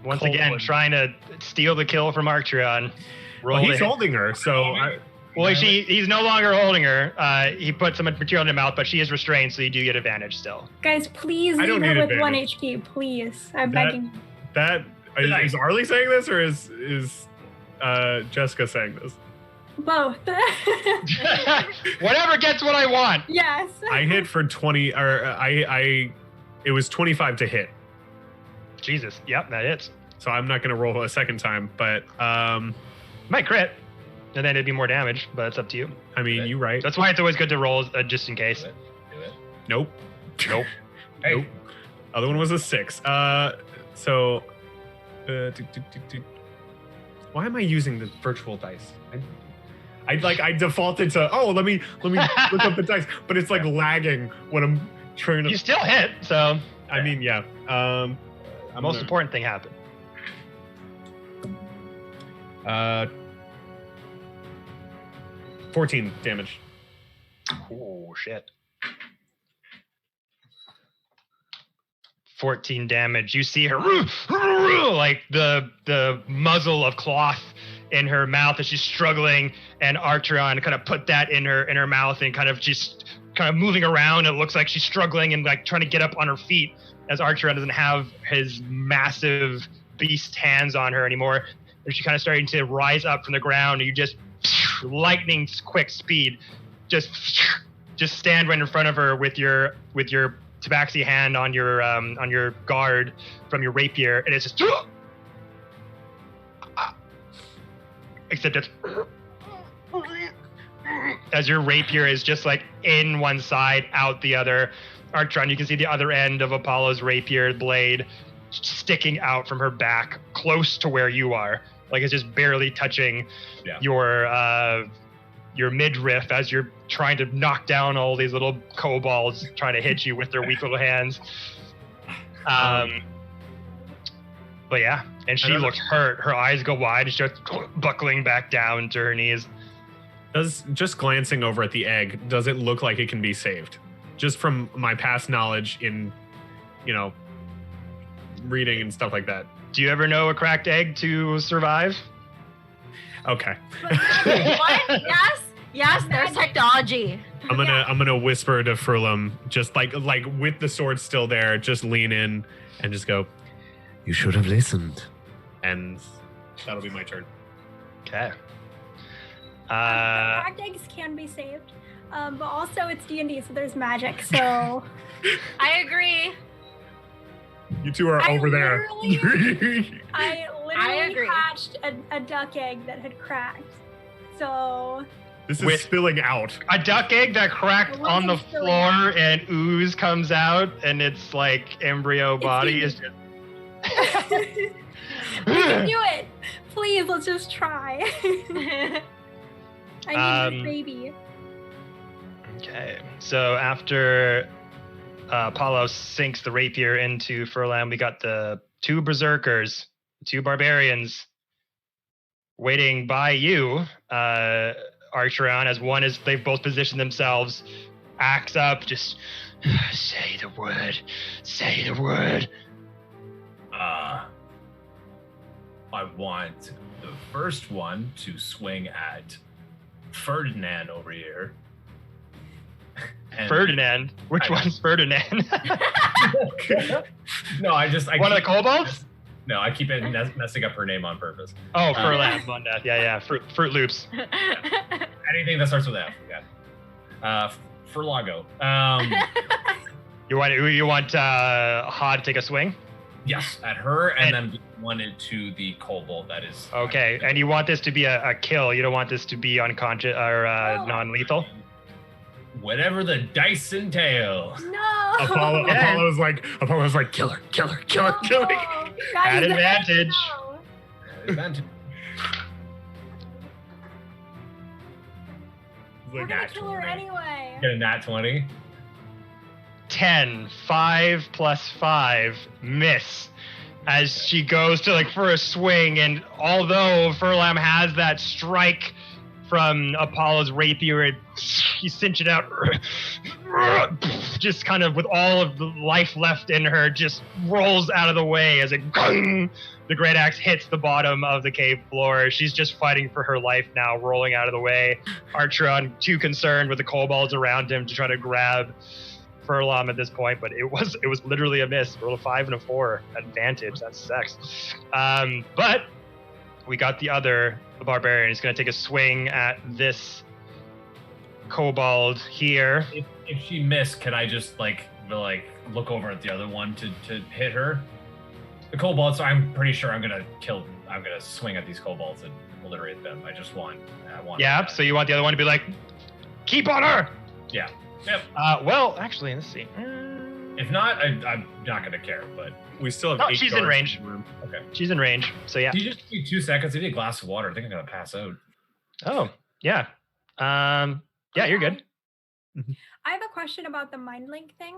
Once again, trying to steal the kill from Archeon. Well, he's holding her, so. He's no longer holding her. He put some material in her mouth, but she is restrained, so you do get advantage still. Guys, please I don't leave her need with 1 advantage. HP, please. I'm begging. Is Arlie saying this, or is Jessica saying this? Both. Whatever gets what I want. Yes. I hit for 20, or it was 25 to hit. Jesus, yep, that hits. So I'm not gonna roll a second time, but Might crit, and then it'd be more damage, but it's up to you. I mean, you're right. That's why it's always good to roll just in case. Do it. Nope. Nope. Hey. Nope. Other one was a 6. So. Why am I using the virtual dice? I defaulted to let me look up the dice, but it's like lagging when I'm trying to. You still hit, so I mean, yeah. the most important thing happened. 14 damage. Oh shit. 14 damage. You see her like the muzzle of cloth in her mouth as she's struggling, and Archeon kind of put that in her mouth and kind of just kind of moving around. It looks like she's struggling and like trying to get up on her feet as Archeon doesn't have his massive beast hands on her anymore. And she's kind of starting to rise up from the ground, and you just lightning quick speed, just stand right in front of her with your tabaxi hand on your guard from your rapier, and it's just except it's as your rapier is just like in one side, out the other. Archeon, you can see the other end of Apollo's rapier blade sticking out from her back, close to where you are. Like it's just barely touching your midriff as you're trying to knock down all these little kobolds trying to hit you with their weak little hands. But yeah, and she looks hurt. Her eyes go wide. She starts buckling back down to her knees. Just glancing over at the egg, does it look like it can be saved? Just from my past knowledge in, reading and stuff like that. Do you ever know a cracked egg to survive? Okay. What? Yes, there's technology. I'm gonna whisper to Furlum, just like with the sword still there, just lean in and just go, "You should have listened," and that'll be my turn. Okay. Cracked eggs can be saved, but also it's D&D, so there's magic. So I agree. You two are over there. I literally agree. hatched a duck egg that had cracked. So This is With- spilling out. A duck egg that cracked It on the wasn't silly. floor and ooze comes out, and it's like embryo body is just. we can do it. Please, let's just try. I need this baby. Okay, so after Apollo sinks the rapier into Furlan, we got the two berserkers, two barbarians, waiting by you, Archeron, as one is they've both positioned themselves, axe up, just say the word, say the word. I want the first one to swing at Ferdinand over here. And- Ferdinand, which one's Ferdinand? No, I One of the kobolds? No, I keep messing up her name on purpose. Oh, Furlan, yeah, Fruit Loops. Anything that starts with F, yeah. Furlago. You want Hod to take a swing? Yes, at her, and then one into the kobold that is. Okay, and you want this to be a kill. You don't want this to be unconscious or non-lethal. Whatever the dice entail. No. Apollo's like, kill her. No. Guys, At advantage. no. Advantage. We're gonna kill her anyway. Get a nat 20. 10, 5 plus 5, miss. As she goes to for a swing, and although Furlam has that strike from Apollo's rapier, you cinch it out, just kind of with all of the life left in her, just rolls out of the way as the great axe hits the bottom of the cave floor. She's just fighting for her life now, rolling out of the way. Archeron, too concerned with the kobolds around him to try to grab Furlam at this point, but it was literally a miss. Roll a 5 and a 4 advantage. That sucks. But we got the barbarian. He's going to take a swing at this kobold here. If she missed, can I just look over at the other one to hit her? The kobolds. I'm pretty sure I'm gonna swing at these kobolds and obliterate them. I want. Yeah. So you want the other one to be like, keep on her. Yeah. Yep. Well, actually, let's see. If not, I'm not gonna care. But we still have. No, 8 she's in guards range. the room. okay. She's in range. So yeah. You just give me 2 seconds. I need a glass of water. I think I'm gonna pass out. Oh, yeah. Yeah, you're good. I have a question about the mind link thing.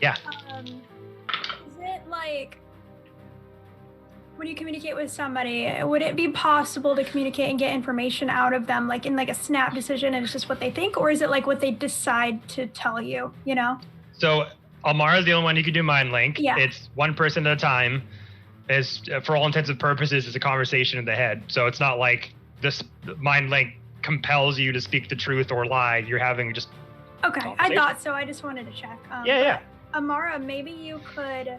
Yeah. Is it like when you communicate with somebody, would it be possible to communicate and get information out of them like in a snap decision and it's just what they think, or is it like what they decide to tell you, So Almara's the only one who can do mind link. Yeah. It's one person at a time. Is for all intents and purposes, it's a conversation in the head. So it's not like this mind link compels you to speak the truth or lie. You're having just Okay, I thought so. I just wanted to check. yeah. Amara, maybe you could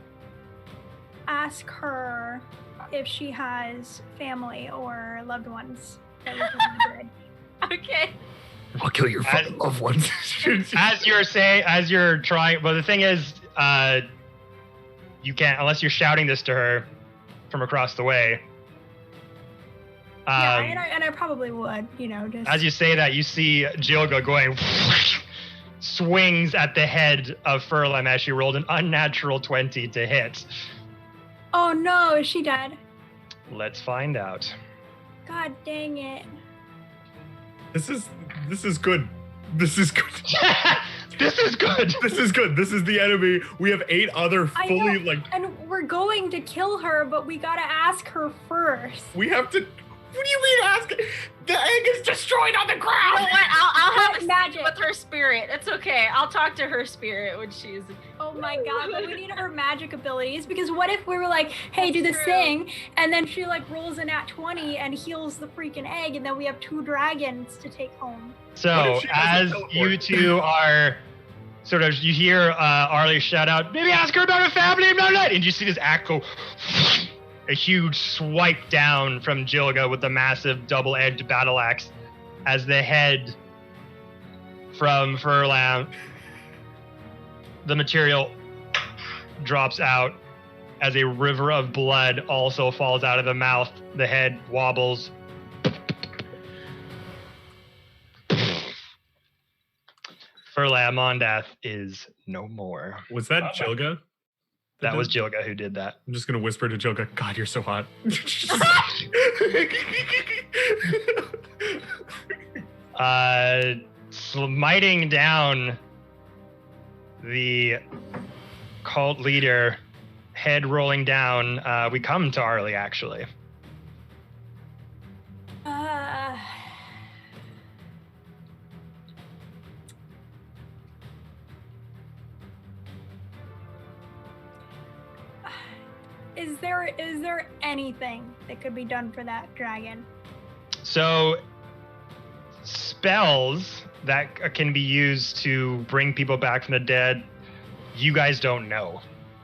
ask her if she has family or loved ones that live in Madrid. Okay. I'll kill your fucking loved ones. as you're trying. Well, the thing is, you can't unless you're shouting this to her from across the way. Yeah, and I probably would, just As you say that, you see Jilga going swings at the head of Furlam as she rolled an unnatural 20 to hit. Oh no, is she dead? Let's find out. God dang it. This is good. This is good. This is good. This is good. This is the enemy. We have 8 other I fully know, and we're going to kill her, but we gotta ask her first. we have to What do you mean ask? The egg is destroyed on the You ground. know what? I'll have a Magic. magic with her spirit. It's okay. I'll talk to her spirit when she's. Oh my god, but we need her magic abilities because what if we were like, hey, do That's this true. thing, and then she like rolls a nat 20 and heals the freaking egg, and then we have 2 dragons to take home. What So if she doesn't as teleport? you two are sort of, you hear Arlie shout out, maybe ask her about her family, blah, blah, and you see this axe go, a huge swipe down from Jilga with the massive double-edged battle axe as the head from Furlam, the material drops out as a river of blood also falls out of the mouth. The head wobbles. Furlam Mondath is no more. Was that Jilga? That was Jilga who did that. I'm just gonna whisper to Jilga, God, you're so hot. Smiting down the cult leader, head rolling down, we come to Arlie, actually. Is there anything that could be done for that dragon? So, spells that can be used to bring people back from the dead, you guys don't know,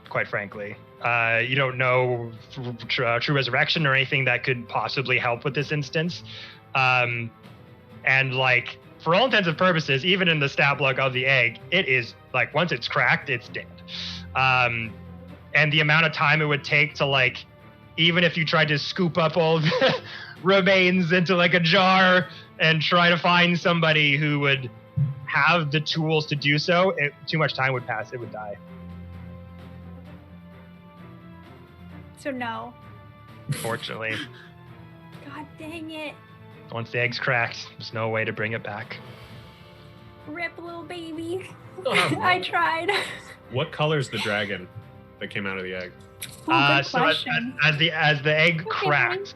quite frankly. You don't know true resurrection or anything that could possibly help with this instance. And like, for all intents and purposes, even in the stat block of the egg, it is like, once it's cracked, it's dead. And the amount of time it would take to like, even if you tried to scoop up all of the remains into like a jar and try to find somebody who would have the tools to do so, too much time would pass, it would die. So no. Unfortunately. God dang it. Once the egg's cracked, there's no way to bring it back. Rip, little baby. Still have I one. tried. What color's the dragon that came out of the egg? Good So question. as the egg Okay. cracked,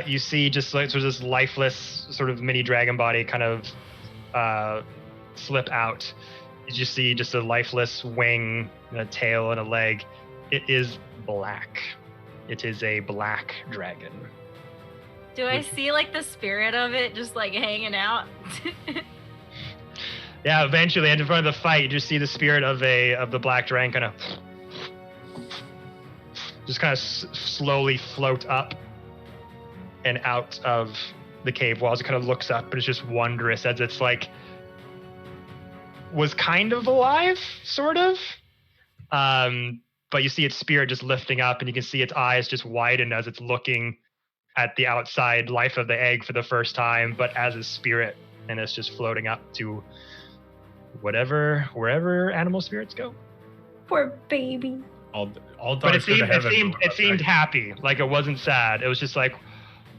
you see just like sort of this lifeless sort of mini dragon body kind of slip out. You just see just a lifeless wing and a tail and a leg. It is black. It is a black dragon. Do I see like the spirit of it just like hanging out? Yeah, eventually, in front of the fight, you just see the spirit of the black dragon kind of just kind of slowly float up and out of the cave walls. It kind of looks up, but it's just wondrous as it's like was kind of alive, sort of. But you see its spirit just lifting up, and you can see its eyes just widen as it's looking at the outside life of the egg for the first time, but as a spirit, and it's just floating up to wherever animal spirits go. Poor baby. All But dogs go to heaven. it seemed happy, like it wasn't sad. It was just like,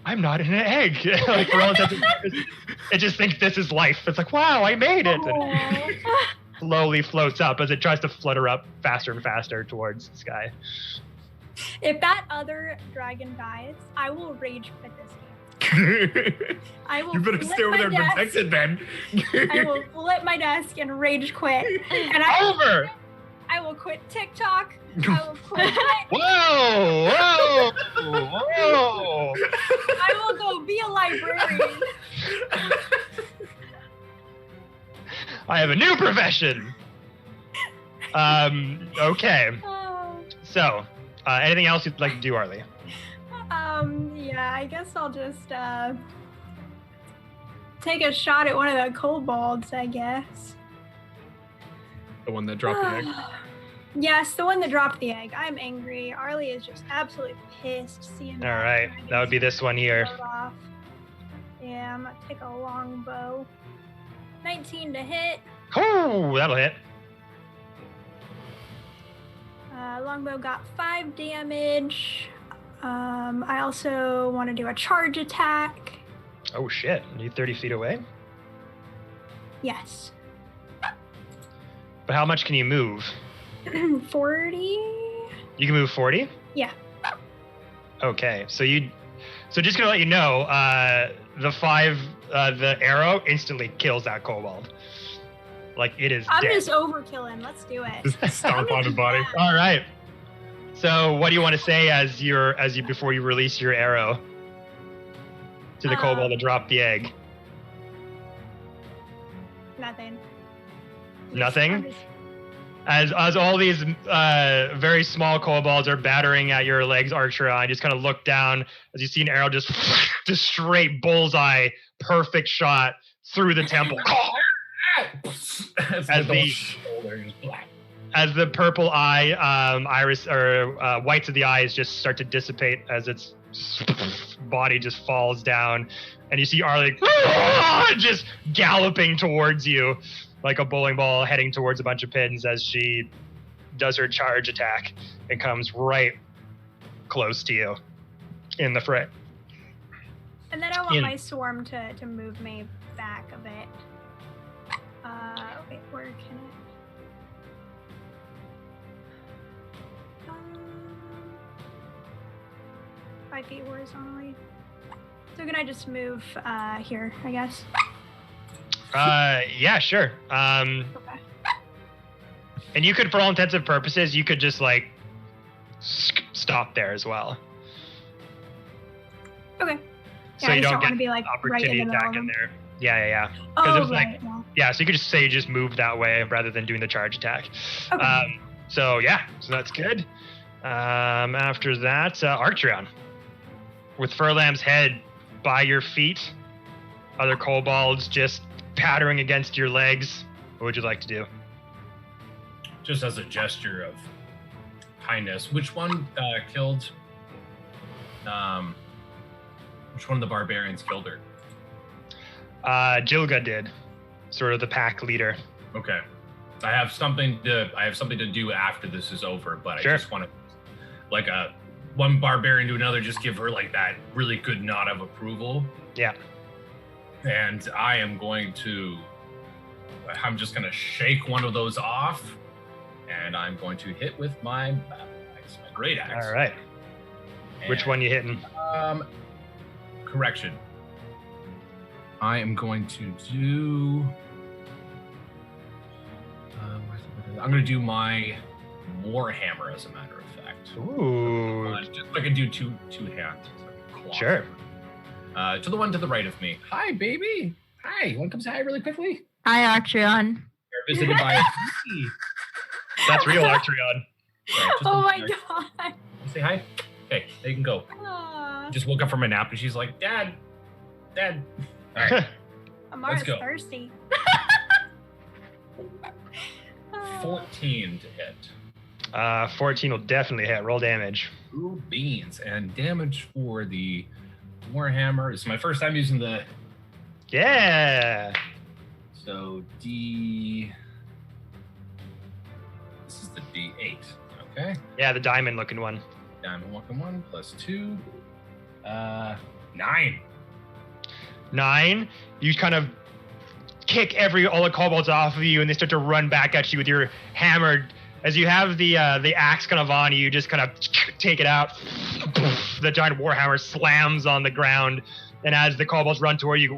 I'm not in an egg. Like for all intents and purposes, it just thinks this is life. It's like, wow, I made it. And Aw. slowly floats up as it tries to flutter up faster and faster towards Skye. If that other dragon dies, I will rage quit this game. I will You better flip stay over my there and desk. protect it then. I will flip my desk and rage quit. And Over! I will quit TikTok. I will quit. Whoa! Whoa! I will go be a librarian. I have a new profession. Okay. Oh. So, anything else you'd like to do, Arlie? Yeah, I guess I'll just take a shot at one of the kobolds, I guess. The one that dropped the egg. Yes, the one that dropped the egg. I'm angry. Arlie is just absolutely pissed seeing All right, that would be this one here. explode off. Yeah, I'm gonna take a longbow. 19 to hit. Oh, that'll hit. Longbow got 5 damage. I also want to do a charge attack. Oh shit! Are you 30 feet away? Yes. But how much can you move? 40? You can move 40? Yeah. Okay, so you So just gonna let you know, the arrow instantly kills that kobold. Like it is I'm dead. just overkilling. Let's do it. Stomp on the body. All right. So what do you want to say before you release your arrow to the kobold to drop the egg? Nothing. Nothing? As all these very small kobolds are battering at your legs, Archeon, just kind of look down as you see an arrow just straight bullseye, perfect shot through the temple. As the purple eye, iris or whites of the eyes just start to dissipate as its body just falls down, and you see Arlie just galloping towards you like a bowling ball heading towards a bunch of pins as she does her charge attack and comes right close to you in the fray. And then I want my swarm to move me back a bit. Wait, where can it? 5 feet horizontally. So can I just move here, I guess? Yeah, sure. Okay. And you could, for all intents and purposes, you could just like stop there as well. Okay. So Yeah, you I just don't don't get want to be like right opportunity in the middle attack of in them. there. Yeah. Oh, it was right. like, Yeah. yeah, so you could just say you just move that way rather than doing the charge attack. Okay. So that's good. After that, Archeon. With Furlam's head by your feet, other kobolds just pattering against your legs. What would you like to do? Just as a gesture of kindness, which one killed? Which one of the barbarians killed her? Jilga did, sort of the pack leader. Okay, I have something to do after this is over, but Sure. I just want to, like one barbarian to another, just give her like that really good nod of approval. Yeah. And I'm just gonna shake one of those off, and I'm going to hit with my great axe. All right. Which one you hitting? Correction. I am going to do. I'm going to do my Warhammer, as a matter of fact. Ooh. Just so I can do two hands. Sure. To the one to the right of me. Hi, baby. Hi. You want to come say hi really quickly? Hi, Archeon. You're visited by a That's real Archeon. Oh my god. Say hi. Okay, there you can go. Aw. Just woke up from a nap and she's like, Dad. All right. Amara's Let's go. thirsty. 14 to hit. 14 will definitely hit. Roll damage. Ooh, beans. And damage for the Warhammer. This is my first time using the... Yeah. So This is the D8. Okay. Yeah, the diamond looking one. Diamond looking one plus 2. 9. 9. You kind of kick all the kobolds off of you, and they start to run back at you with your hammer. As you have the axe kind of on you, just kind of take it out. The giant warhammer slams on the ground, and as the kobolds run toward you,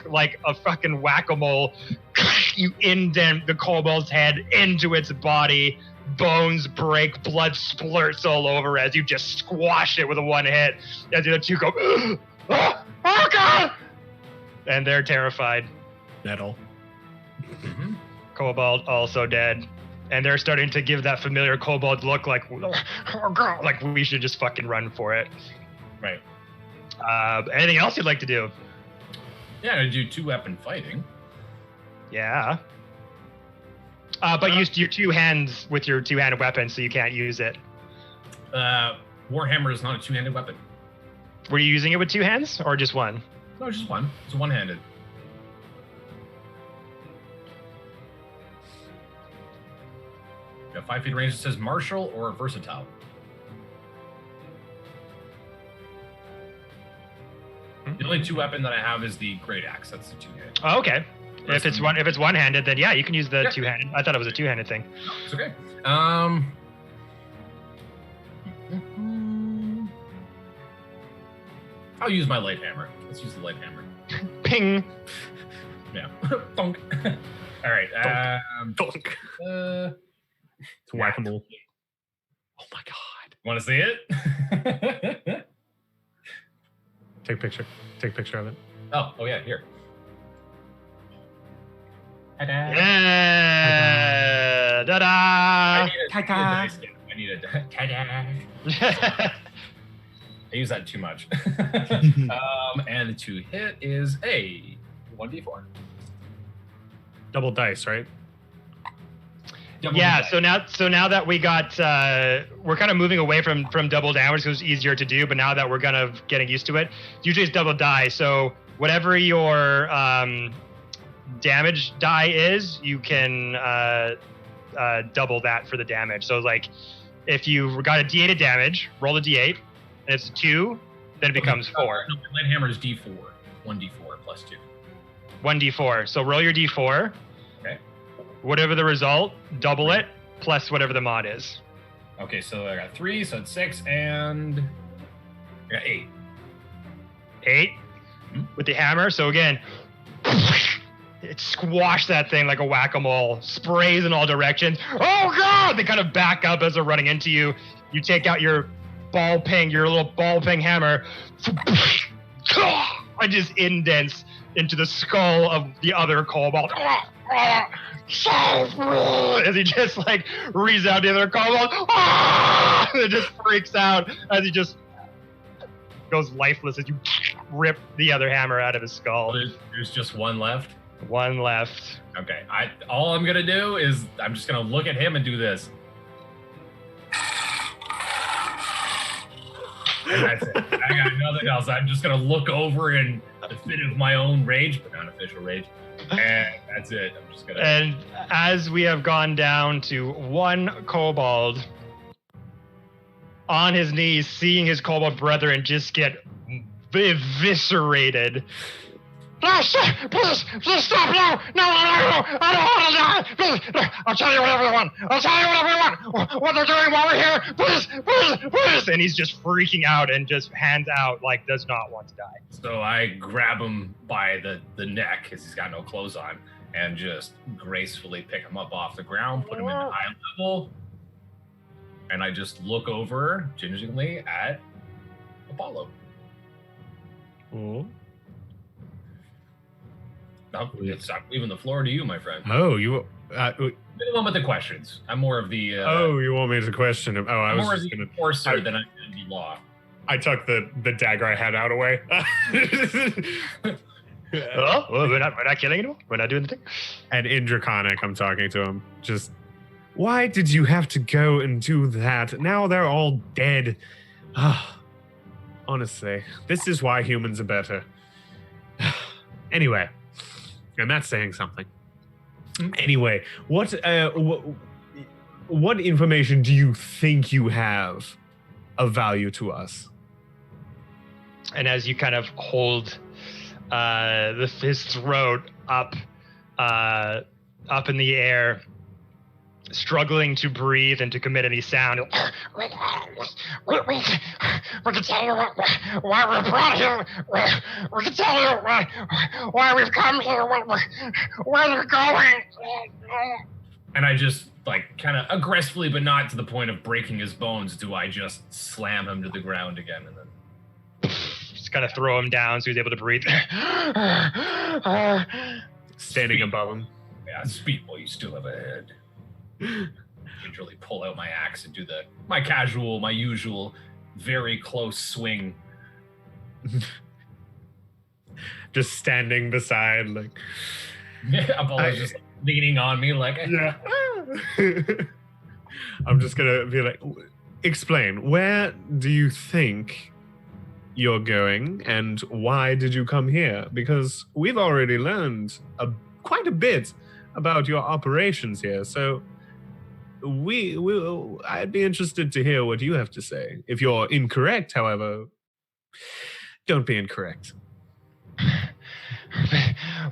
like a fucking whack-a-mole, you indent the kobold's head into its body. Bones break, blood splurts all over as you just squash it with a one hit. As the other two go, oh god! And they're terrified. Metal. Mm-hmm. Kobold also dead. And they're starting to give that familiar kobold look like, oh god, like we should just fucking run for it. Right. Anything else you'd like to do? Yeah, I do 2-weapon fighting. Yeah. But use your two hands with your two-handed weapon, so you can't use it. Warhammer is not a two-handed weapon. Were you using it with two hands or just one? No, just one. It's one-handed. Got 5 feet range. It says martial or versatile. The only 2-weapon that I have is the great axe. That's the two-handed. Oh, okay. If it's one-handed, then yeah, you can use the Yeah. two-handed. I thought it was a two-handed thing. No, it's okay. I'll use my light hammer. Let's use the light hammer. Ping. Yeah. Donk. All right. Donk. It's whack-a-mole. Oh my god. Want to see it? Take a picture. Take a picture of it. Oh yeah, here. Ta-da. Yeah. Da-da. I need a ta-da. I use that too much. And to hit is a 1d4. Double dice, right? Double Yeah, die. so now that we got we're kind of moving away from double damage because it's easier to do, but now that we're kind of getting used to it, usually it's double die. So whatever your damage die is, you can double that for the damage. So like if you got a d8 of damage, roll a d8, and it's a 2, then it becomes 4. No, my light hammer is d4. 1d4 plus 2. 1d4. So roll your d4. Okay. Whatever the result, double it, plus whatever the mod is. Okay, so I got 3, so it's 6, and I got 8. 8 with the hammer. So again, it squashed that thing like a whack-a-mole, sprays in all directions. Oh god! They kind of back up as they're running into you. You take out your your little ball ping hammer, and just indents into the skull of the other kobold. As he just like reads out the other kobold, and it just freaks out as he just goes lifeless as you rip the other hammer out of his skull. There's just one left. One left. Okay, all I'm gonna do is I'm just gonna look at him and do this. And that's it. I got nothing else. I'm just gonna look over in the fit of my own rage, but not official rage. And that's it. I'm just gonna. And as we have gone down to one kobold on his knees, seeing his kobold brethren just get eviscerated. No, please stop now! No, I don't want to die! Please, I'll tell you whatever you want! I'll tell you whatever you want! What they're doing while we're here! Please! And he's just freaking out and just hands out like does not want to die. So I grab him by the neck because he's got no clothes on and just gracefully pick him up off the ground, put him in eye level, and I just look over gingerly at Apollo. Oh. I'm leaving the floor to you, my friend. Oh, you. You're the one with the questions. I'm more of the. You want me to question him? Oh, I I'm was more just of the gonna. enforcer than I'm going to be law. I tucked the dagger I had out away. Oh, well, we're not killing anyone. We're not doing the thing. And in Draconic, I'm talking to him. Just, why did you have to go and do that? Now they're all dead. Honestly, this is why humans are better. Anyway, and that's saying something. Anyway, what information do you think you have of value to us? And as you kind of hold his throat up in the air, struggling to breathe and to commit any sound. We can tell you why we're brought here. We can tell you why we've come here, where they're going. And I just, like, kind of aggressively, but not to the point of breaking his bones, do I just slam him to the ground again and then just kind of throw him down so he's able to breathe. Standing above him. Yeah, speak while you still have a head. Gingerly pull out my axe and do my usual, very close swing. Just standing beside, like. Apollo's just leaning on me, like. Yeah. I'm just gonna be like, explain. Where do you think you're going, and why did you come here? Because we've already learned quite a bit about your operations here, so. I'd be interested to hear what you have to say. If you're incorrect, however, don't be incorrect.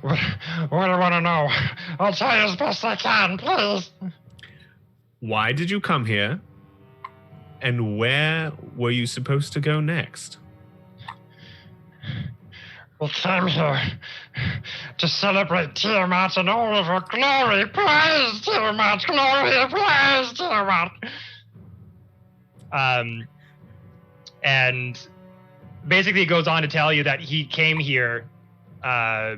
What do you want to know? I'll tell you as best I can, please. Why did you come here? And where were you supposed to go next? We came here to celebrate Tiamat and all of her glory. Praise Tiamat, glory, praise Tiamat. And basically it goes on to tell you that he came here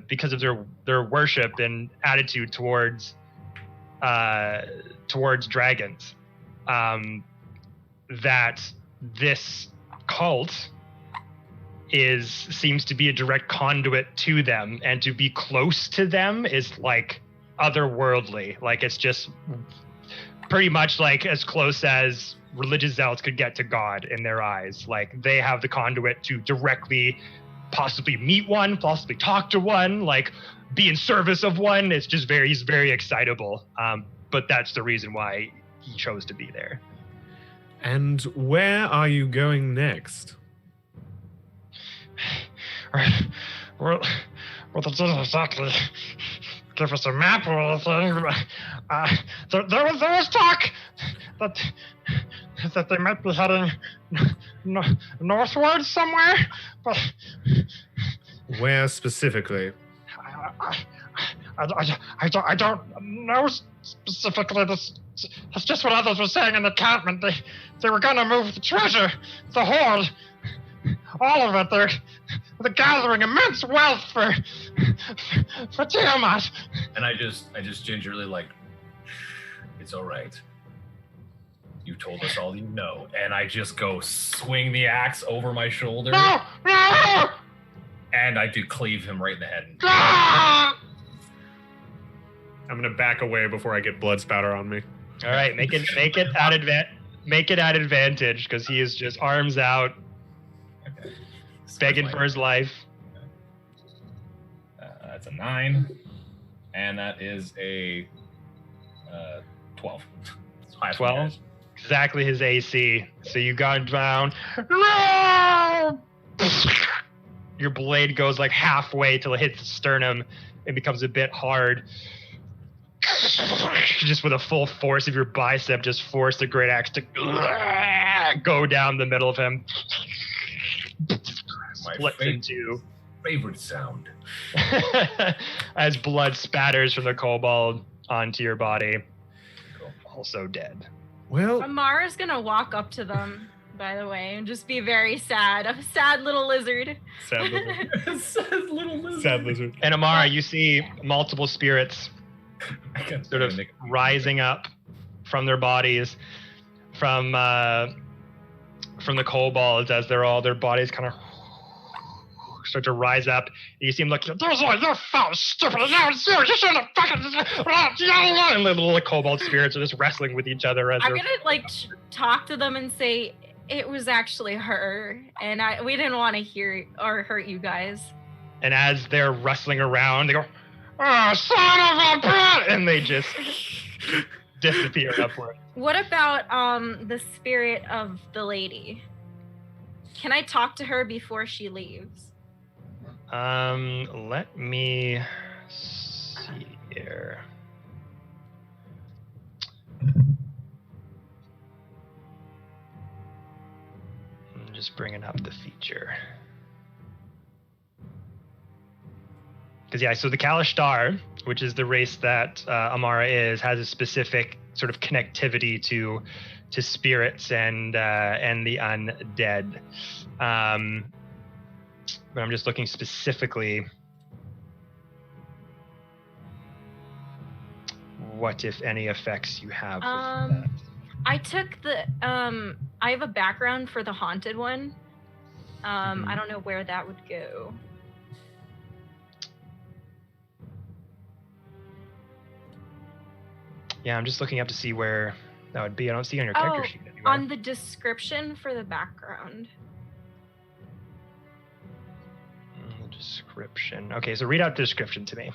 because of their worship and attitude towards dragons. That this cult seems to be a direct conduit to them, and to be close to them is like otherworldly. Like it's just pretty much like as close as religious zealots could get to God in their eyes. Like they have the conduit to directly possibly meet one, possibly talk to one, like be in service of one. It's just he's very excitable. But that's the reason why he chose to be there. And where are you going next? Well, they didn't exactly give us a map or anything. There was talk that they might be heading northwards somewhere, but Where specifically? I don't know specifically. That's just what others were saying in the encampment. They were gonna move the treasure, the hoard, all of it. They're gathering immense wealth for Tiamat. And I just gingerly like, it's all right. You told us all you know. And I just go swing the axe over my shoulder. No! And I do cleave him right in the head. Ah! I'm gonna back away before I get blood spatter on me. All right, make it at advantage, because he is just arms out, Okay. begging for his life. That's a 9. And that is a 12. 12? Exactly his AC. So you got down. No! Your blade goes like halfway till it hits the sternum and becomes a bit hard. Just with a full force of your bicep, just force the great axe to go down the middle of him. Splits in two. Favorite sound. As blood spatters from the kobold onto your body. Also dead. Well, Amara's gonna walk up to them, by the way, and just be very sad. A sad little lizard. sad lizard. Sad little lizard. Sad lizard. And Amara, you see multiple spirits I can sort of rising up from their bodies, from the kobolds, as their bodies kind of start to rise up. You see them look, you're foul, stupid, no, it's you shouldn't have fucking, and the little kobold spirits are just wrestling with each other as I'm they're gonna talk to them and say it was actually her, and we didn't want to hear or hurt you guys. and as they're wrestling around, they go, "Oh, son of a bitch!" and they just disappear upward. What about the spirit of the lady? Can I talk to her before she leaves? Let me see here. I'm just bringing up the feature. Because yeah, so the Kalashtar, which is the race that Amara is, has a specific sort of connectivity to spirits and the undead. But I'm just looking specifically what, if any, effects you have with that. I took the I have a background for the haunted one. I don't know where that would go. Yeah, I'm just looking up to see where that would be. I don't see it on your character sheet anywhere. On the description for the background. Description. Okay, so read out the description to me.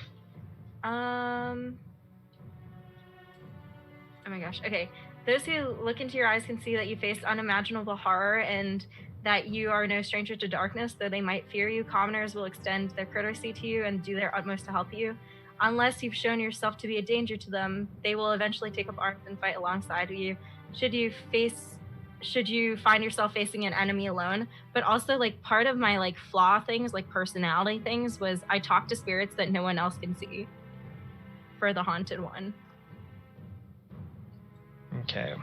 Oh my gosh. Okay. Those who look into your eyes can see that you face unimaginable horror and that you are no stranger to darkness, though they might fear you. Commoners will extend their courtesy to you and do their utmost to help you. Unless you've shown yourself to be a danger to them, they will eventually take up arms and fight alongside you. Should should you find yourself facing an enemy alone. But also, like, part of my, like, flaw things, like personality things, was I talk to spirits that no one else can see for the haunted one. Okay.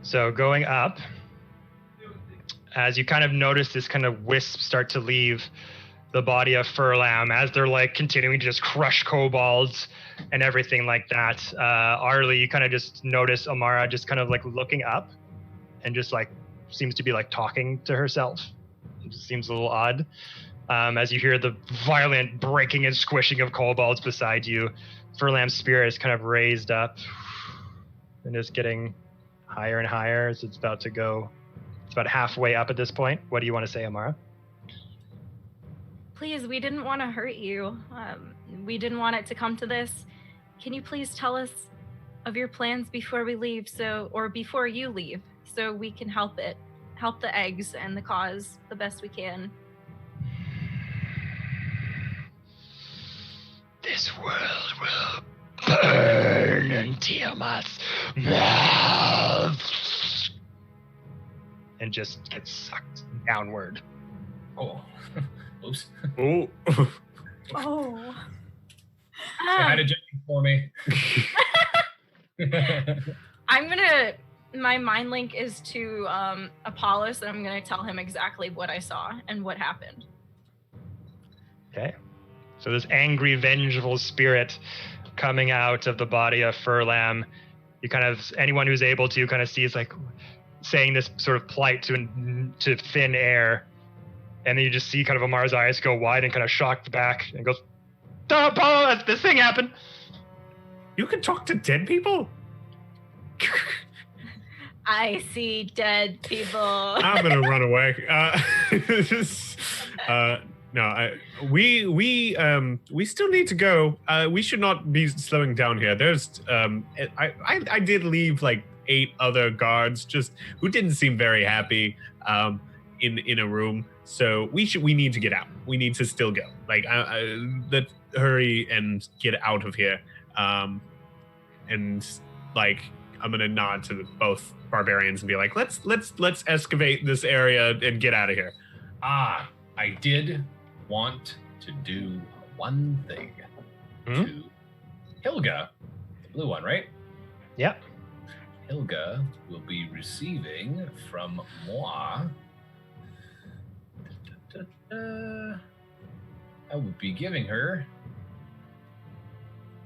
So going up, as you kind of notice this kind of wisp start to leave the body of Furlam as they're like continuing to just crush kobolds and everything like that. Arlie, you kind of just notice Amara just kind of like looking up and just like seems to be like talking to herself. It just seems a little odd. As you hear the violent breaking and squishing of kobolds beside you, Furlam's spirit is kind of raised up and just getting higher and higher as it's about to go. It's about halfway up at this point. What do you want to say, Amara? Please, we didn't want to hurt you. We didn't want it to come to this. Can you please tell us of your plans before we leave, or before you leave, so we can help the eggs and the cause the best we can? This world will burn in Tiamat's mouth and just get sucked downward. Oh. Oops. Oh. Oh. Say hi to Jenny for me. My mind link is to Apollos, and I'm gonna tell him exactly what I saw and what happened. Okay. So this angry, vengeful spirit coming out of the body of Furlam, you kind of, anyone who's able to kind of see is like saying this sort of plight to thin air. And then you just see kind of Amara's eyes go wide and kind of shocked back and goes, "Don't Apollo, this thing happened." You can talk to dead people? I see dead people. I'm gonna run away. No, we still need to go. We should not be slowing down here. There's I did leave like 8 other guards just who didn't seem very happy in a room. So we need to get out. We need to still go. Like let's hurry and get out of here. And like I'm gonna nod to both barbarians and be like, let's excavate this area and get out of here. I did want to do one thing to Hilga, the blue one, right? Yep. Hilga will be receiving from moi. I would be giving her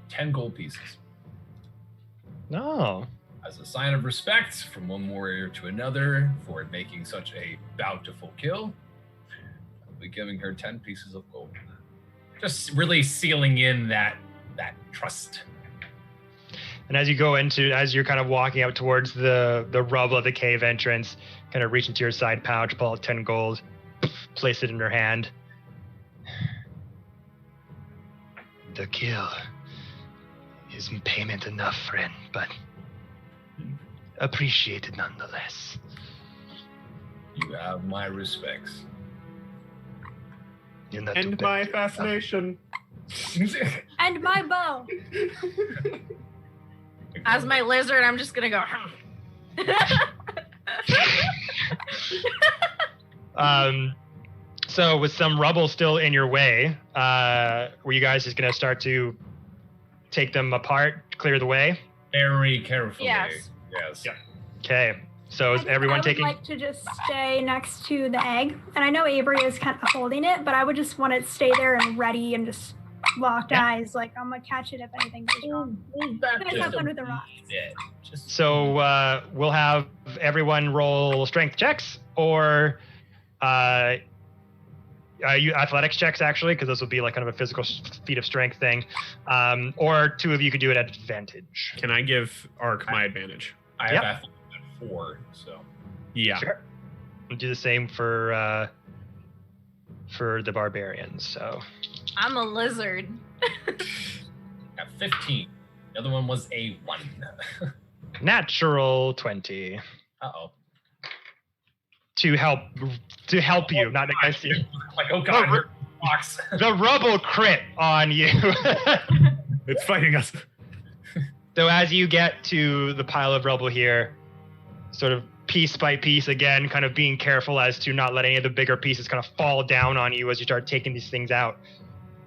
10 gold pieces. No. As a sign of respect from one warrior to another for making such a bountiful kill, I'll be giving her 10 pieces of gold. Just really sealing in that trust. And as you're kind of walking out towards the rubble of the cave entrance, kind of reach into your side pouch, pull out 10 gold, place it in her hand. The kill is payment enough, friend, but appreciated nonetheless. You have my respects. And my fascination. And my bow. As my lizard, I'm just gonna go. So with some rubble still in your way, were you guys just gonna start to take them apart, clear the way? Very carefully. Yes. Yeah. Okay. So is everyone taking? I would like to just stay next to the egg, and I know Avery is kind of holding it, but I would just want to stay there and ready and just locked eyes, like I'm gonna catch it if anything goes wrong. I'm gonna have fun with the rocks. So we'll have everyone roll strength checks, or you athletics checks actually, because this will be like kind of a physical feat of strength thing, or 2 of you could do it at advantage. Can I give Ark my advantage? I have athletics at 4, so Yeah. Sure. We'll do the same for the barbarians. So I'm a lizard. got 15. The other one was a 1. natural 20 Uh-oh. to help you, not against you. Like, oh god, you're box. The rubble crit on you. It's fighting us. So as you get to the pile of rubble here, sort of piece by piece, again, kind of being careful as to not let any of the bigger pieces kind of fall down on you as you start taking these things out.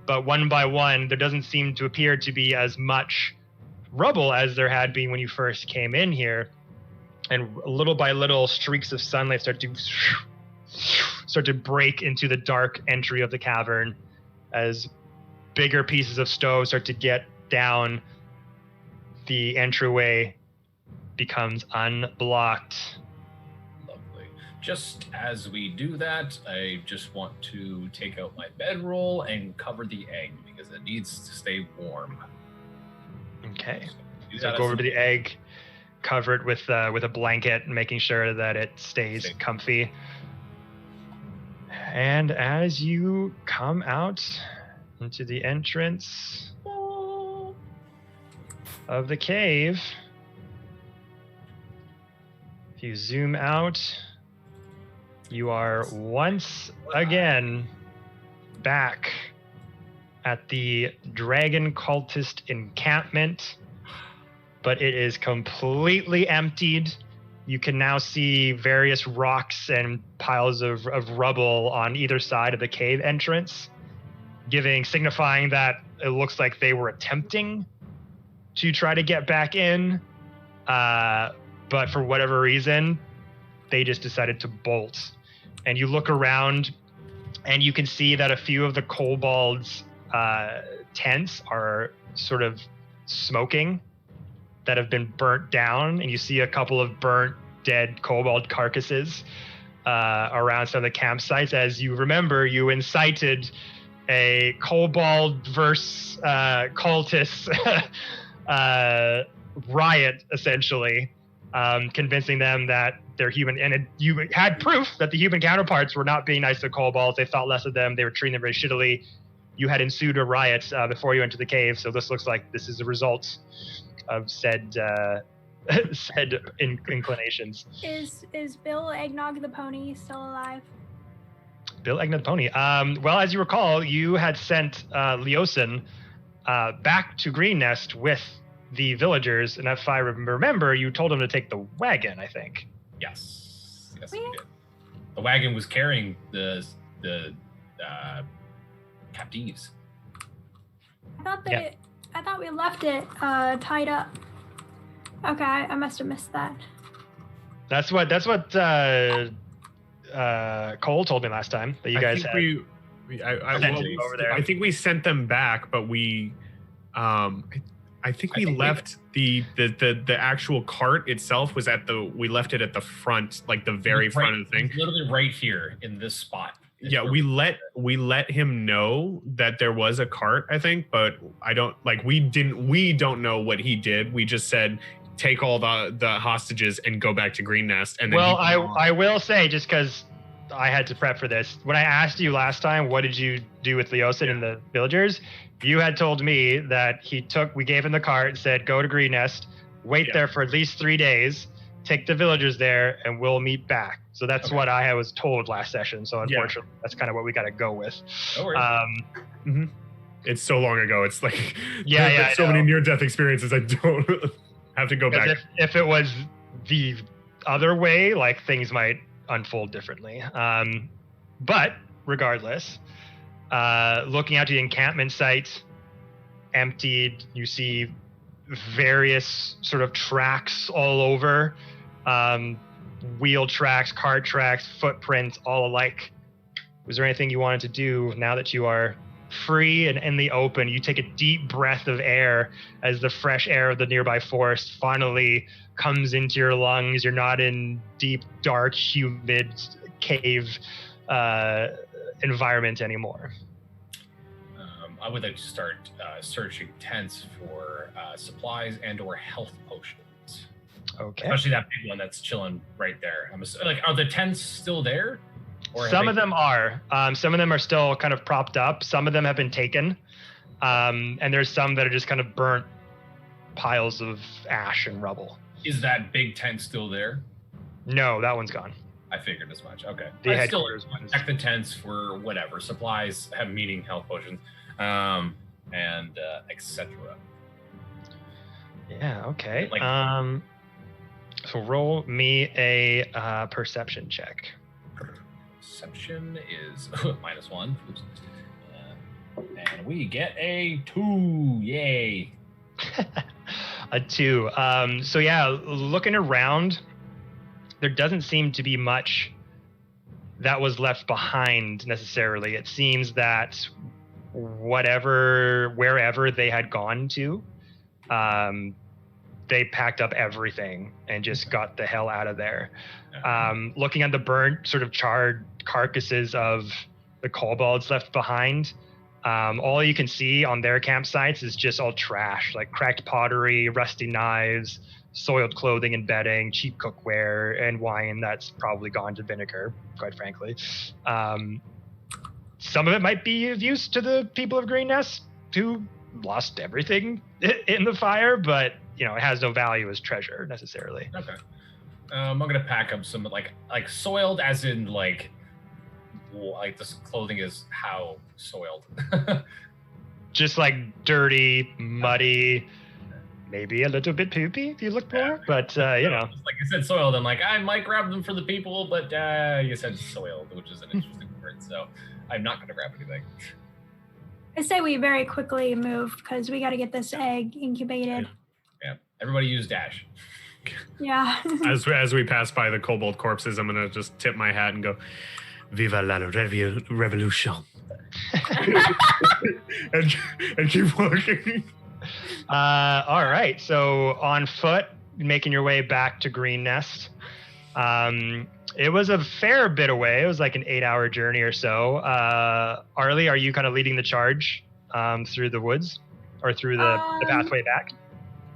But one by one, there doesn't seem to appear to be as much rubble as there had been when you first came in here. And little by little, streaks of sunlight start to break into the dark entry of the cavern as bigger pieces of stone start to get down. The entryway becomes unblocked. Lovely. Just as we do that, I just want to take out my bedroll and cover the egg because it needs to stay warm. Okay. So go over to the egg, cover it with a blanket, making sure that it stays comfy. And as you come out into the entrance of the cave, if you zoom out, you are once again back at the dragon cultist encampment, but it is completely emptied. You can now see various rocks and piles of rubble on either side of the cave entrance, signifying that it looks like they were attempting to try to get back in, but for whatever reason, they just decided to bolt. And you look around, and you can see that a few of the kobolds' tents are sort of smoking, that have been burnt down, and you see a couple of burnt, dead kobold carcasses around some of the campsites. As you remember, you incited a kobold versus cultist riot, essentially, convincing them that they're human. And you had proof that the human counterparts were not being nice to kobolds. They thought less of them. They were treating them very shittily. You had ensued a riot before you entered the cave, so this looks like this is the result of said inclinations. Is Bill Eggnog the pony still alive? Bill Eggnog the pony. Well, as you recall, you had sent Leosin back to Green Nest with the villagers, and if I remember, you told him to take the wagon, I think. Yes, we did. The wagon was carrying the captives. I thought we left it tied up. Okay, I must have missed that. That's what Cole told me last time that you guys had. Over there. I think we sent them back, but we, I think we left the actual cart itself was we left it at the front, like the very front of the thing. Literally right here in this spot. Yeah, we let him know that there was a cart, I think, but we don't know what he did. We just said take all the hostages and go back to Green Nest. And then I will say, just because I had to prep for this, when I asked you last time, what did you do with Leosin and the villagers? You had told me that we gave him the cart, said go to Green Nest, wait there for at least 3 days, take the villagers there, and we'll meet back. So that's what I was told last session. So unfortunately, that's kind of what we got to go with. No worries. It's so long ago. It's like so many near-death experiences. I don't have to go back. If it was the other way, like things might unfold differently. But regardless, looking out to the encampment site, emptied. You see various sort of tracks all over. Wheel tracks, cart tracks, footprints, all alike. Was there anything you wanted to do now that you are free and in the open? You take a deep breath of air as the fresh air of the nearby forest finally comes into your lungs. You're not in deep, dark, humid cave environment anymore. I would like to start searching tents for supplies and or health potions. Okay. Especially that big one that's chilling right there. Are the tents still there? Or some of them are. Some of them are still kind of propped up. Some of them have been taken. And there's some that are just kind of burnt piles of ash and rubble. Is that big tent still there? No, that one's gone. I figured as much. Okay. The headquarters one. Check the tents for whatever. Supplies, meaning health potions, and etc. Yeah, okay. Like- So roll me a perception check. Perception is -1. Oops. And we get a 2. Yay. A 2. So yeah, looking around, there doesn't seem to be much that was left behind necessarily. It seems that wherever they had gone to, they packed up everything and just got the hell out of there. Looking at the burnt, sort of charred carcasses of the kobolds left behind, all you can see on their campsites is just all trash, like cracked pottery, rusty knives, soiled clothing and bedding, cheap cookware, and wine that's probably gone to vinegar, quite frankly. Some of it might be of use to the people of Green Nest who lost everything in the fire, but it has no value as treasure necessarily. Okay. I'm gonna pack up some like soiled, as in like this clothing is how soiled. Just like dirty, muddy, maybe a little bit poopy if you look more, but Like you said, soiled. I'm like, I might grab them for the people, but you said soiled, which is an interesting word, so I'm not gonna grab anything. I say we very quickly move because we got to get this egg incubated. Yeah. Everybody use dash. Yeah. As we pass by the kobold corpses, I'm gonna just tip my hat and go, "Viva la revolution," and keep walking. All right, so on foot, making your way back to Green Nest. It was a fair bit away. It was like an 8-hour journey or so. Arlie, are you kind of leading the charge through the woods or through the pathway back?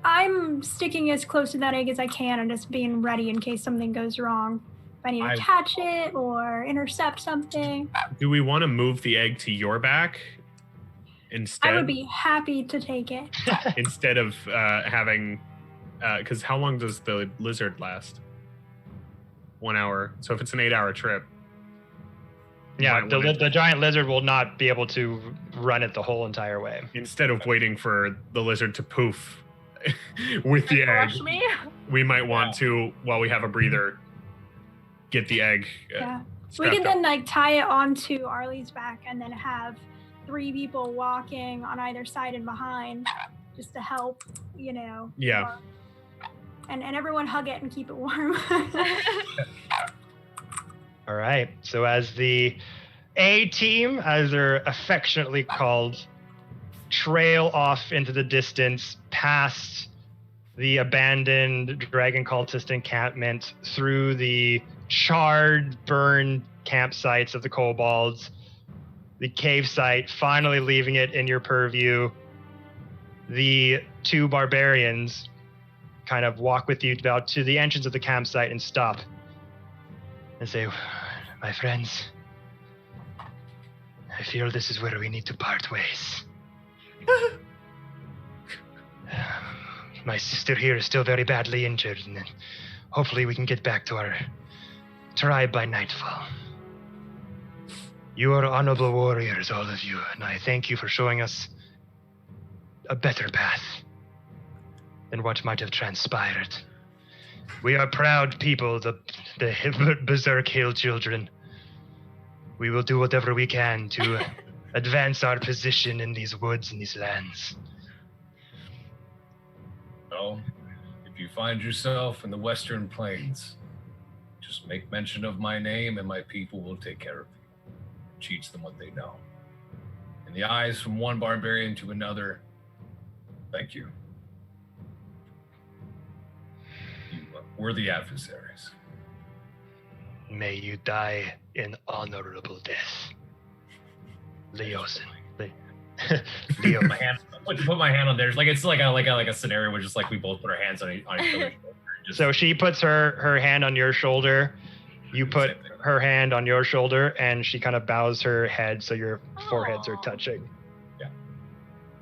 I'm sticking as close to that egg as I can and just being ready in case something goes wrong. If I need to catch it or intercept something. Do we want to move the egg to your back instead? I would be happy to take it. Instead of having, because how long does the lizard last? 1 hour. So if it's an 8-hour trip. Yeah, the giant lizard will not be able to run it the whole entire way. Instead of waiting for the lizard to poof with the egg, we might want to, while we have a breather, get the egg. Yeah. We can then tie it onto Arlie's back and then have 3 people walking on either side and behind just to help, Yeah. And everyone hug it and keep it warm. All right. So as the A team, as they're affectionately called, trail off into the distance past the abandoned dragon cultist encampment, through the charred, burned campsites of the kobolds, the cave site, finally leaving it in your purview, the 2 barbarians kind of walk with you about to the entrance of the campsite and stop and say, "My friends, I feel this is where we need to part ways. My sister here is still very badly injured, and hopefully we can get back to our tribe by nightfall. You are honorable warriors, all of you, and I thank you for showing us a better path than what might have transpired. We are proud people, the Berserk Hill children. We will do whatever we can to advance our position in these woods and these lands." Well, if you find yourself in the Western Plains, just make mention of my name and my people will take care of you. Teach them what they know. In the eyes from one barbarian to another, thank you. You are worthy adversaries. May you die an honorable death. Leosin. Leo. Put my hand on there. It's like a scenario where just like we both put our hands on each other. So she puts her hand on your shoulder. You put her hand on your shoulder, and she kind of bows her head so your foreheads are touching. Yeah.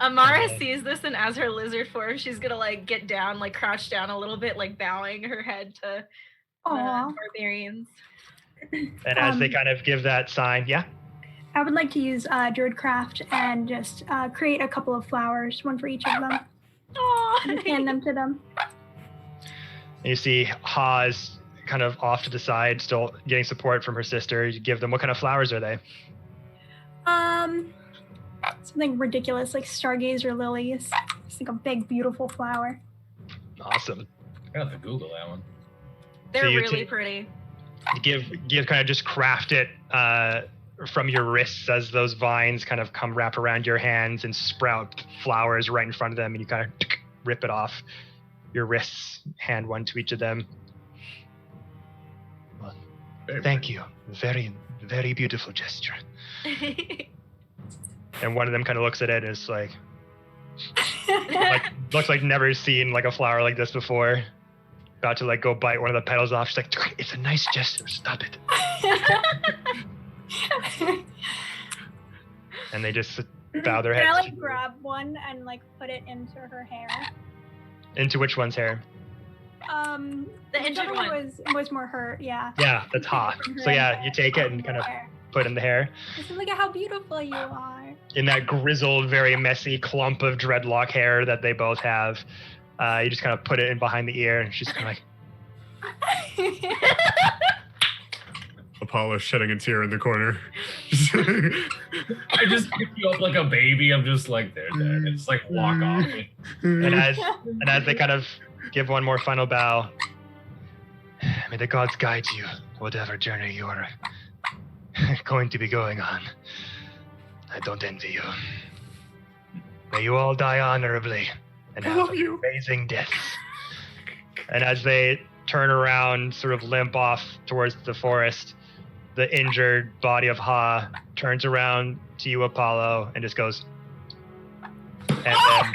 Amara sees this, and as her lizard form, she's gonna get down, crouch down a little bit, bowing her head to the barbarians. And as they kind of give that sign, yeah. I would like to use Druidcraft and just create a couple of flowers, one for each of them. Just hand them to them. And you see Ha's kind of off to the side, still getting support from her sister. You give them, what kind of flowers are they? Something ridiculous like stargazer lilies. It's like a big, beautiful flower. Awesome. I have to Google that one. They're So you really take- pretty. You give kind of just craft it from your wrists as those vines kind of come wrap around your hands and sprout flowers right in front of them, and you kind of rip it off your wrists, hand one to each of them. Very Thank pretty. you. Very, very beautiful gesture. And one of them kind of looks at it and is like looks like never seen like a flower like this before. About to like go bite one of the petals off. She's like, it's a nice gesture. Stop it. And they just bow their Can I heads. like grab one and like put it into her hair? Into which one's hair? The injured whichever one. was more hurt. Yeah. Yeah, that's Ha. So yeah, you take it and kind of put in the hair. Just look at how beautiful you are. In that grizzled, very messy clump of dreadlock hair that they both have, you just kind of put it in behind the ear, and she's kind of like, Apollo shedding a tear in the corner. I just pick you up like a baby. I'm just like, there. And just like walk off. and as they kind of give one more final bow, may the gods guide you, whatever journey you are going to be going on. I don't envy you. May you all die honorably and have amazing deaths. And as they turn around, sort of limp off towards the forest, the injured body of Ha turns around to you, Apollo, and just goes, and then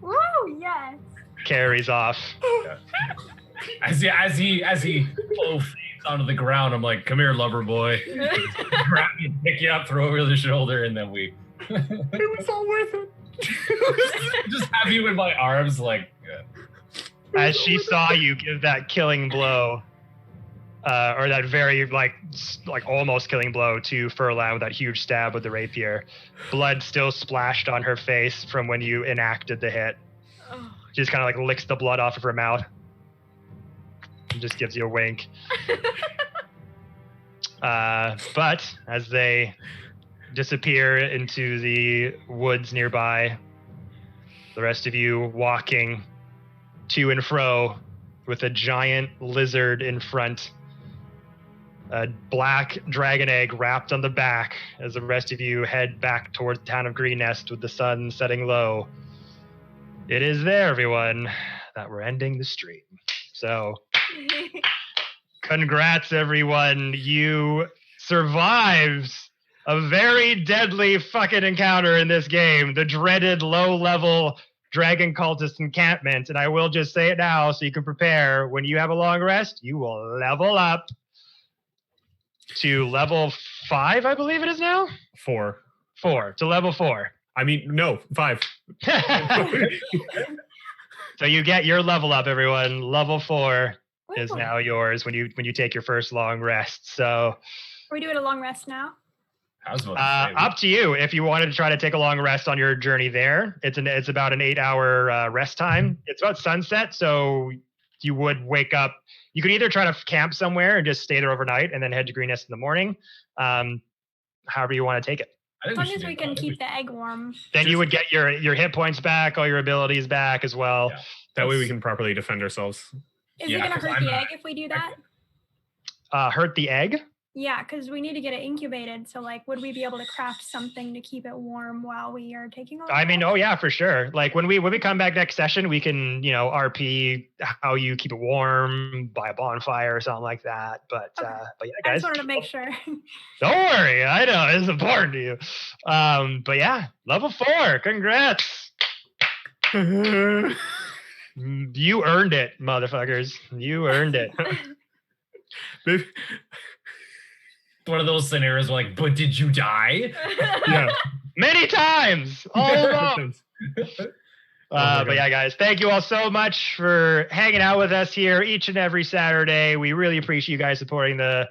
Woo! Yes. carries off. As he fades onto the ground, I'm like, come here, lover boy. Grab you, pick you up, throw over the shoulder, and then we It was all worth it. just have you in my arms, like. As she saw you give that killing blow, or that very like almost killing blow to Furlan with that huge stab with the rapier, blood still splashed on her face from when you enacted the hit. Oh. She just kind of like licks the blood off of her mouth and just gives you a wink. But as they disappear into the woods nearby, the rest of you walking to and fro with a giant lizard in front, a black dragon egg wrapped on the back, as the rest of you head back towards the town of Green Nest with the sun setting low. It is there, everyone, that we're ending the stream. So congrats, everyone. You survived a very deadly fucking encounter in this game, the dreaded low-level dragon cultist encampment. And I will just say it now so you can prepare. When you have a long rest, you will level up to level 5, I believe it is now? 4. 4, to level 4. I mean, no, 5. So you get your level up, everyone. Level 4 is Woo. now yours when you take your first long rest. So Are we doing a long rest now? I was about to say, up to you. If you wanted to try to take a long rest on your journey there, it's about an 8-hour rest time. It's about sunset, so you would wake up. You could either try to camp somewhere and just stay there overnight, and then head to Green Nest in the morning. However you want to take it. I As think long should as do we that. can I think keep the egg warm. Then you would get your hit points back, all your abilities back as well. Yeah. That way we can properly defend ourselves. Is Yeah, it gonna 'cause hurt I'm the not- egg if we do that? Hurt the egg? Yeah, because we need to get it incubated. So, like, would we be able to craft something to keep it warm while we are taking a I mean, oh yeah, for sure. Like when we come back next session, we can, RP how you keep it warm by a bonfire or something like that. But Okay. but yeah, I guys, just wanted to make sure. don't worry. I know it's important to you. But yeah, level 4. Congrats. You earned it, motherfuckers. You earned it. Maybe- One of those scenarios where, like, but did you die? yeah. Many times. All along. my But yeah, guys, thank you all so much for hanging out with us here each and every Saturday. We really appreciate you guys supporting the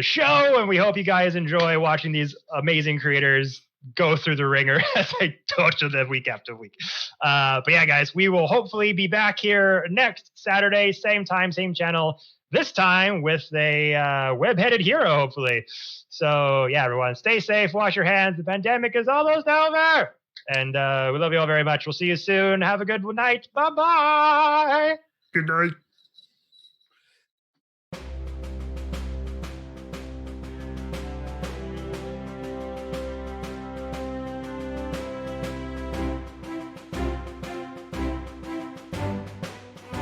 show, and we hope you guys enjoy watching these amazing creators go through the ringer as I torture them week after week. But yeah, guys, we will hopefully be back here next Saturday, same time, same channel. This time with a web-headed hero, hopefully. So yeah, everyone, stay safe, wash your hands. The pandemic is almost over. And we love you all very much. We'll see you soon. Have a good night. Bye-bye. Good night.